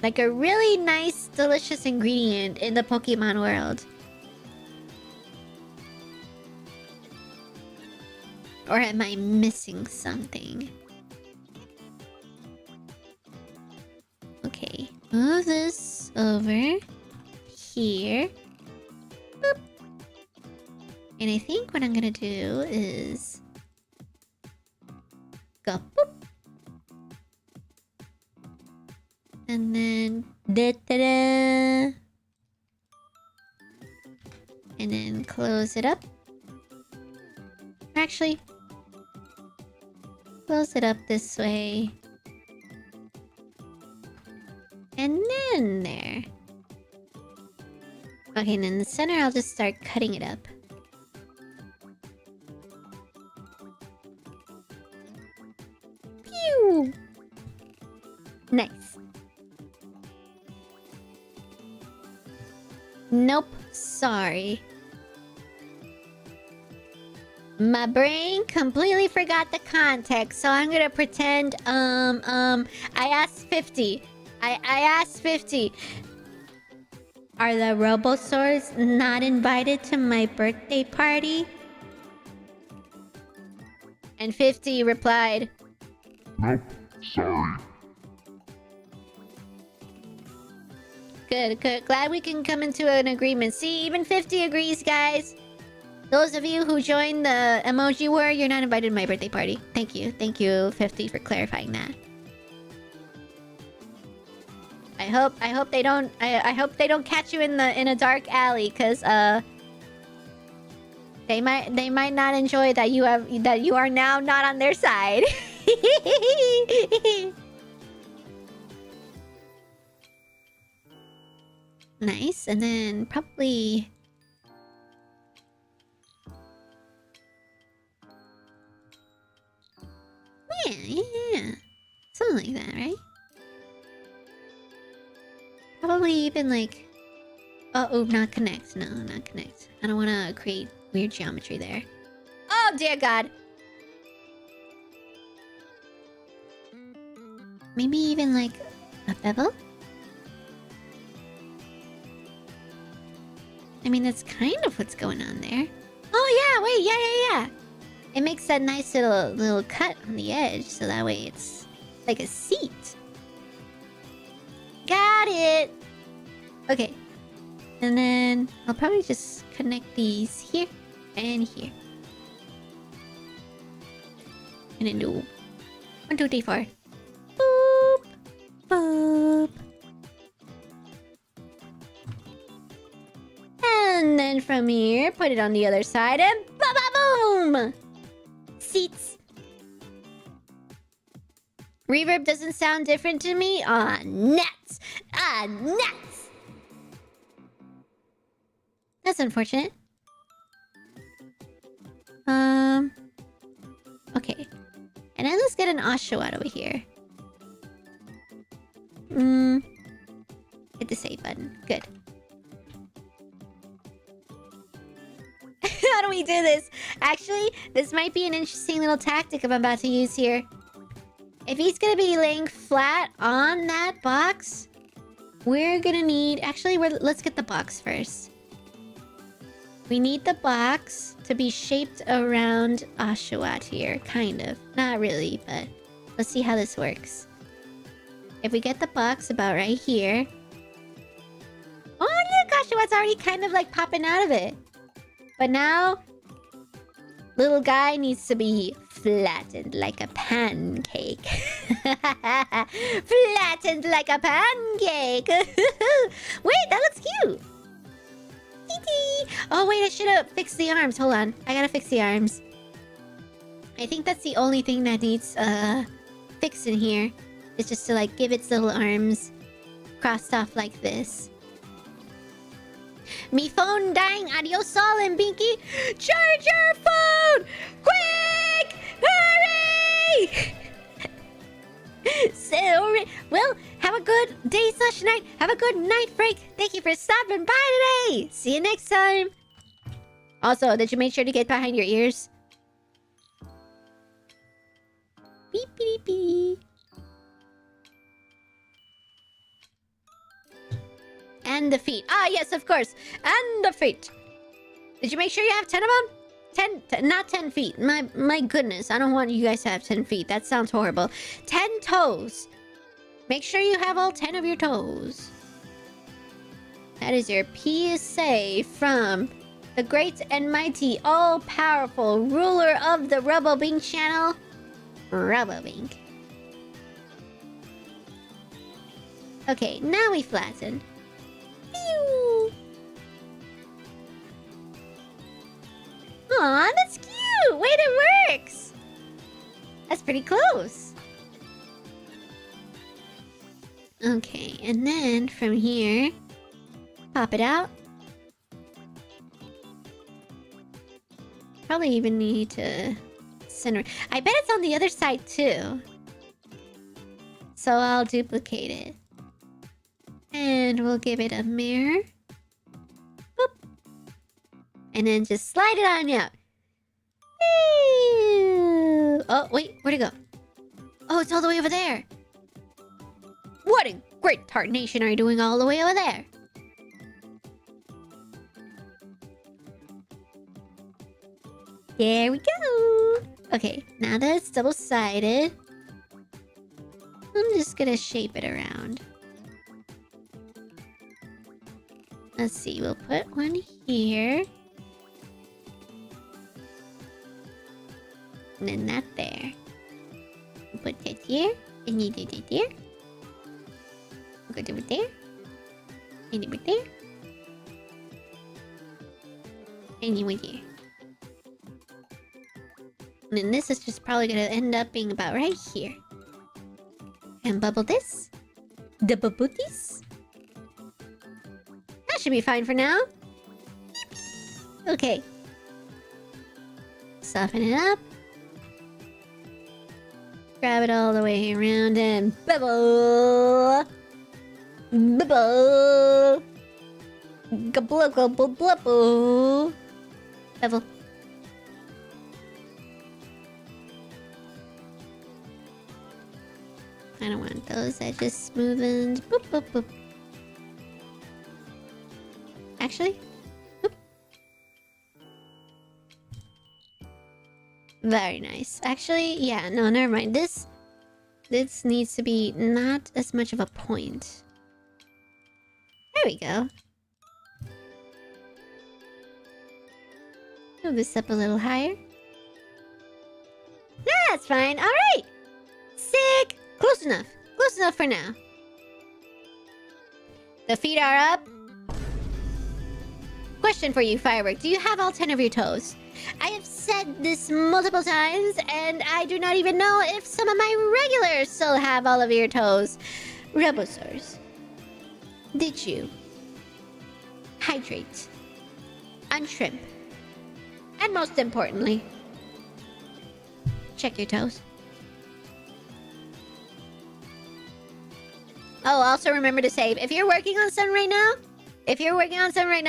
Like a really nice, delicious ingredient in the Pokemon world. Or am I missing something? Okay, move this over here. Boop. And I think what I'm gonna do is go boop. And then da-da-da. And then close it up. Actually, close it up this way. And then there. Okay, and in the center, I'll just start cutting it up. Pew! Nice. Nope, sorry. My brain completely forgot the context, so I'm gonna pretend, I asked 50. I asked 50. Are the Robosaurs not invited to my birthday party? And 50 replied, Nope, sorry. Good, good. Glad we can come into an agreement. See, even 50 agrees, guys. Those of you who joined the emoji war, you're not invited to my birthday party. Thank you. Thank you, 50, for clarifying that. I hope they don't catch you in a dark alley, cause they might not enjoy that you are now not on their side. Nice, and then probably yeah. Something like that, right? Probably even like... oh, not connect. No, not connect. I don't want to create weird geometry there. Oh, dear God. Maybe even like a bevel? I mean, that's kind of what's going on there. Oh, yeah, wait, yeah. It makes that nice little cut on the edge, so that way it's like a seat. Got it! Okay. And then I'll probably just connect these here and here. And then do 1, 2, 3, 4. Boop! Boop! And then from here, put it on the other side and ba-ba-boom! Seats. Reverb doesn't sound different to me? Ah, nuts! Ah, nuts! That's unfortunate. Okay. And then let's get an Oshawott over here. Hit the save button. Good. How do we do this? Actually, this might be an interesting little tactic I'm about to use here. If he's gonna be laying flat on that box, we're gonna need... Actually, let's get the box first. We need the box to be shaped around Oshawott here. Kind of. Not really, but let's see how this works. If we get the box about right here... Oh, yeah, Oshawott's already kind of like popping out of it. But now, little guy needs to be flattened like a pancake. Flattened like a pancake. Wait, that looks cute. Oh, wait, I should have fixed the arms. Hold on. I gotta fix the arms. I think that's the only thing that needs fixing here. It's just to like give its little arms crossed off like this. Me phone dying. Adios all and Binky. Charge your phone! Quick! Hurry! Well, have a good day/night. Have a good night break. Thank you for stopping by today. See you next time. Also, did you make sure to get behind your ears? Beep, beep, beep. And the feet. Ah, yes, of course. And the feet. Did you make sure you have 10 of them? 10, not 10 feet. My goodness, I don't want you guys to have 10 feet. That sounds horrible. 10 toes. Make sure you have all 10 of your toes. That is your PSA from the great and mighty, all-powerful ruler of the Robo-Bink channel, Robo-Bink. Okay, now we flatten. Pew! Aw, that's cute! Wait, it works! That's pretty close. Okay, and then from here, pop it out. Probably even need to center. I bet it's on the other side too. So I'll duplicate it. And we'll give it a mirror. Boop. And then just slide it on out. Ew. Oh, wait, where'd it go? Oh, it's all the way over there. What in great tarnation are you doing all the way over there? There we go. Okay, now that it's double-sided, I'm just gonna shape it around. Let's see, we'll put one here. And then that there. We'll put that here. And you do that there. We'll do it there. And do it there. And you went here. And then this is just probably gonna end up being about right here. And bubble this. Double booties. That should be fine for now. Okay. Soften it up. Grab it all the way around and bubble. Bubble. Gobble, gobble, blubble. Bubble. I don't want those edges smoothened. Boop, boop, boop. Actually, boop. Very nice. Actually, yeah, no, never mind. This needs to be not as much of a point. There we go. Move this up a little higher. That's fine. All right. Sick. Close enough. Close enough for now. The feet are up. Question for you, Firework. Do you have all 10 of your toes? I have said this multiple times, and I do not even know if some of my regulars still have all of your toes. Robosaurs, did you hydrate, unshrimp, and most importantly, check your toes? Oh, also remember to save. If you're working on something right now,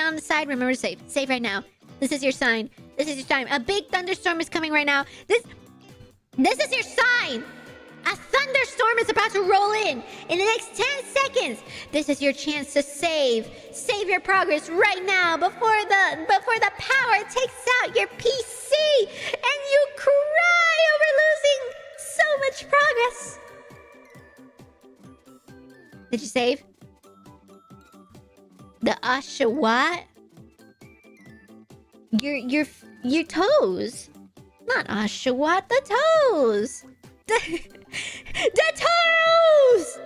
on the side, remember to save. Save right now. This is your sign. This is your sign. A big thunderstorm is coming right now. This is your sign. A thunderstorm is about to roll in the next 10 seconds. This is your chance to save. Save your progress right now before the power takes out your PC and you cry over losing so much progress. Did you save? The Oshawott? Your toes. Not Oshawott, the toes. The toes!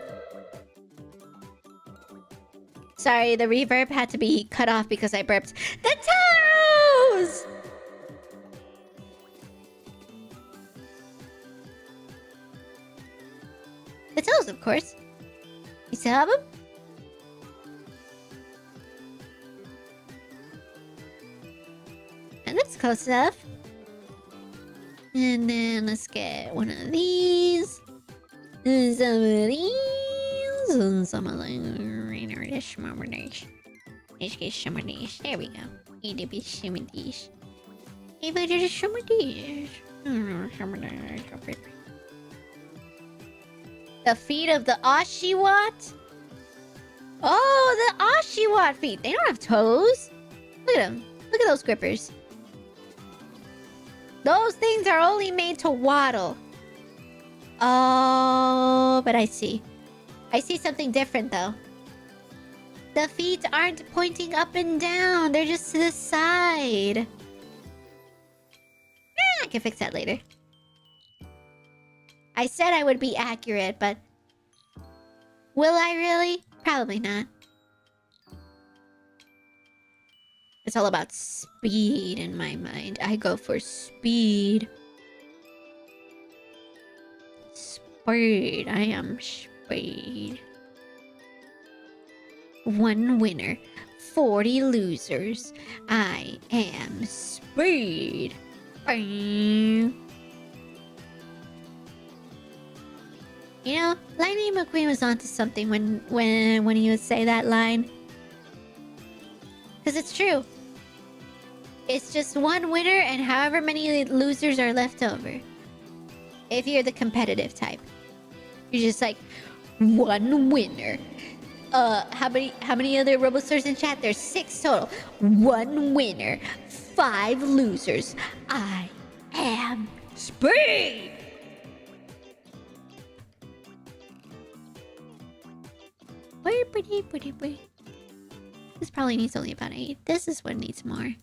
Sorry, the reverb had to be cut off because I burped. The toes! The toes, of course. You still have them? And that's close enough. And then let's get one of these. Some of these and some of these. Some of these. Let's get some of these. There we go. Need to be some of these. If I did some of these. Some of these. The feet of the Oshiwat? Oh, the Oshiwat feet. They don't have toes. Look at them. Look at those grippers. Those things are only made to waddle. Oh, but I see. I see something different, though. The feet aren't pointing up and down. They're just to the side. I can fix that later. I said I would be accurate, but... will I really? Probably not. It's all about speed in my mind. I go for speed. Speed. I am speed. 1 winner, 40 losers. I am speed. You know, Lightning McQueen was onto something when he would say that line. Because it's true. It's just 1 winner and however many losers are left over. If you're the competitive type. You're just like, 1 winner. How many other Robostars in chat? There's 6 total. 1 winner, 5 losers. I am speed! This probably needs only about 8. This is what needs more.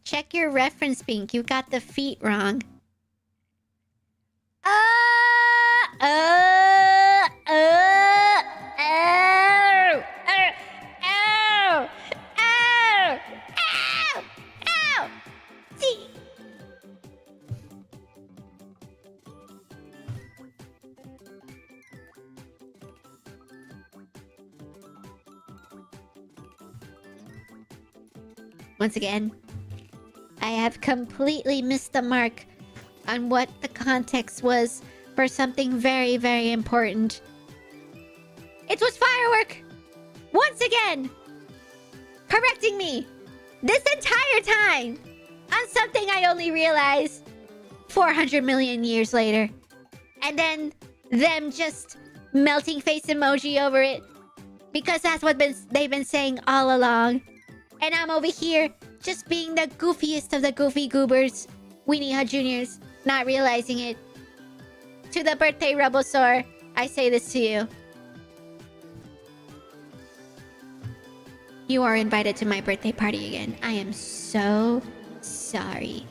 Check your reference, Bink. You got the feet wrong. Once again, I have completely missed the mark on what the context was for something very, very important. It was Firework! Once again! Correcting me! This entire time! On something I only realized 400 million years later. And then them just melting face emoji over it. Because that's what they've been saying all along. And I'm over here just being the goofiest of the goofy goobers. Weenie Hut Juniors, not realizing it. To the birthday Robosaur, I say this to you. You are invited to my birthday party again. I am so sorry.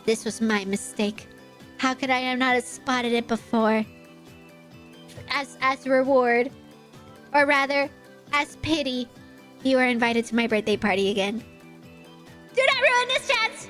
This was my mistake. How could I have not spotted it before? As reward. Or rather, as pity. You are invited to my birthday party again. Do not ruin this chance!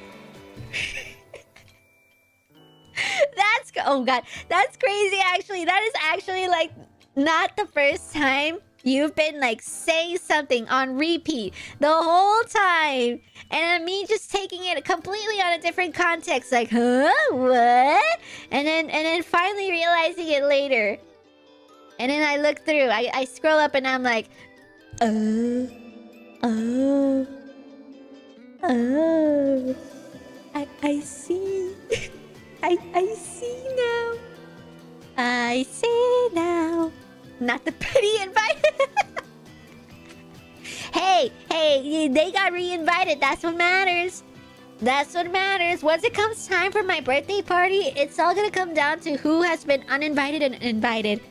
Oh god, that's crazy actually. That is actually like not the first time you've been like saying something on repeat the whole time. And me just taking it completely on a different context. Like, huh? What? And then finally realizing it later. And then I look through. I scroll up and I'm like, oh. I see. I see now. I see now. Not the pity invite. Hey, they got re-invited. That's what matters. That's what matters. Once it comes time for my birthday party, it's all gonna come down to who has been uninvited and invited.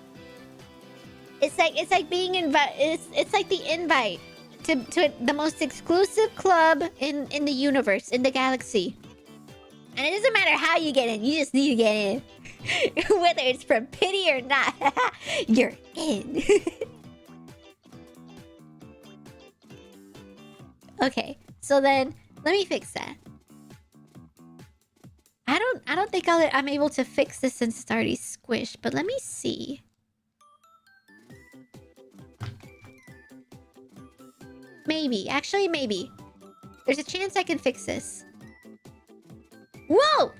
It's like being invited. It's like the invite to the most exclusive club in the universe, in the galaxy. And it doesn't matter how you get in. You just need to get in. Whether it's from pity or not. You're in. Okay, so then let me fix that. I don't think I'm able to fix this since it's already squished, but let me see. Maybe, actually maybe. There's a chance I can fix this. Whoa!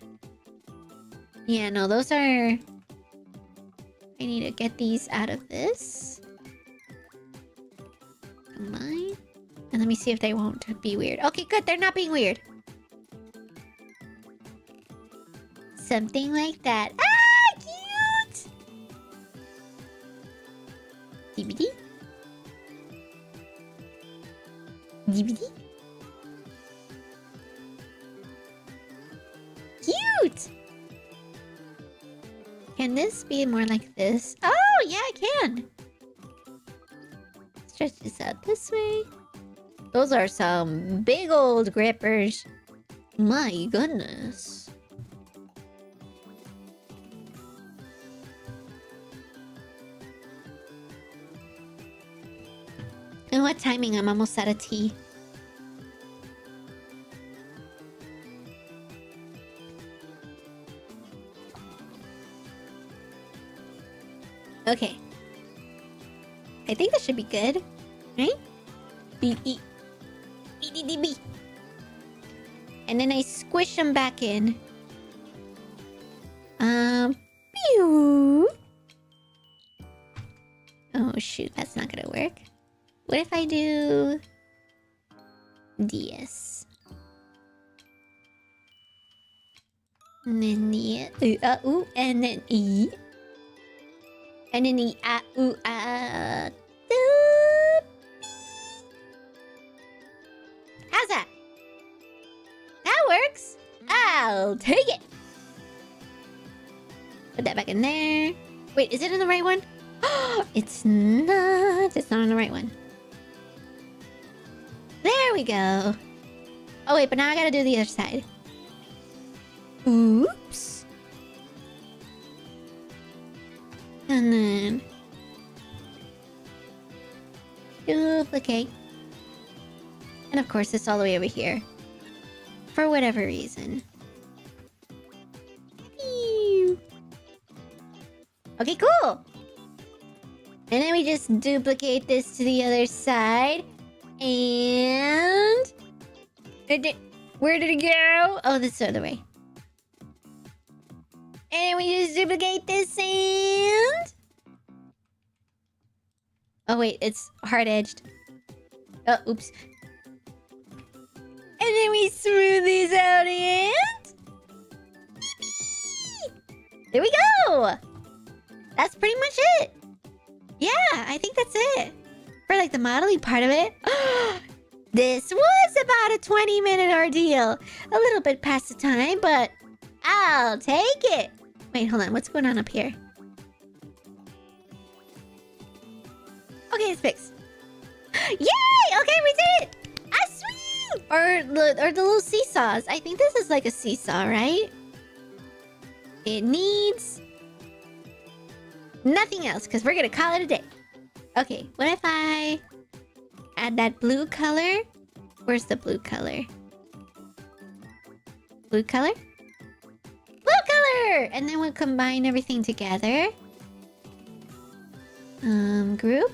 Yeah, no, those are I need to get these out of this. Combine. And let me see if they won't be weird. Okay, good. They're not being weird. Something like that. Ah, cute! DVD? DVD? Cute! Can this be more like this? Oh, yeah, I can. Stretch this out this way. Those are some big old grippers. My goodness. And what timing? I'm almost out of tea. Okay. I think this should be good, right? B-E. E-D-D-B. And then I squish them back in. Pew. Oh shoot, that's not gonna work. What if I do DS? And then the ooh, and then E. And then the ooh, how's that? That works. I'll take it. Put that back in there. Wait, is it in the right one? It's not. It's not on the right one. There we go. Oh wait, but now I gotta do the other side. Oops. And then duplicate. And of course, it's all the way over here. For whatever reason. Pew. Okay, cool. And then we just duplicate this to the other side. And... where did it go? Oh, this other way. And we just duplicate this and... oh, wait. It's hard-edged. Oh, oops. And then we smooth these out and... there we go! That's pretty much it. Yeah, I think that's it. For like the modeling part of it. This was about a 20-minute ordeal. A little bit past the time, but I'll take it. Wait, hold on. What's going on up here? Okay, it's fixed. Yay! Okay, we did it! Ah, sweet! Or the little seesaws. I think this is like a seesaw, right? It needs... nothing else, because we're gonna call it a day. Okay, what if I add that blue color? Where's the blue color? Blue color? Blue color! And then we'll combine everything together. Group.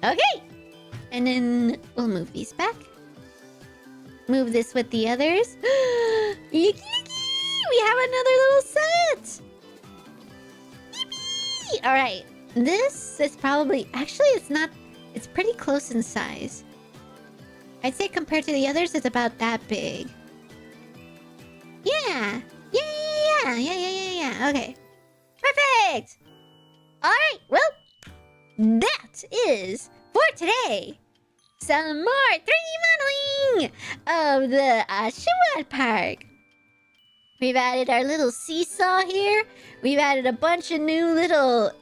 Okay! And then we'll move these back. Move this with the others. Yucky, yucky! We have another little set! Alright, this is probably... actually, it's not... it's pretty close in size. I'd say compared to the others, it's about that big. Yeah! Yeah. Okay. Perfect! Alright, well... that is for today. Some more 3D modeling of the Ashwat Park. We've added our little seesaw here. We've added a bunch of new little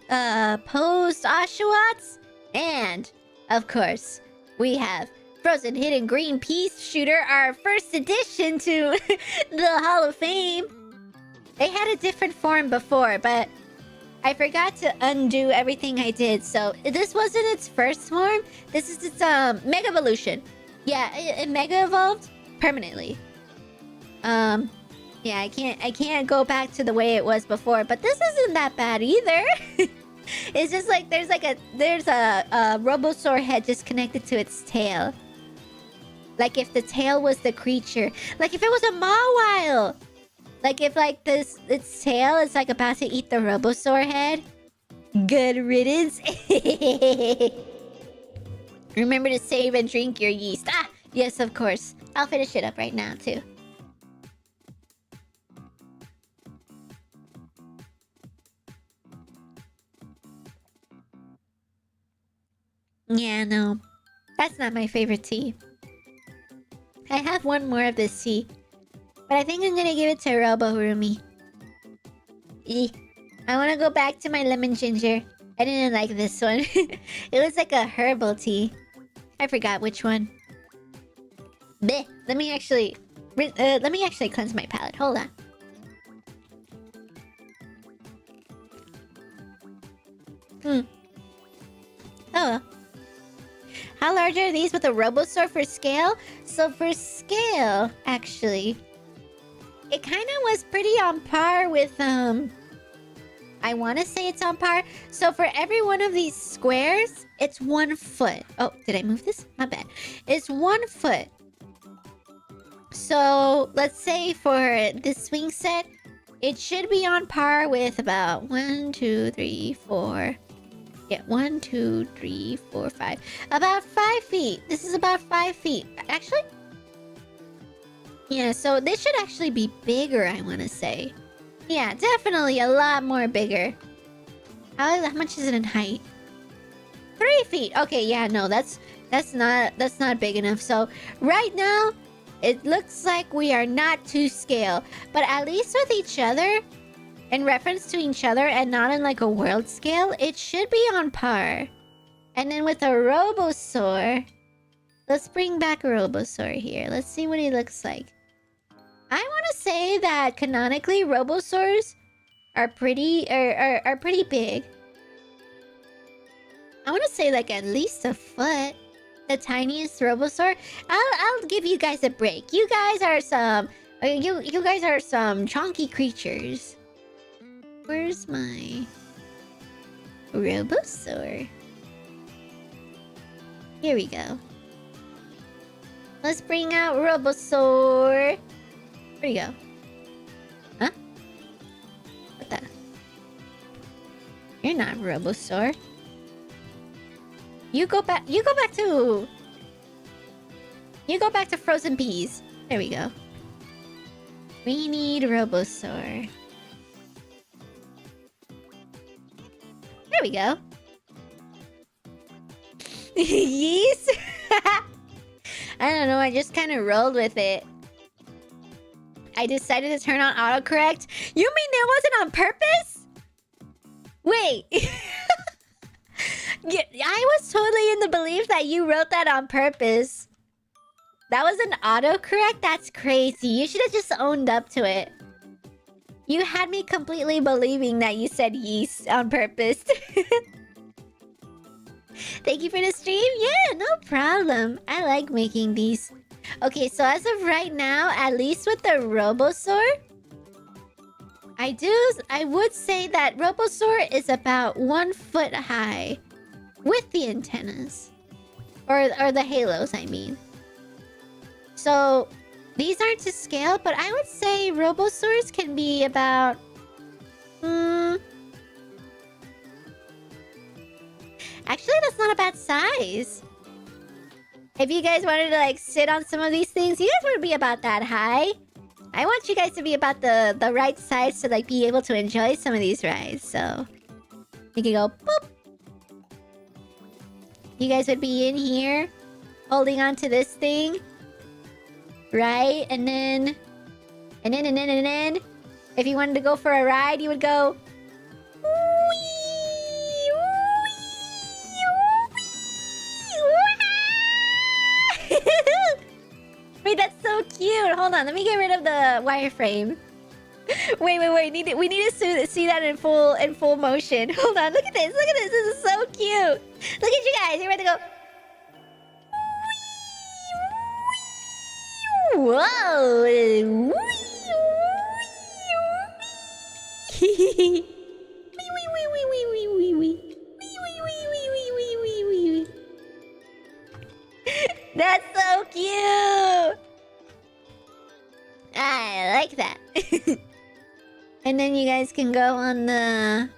posed Oshawats. And, of course, we have Frozen Hidden Green Peas Shooter, our first addition to the Hall of Fame. They had a different form before, but I forgot to undo everything I did. So this wasn't its first form. This is its Mega Evolution. Yeah, it Mega Evolved permanently. Yeah, I can't go back to the way it was before, but this isn't that bad either. It's just like there's a Robosaur head just connected to its tail. Like if the tail was the creature. Like if it was a Mawile. Like if like this, its tail is like about to eat the Robosaur head. Good riddance. Remember to save and drink your yeast. Ah, yes, of course. I'll finish it up right now too. Yeah, no. That's not my favorite tea. I have one more of this tea. But I think I'm gonna give it to Robo-Rumi. I wanna go back to my lemon ginger. I didn't like this one. It was like a herbal tea. I forgot which one. Bleh. Let me actually cleanse my palate. Hold on. Oh well. How large are these with a Robosaur for scale? So for scale, actually, it kind of was pretty on par with, I want to say it's on par. So for every one of these squares, it's 1 foot. Oh, did I move this? My bad. It's 1 foot. So let's say for this swing set, it should be on par with about 1, 2, 3, 4... Yeah, 1, 2, 3, 4, 5. About 5 feet. This is about 5 feet. Actually? Yeah, so this should actually be bigger, I want to say. Yeah, definitely a lot more bigger. How much is it in height? 3 feet. Okay, yeah, no, that's not big enough. So right now, it looks like we are not to scale. But at least with each other, in reference to each other and not in like a world scale, it should be on par. And then with a Robosaur, let's bring back a Robosaur here. Let's see what he looks like. I want to say that canonically, Robosaurs are pretty big. I want to say like at least a foot. The tiniest Robosaur. I'll give you guys a break. You guys are some you guys are some chunky creatures. Where's my Robosaur? Here we go. Let's bring out Robosaur. Where'd he go? Huh? What the? You're not Robosaur. You go back to frozen peas. There we go. We need Robosaur. There we go. Yeast? I don't know, I just kind of rolled with it. I decided to turn on autocorrect. You mean it wasn't on purpose? Wait. Yeah, I was totally in the belief that you wrote that on purpose. That was an autocorrect? That's crazy. You should have just owned up to it. You had me completely believing that you said yeast on purpose. Thank you for the stream. Yeah, no problem. I like making these. Okay, so as of right now, at least with the Robosaur, I would say that Robosaur is about 1 foot high with the antennas. Or the halos, I mean. So these aren't to scale, but I would say Robosaurs can be about... Actually, that's not a bad size. If you guys wanted to, like, sit on some of these things, you guys would be about that high. I want you guys to be about the right size to, like, be able to enjoy some of these rides, so... You can go, boop! You guys would be in here, holding on to this thing. Right? And then... If you wanted to go for a ride, you would go... Wait, that's so cute. Hold on, let me get rid of the wireframe. Wait. We need to see that in full motion. Hold on, look at this. Look at this. This is so cute. Look at you guys. You're ready to go. Whoa. That's so cute. I like that. And then you guys can go on the...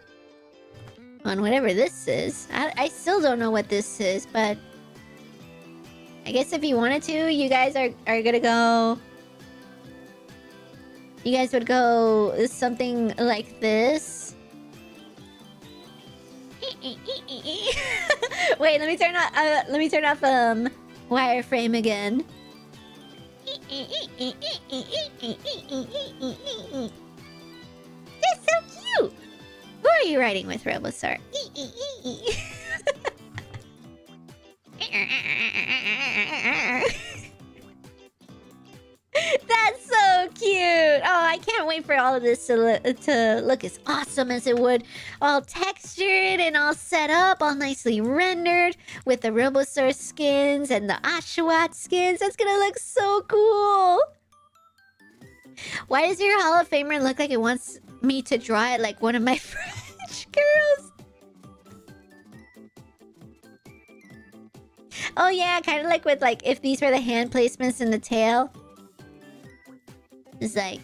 on whatever this is. I still don't know what this is, but... I guess if you wanted to, you guys are gonna go... You guys would go something like this. Wait, let me turn off wireframe again. That's so cute. Who are you riding with, Robosaur? That's so cute! Oh, I can't wait for all of this to look as awesome as it would. All textured and all set up, all nicely rendered with the Robosaur skins and the Oshawott skins. That's gonna look so cool! Why does your Hall of Famer look like it wants me to draw it like one of my French girls? Oh yeah, kind of like with like if these were the hand placements in the tail. It's like...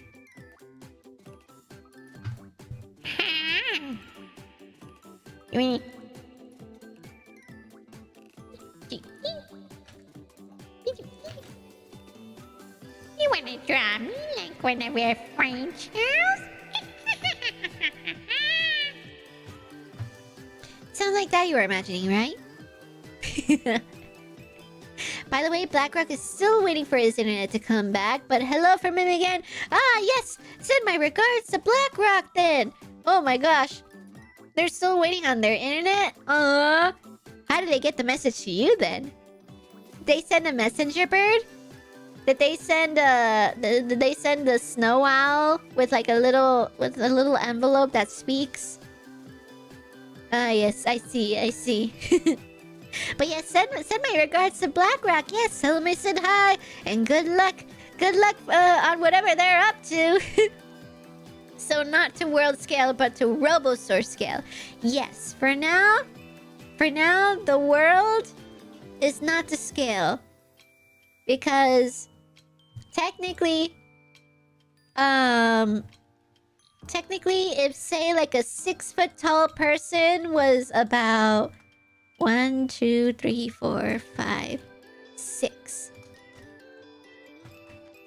You wanna draw me like one of your French girls? Sounds like that you were imagining, right? By the way, Blackrock is still waiting for his internet to come back, but hello from him again. Ah, yes! Send my regards to Blackrock then! Oh my gosh. They're still waiting on their internet? How did they get the message to you then? Did they send a messenger bird? Did they send the snow owl with like a little envelope that speaks? Ah, yes, I see. But yes, send my regards to Blackrock. Yes, tell them I said hi and good luck on whatever they're up to. So not to world scale, but to Robosaur scale. Yes, for now, the world is not to scale because technically, if say like a 6 foot tall person was about 1, 2, 3, 4, 5, 6.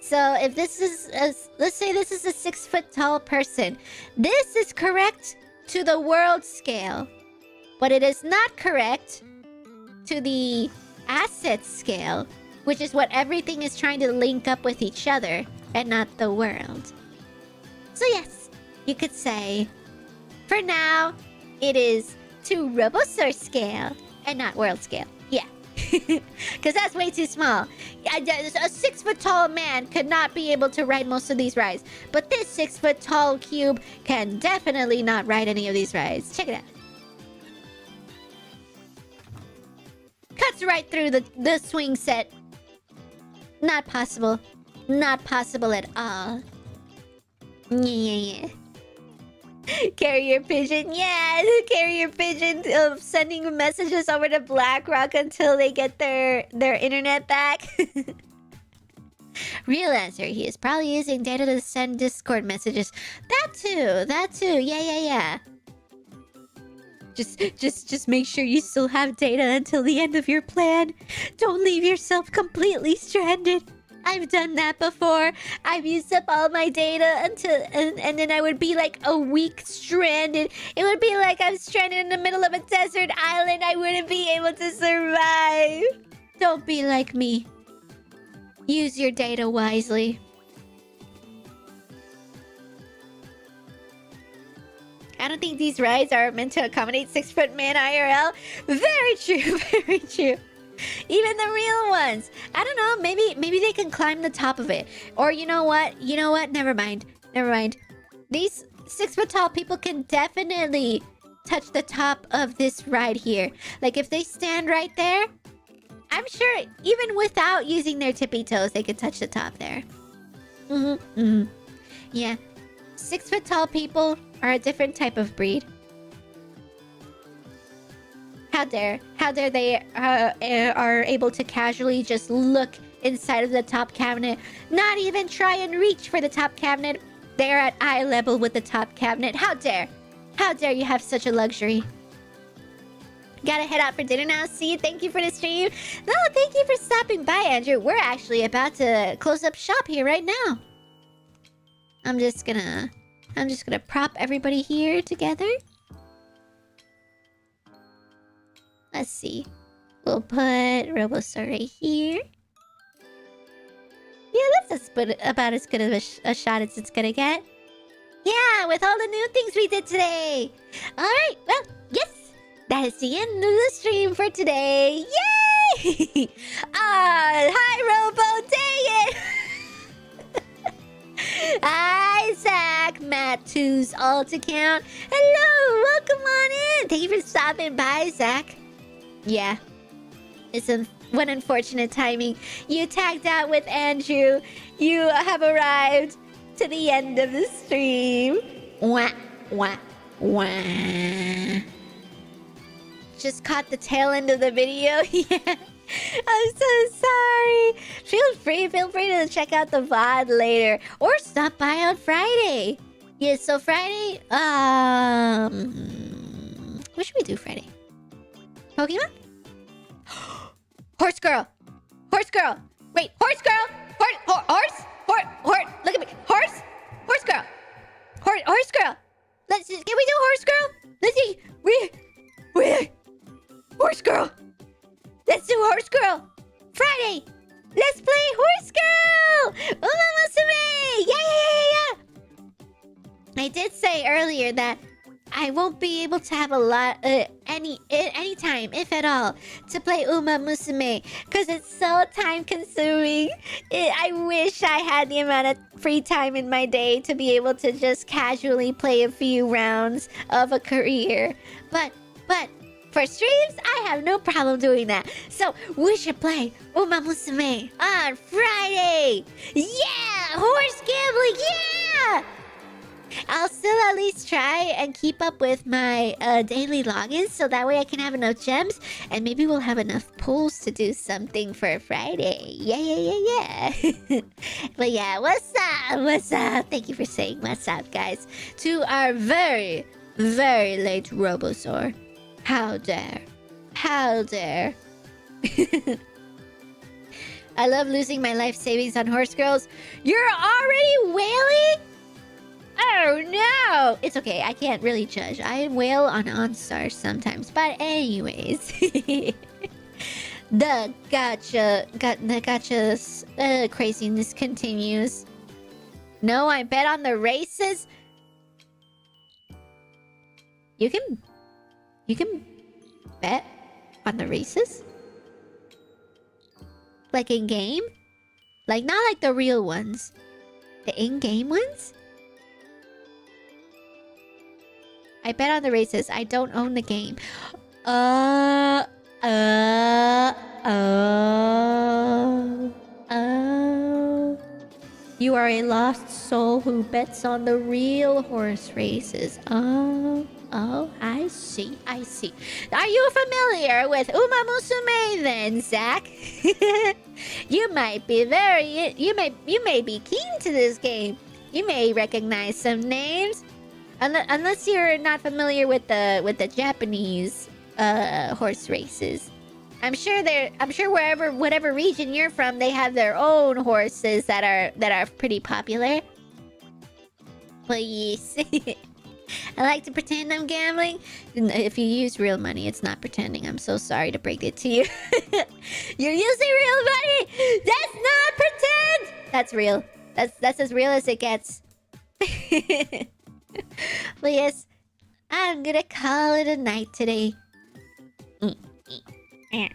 So if this is let's say this is a 6 foot tall person, this is correct to the world scale, but it is not correct to the asset scale, which is what everything is trying to link up with each other and not the world. So yes, you could say, for now, it is to Robosaur scale and not world scale. Yeah. Because that's way too small. A 6 foot tall man could not be able to ride most of these rides. But this 6 foot tall cube can definitely not ride any of these rides. Check it out. Cuts right through the swing set. Not possible. Not possible at all. Yeah. Carrier pigeon, yeah, carrier pigeon of sending messages over to Blackrock until they get their internet back. Real answer, he is probably using data to send Discord messages. That too, yeah. Just make sure you still have data until the end of your plan. Don't leave yourself completely stranded. I've done that before. I've used up all my data until and then I would be like a week stranded. It would be like I'm stranded in the middle of a desert island. I wouldn't be able to survive. Don't be like me. Use your data wisely. I don't think these rides are meant to accommodate 6 foot man IRL. Very true, very true. Even the real ones. I don't know. Maybe they can climb the top of it. Or you know what? Never mind. These 6 foot tall people can definitely touch the top of this ride here. Like if they stand right there, I'm sure even without using their tippy toes, they could touch the top there. Yeah. 6 foot tall people are a different type of breed. How dare they are able to casually just look inside of the top cabinet, not even try and reach for the top cabinet. They're at eye level with the top cabinet. How dare? How dare you have such a luxury? Gotta head out for dinner now. See you. Thank you for the stream. No, thank you for stopping by, Andrew. We're actually about to close up shop here right now. I'm just gonna prop everybody here together. Let's see. We'll put Robo-Star right here. Yeah, that's about as good of a shot as it's gonna get. Yeah, with all the new things we did today. Alright, well, yes. That is the end of the stream for today. Yay! Hi, Robo. Dang it! Hi, Zach. Matt 2's alt account. Hello, welcome on in. Thank you for stopping by, Zach. Yeah. It's one unfortunate timing. You tagged out with Andrew. You have arrived to the end of the stream. Wah, wah, wah. Just caught the tail end of the video. Yeah. I'm so sorry. Feel free to check out the VOD later. Or stop by on Friday. Yeah, so Friday, what should we do Friday? Pokemon? Horse girl. Horse girl. Wait, horse girl. Horse. Look at me. Horse girl. Horse girl. Can we do horse girl? Let's see. We horse girl. Let's do horse girl. Friday. Let's play horse girl. Uma Musume. Yeah. I did say earlier that I won't be able to have a lot, any time, if at all, to play Uma Musume, because it's so time-consuming. I wish I had the amount of free time in my day to be able to just casually play a few rounds of a career. But for streams, I have no problem doing that. So we should play Uma Musume on Friday. Yeah, horse gambling. Yeah. I'll still at least try and keep up with my daily logins so that way I can have enough gems and maybe we'll have enough pulls to do something for Friday. Yeah. But yeah, what's up? Thank you for saying what's up, guys. To our very, very late Robosaur. How dare. I love losing my life savings on horse girls. You're already wailing? Oh no! It's okay, I can't really judge. I wail on OnStar sometimes. But anyways. the gotcha craziness continues. No, I bet on the races. You can bet on the races? Like in game? Like not like the real ones. The in-game ones? I bet on the races. I don't own the game. You are a lost soul who bets on the real horse races. Oh, I see. Are you familiar with Uma Musume then, Zach? You may be keen to this game. You may recognize some names. Unless you're not familiar with the Japanese horse races. I'm sure whatever region you're from, they have their own horses that are pretty popular. But yes. I like to pretend I'm gambling. If you use real money, it's not pretending. I'm so sorry to break it to you. You're using real money! That's not pretend! That's real. That's as real as it gets. But yes, I'm gonna call it a night today. Yeah.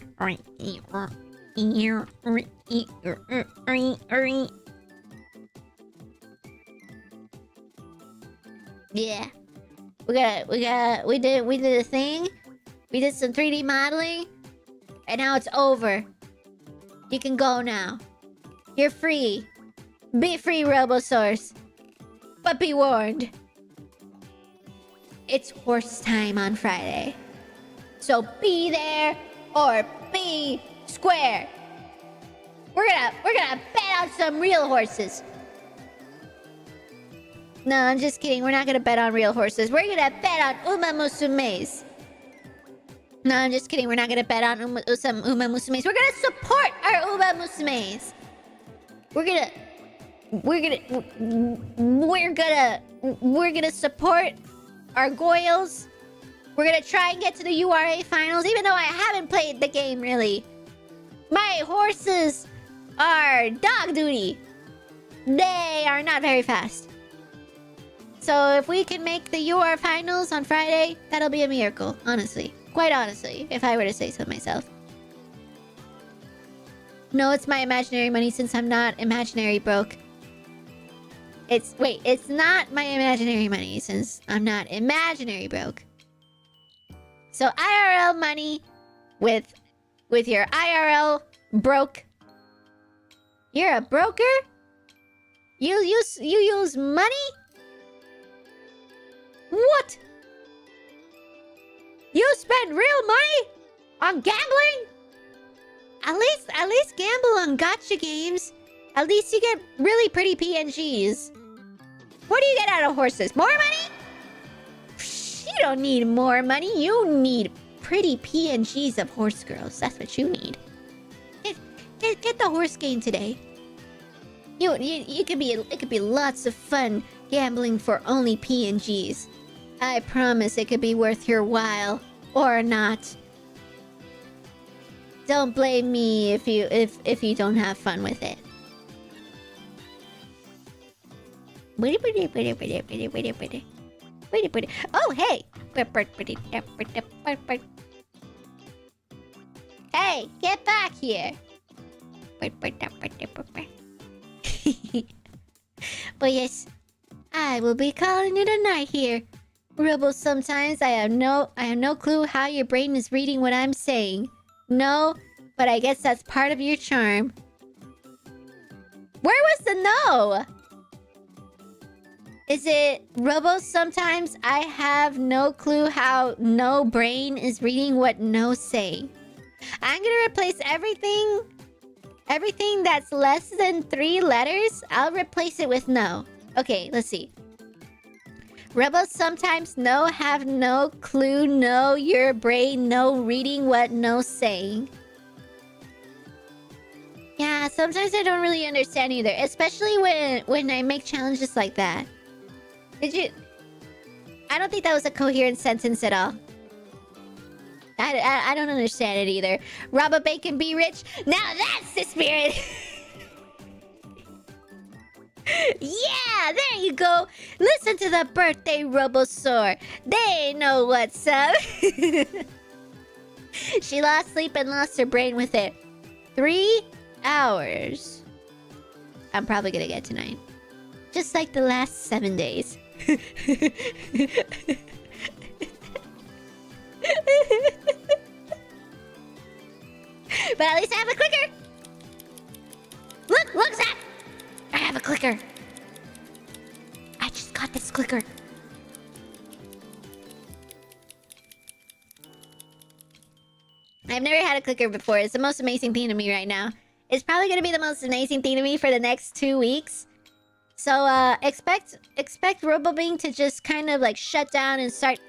We did a thing. We did some 3D modeling. And now it's over. You can go now. You're free. Be free, Robosaurs. But be warned. It's horse time on Friday. So be there or be square. We're gonna bet on some real horses. No, I'm just kidding. We're not gonna bet on real horses. We're gonna bet on Uma Musumes. No, I'm just kidding. We're not gonna bet on some Uma Musumes. We're gonna support our Uma Musumes. We're gonna support our Goyles. We're gonna try and get to the URA finals, even though I haven't played the game really. My horses are dog duty. They are not very fast. So if we can make the UR finals on Friday, that'll be a miracle, honestly. Quite honestly, if I were to say so myself. No, it's my imaginary money since I'm not imaginary broke. It's not my imaginary money since I'm not imaginary broke. So IRL money with your IRL broke. You're a broker? You use money? What? You spend real money on gambling? At least gamble on gacha games. At least you get really pretty PNGs. What do you get out of horses? More money? You don't need more money. You need pretty PNGs of horse girls. That's what you need. Get the horse game today. It could be lots of fun gambling for only PNGs. I promise it could be worth your while or not. Don't blame me if you don't have fun with it. Oh, hey! Hey, get back here! But yes, I will be calling it a night here. Robo, sometimes I have no clue how your brain is reading what I'm saying. No, but I guess that's part of your charm. Where was the no? Is it Robo? Sometimes I have no clue how no brain is reading what no saying. I'm gonna replace everything that's less than 3 letters. I'll replace it with no. Okay, let's see. Robo, sometimes no have no clue, no your brain, no reading what no saying. Yeah, sometimes I don't really understand either, especially when I make challenges like that. I don't think that was a coherent sentence at all. I don't understand it either. Robo-Bink and be rich. Now that's the spirit. Yeah, there you go. Listen to the birthday Robosaur. They know what's up. She lost sleep and lost her brain with it. 3 hours. I'm probably gonna get tonight. Just like the last 7 days. But at least I have a clicker. Look, Zach. I have a clicker. I just got this clicker. I've never had a clicker before. It's the most amazing thing to me right now. It's probably gonna be the most amazing thing to me for the next 2 weeks. So expect Robo-Bink to just kind of like shut down and start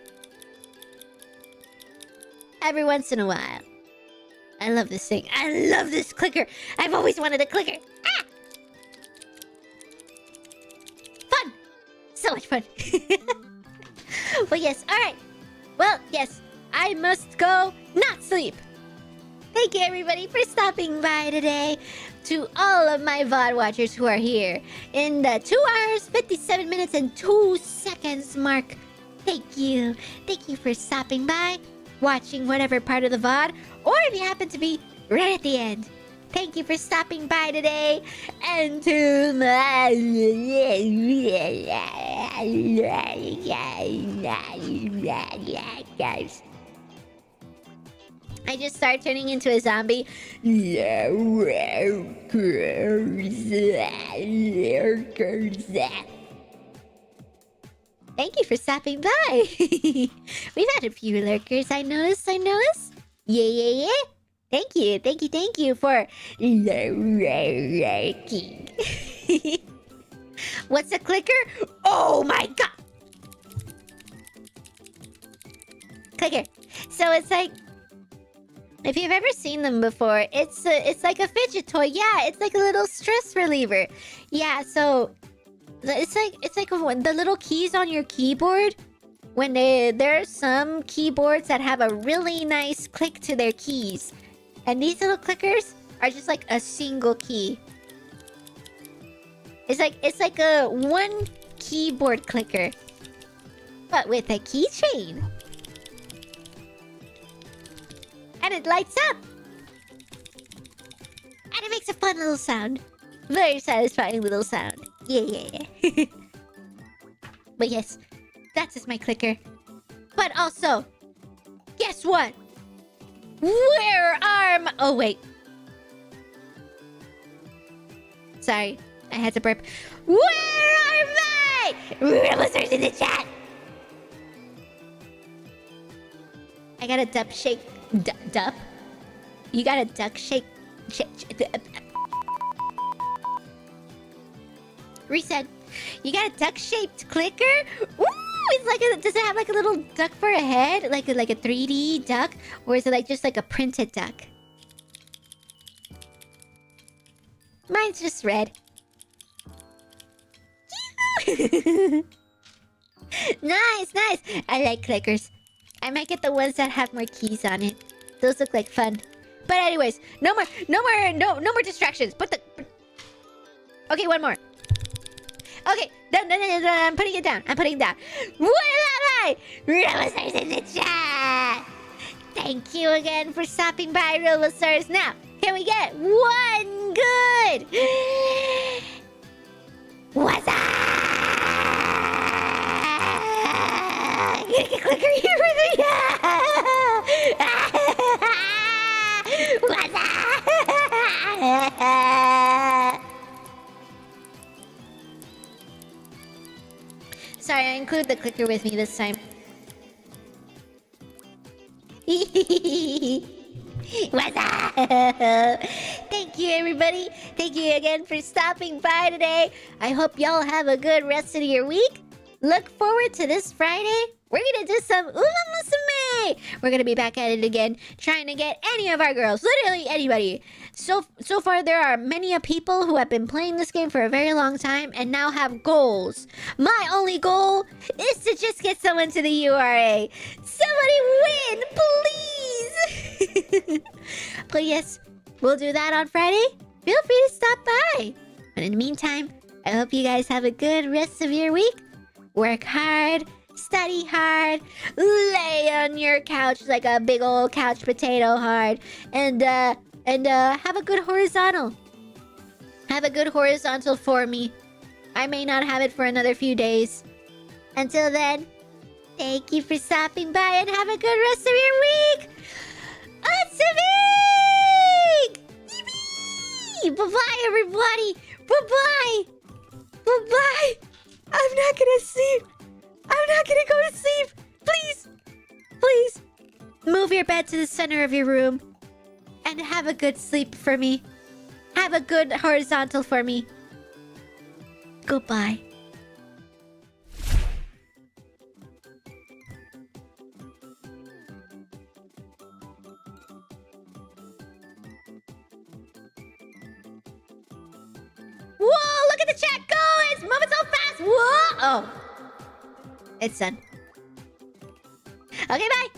every once in a while. I love this thing. I love this clicker. I've always wanted a clicker. Ah! Fun! So much fun. Well, yes. Alright. Well, yes. I must go not sleep. Thank you, everybody, for stopping by today. To all of my VOD watchers who are here in the 2 hours, 57 minutes, and 2 seconds mark. Thank you. Thank you for stopping by, watching whatever part of the VOD, or if you happen to be right at the end. Thank you for stopping by today. And to my... guys. I just start turning into a zombie. Thank you for stopping by. We've had a few lurkers, I noticed. Yeah. Thank you for lurking. What's a clicker? Oh my god! Clicker. So it's like, if you've ever seen them before, it's like a fidget toy. Yeah, it's like a little stress reliever. Yeah, so it's like the little keys on your keyboard. When there are some keyboards that have a really nice click to their keys, and these little clickers are just like a single key. It's like a one keyboard clicker, but with a keychain. And it lights up. And it makes a fun little sound. Very satisfying little sound. Yeah. But yes, that is my clicker. But also, guess what? Where are my... Oh, wait. Sorry, I had to burp. Where are my Robo-Stars in the chat? I got a duck shake. Dup? You got a duck shake. Reset. You got a duck-shaped clicker? Ooh, it's like a... Does it have like a little duck for a head? Like a 3D duck? Or is it like just like a printed duck? Mine's just red. Nice. I like clickers. I might get the ones that have more keys on it. Those look like fun. But anyways, no more distractions. Okay, one more. Okay, I'm putting it down. What am I? Robo-Stars in the chat. Thank you again for stopping by, Robo-Stars. Now, can we get one good? What's up? Get a clicker here with me. What's up? Sorry, I include the clicker with me this time. What's up? Thank you, everybody. Thank you again for stopping by today. I hope y'all have a good rest of your week. Look forward to this Friday. We're gonna do some Uma Musume. We're gonna be back at it again, trying to get any of our girls, literally anybody. So far, there are many people who have been playing this game for a very long time and now have goals. My only goal is to just get someone to the URA. Somebody win, please. But yes, we'll do that on Friday. Feel free to stop by. But in the meantime, I hope you guys have a good rest of your week. Work hard, study hard, lay on your couch like a big old couch potato hard, and have a good horizontal. Have a good horizontal for me. I may not have it for another few days. Until then, thank you for stopping by and have a good rest of your week. Big! Bye-bye, everybody. Bye-bye. Bye-bye. I'm not gonna sleep. I'm not gonna go to sleep. Please. Move your bed to the center of your room. And have a good sleep for me. Have a good horizontal for me. Goodbye. Whoa, look at the chat go! It's moving so fast! Whoa! Oh. It's done. Okay, bye!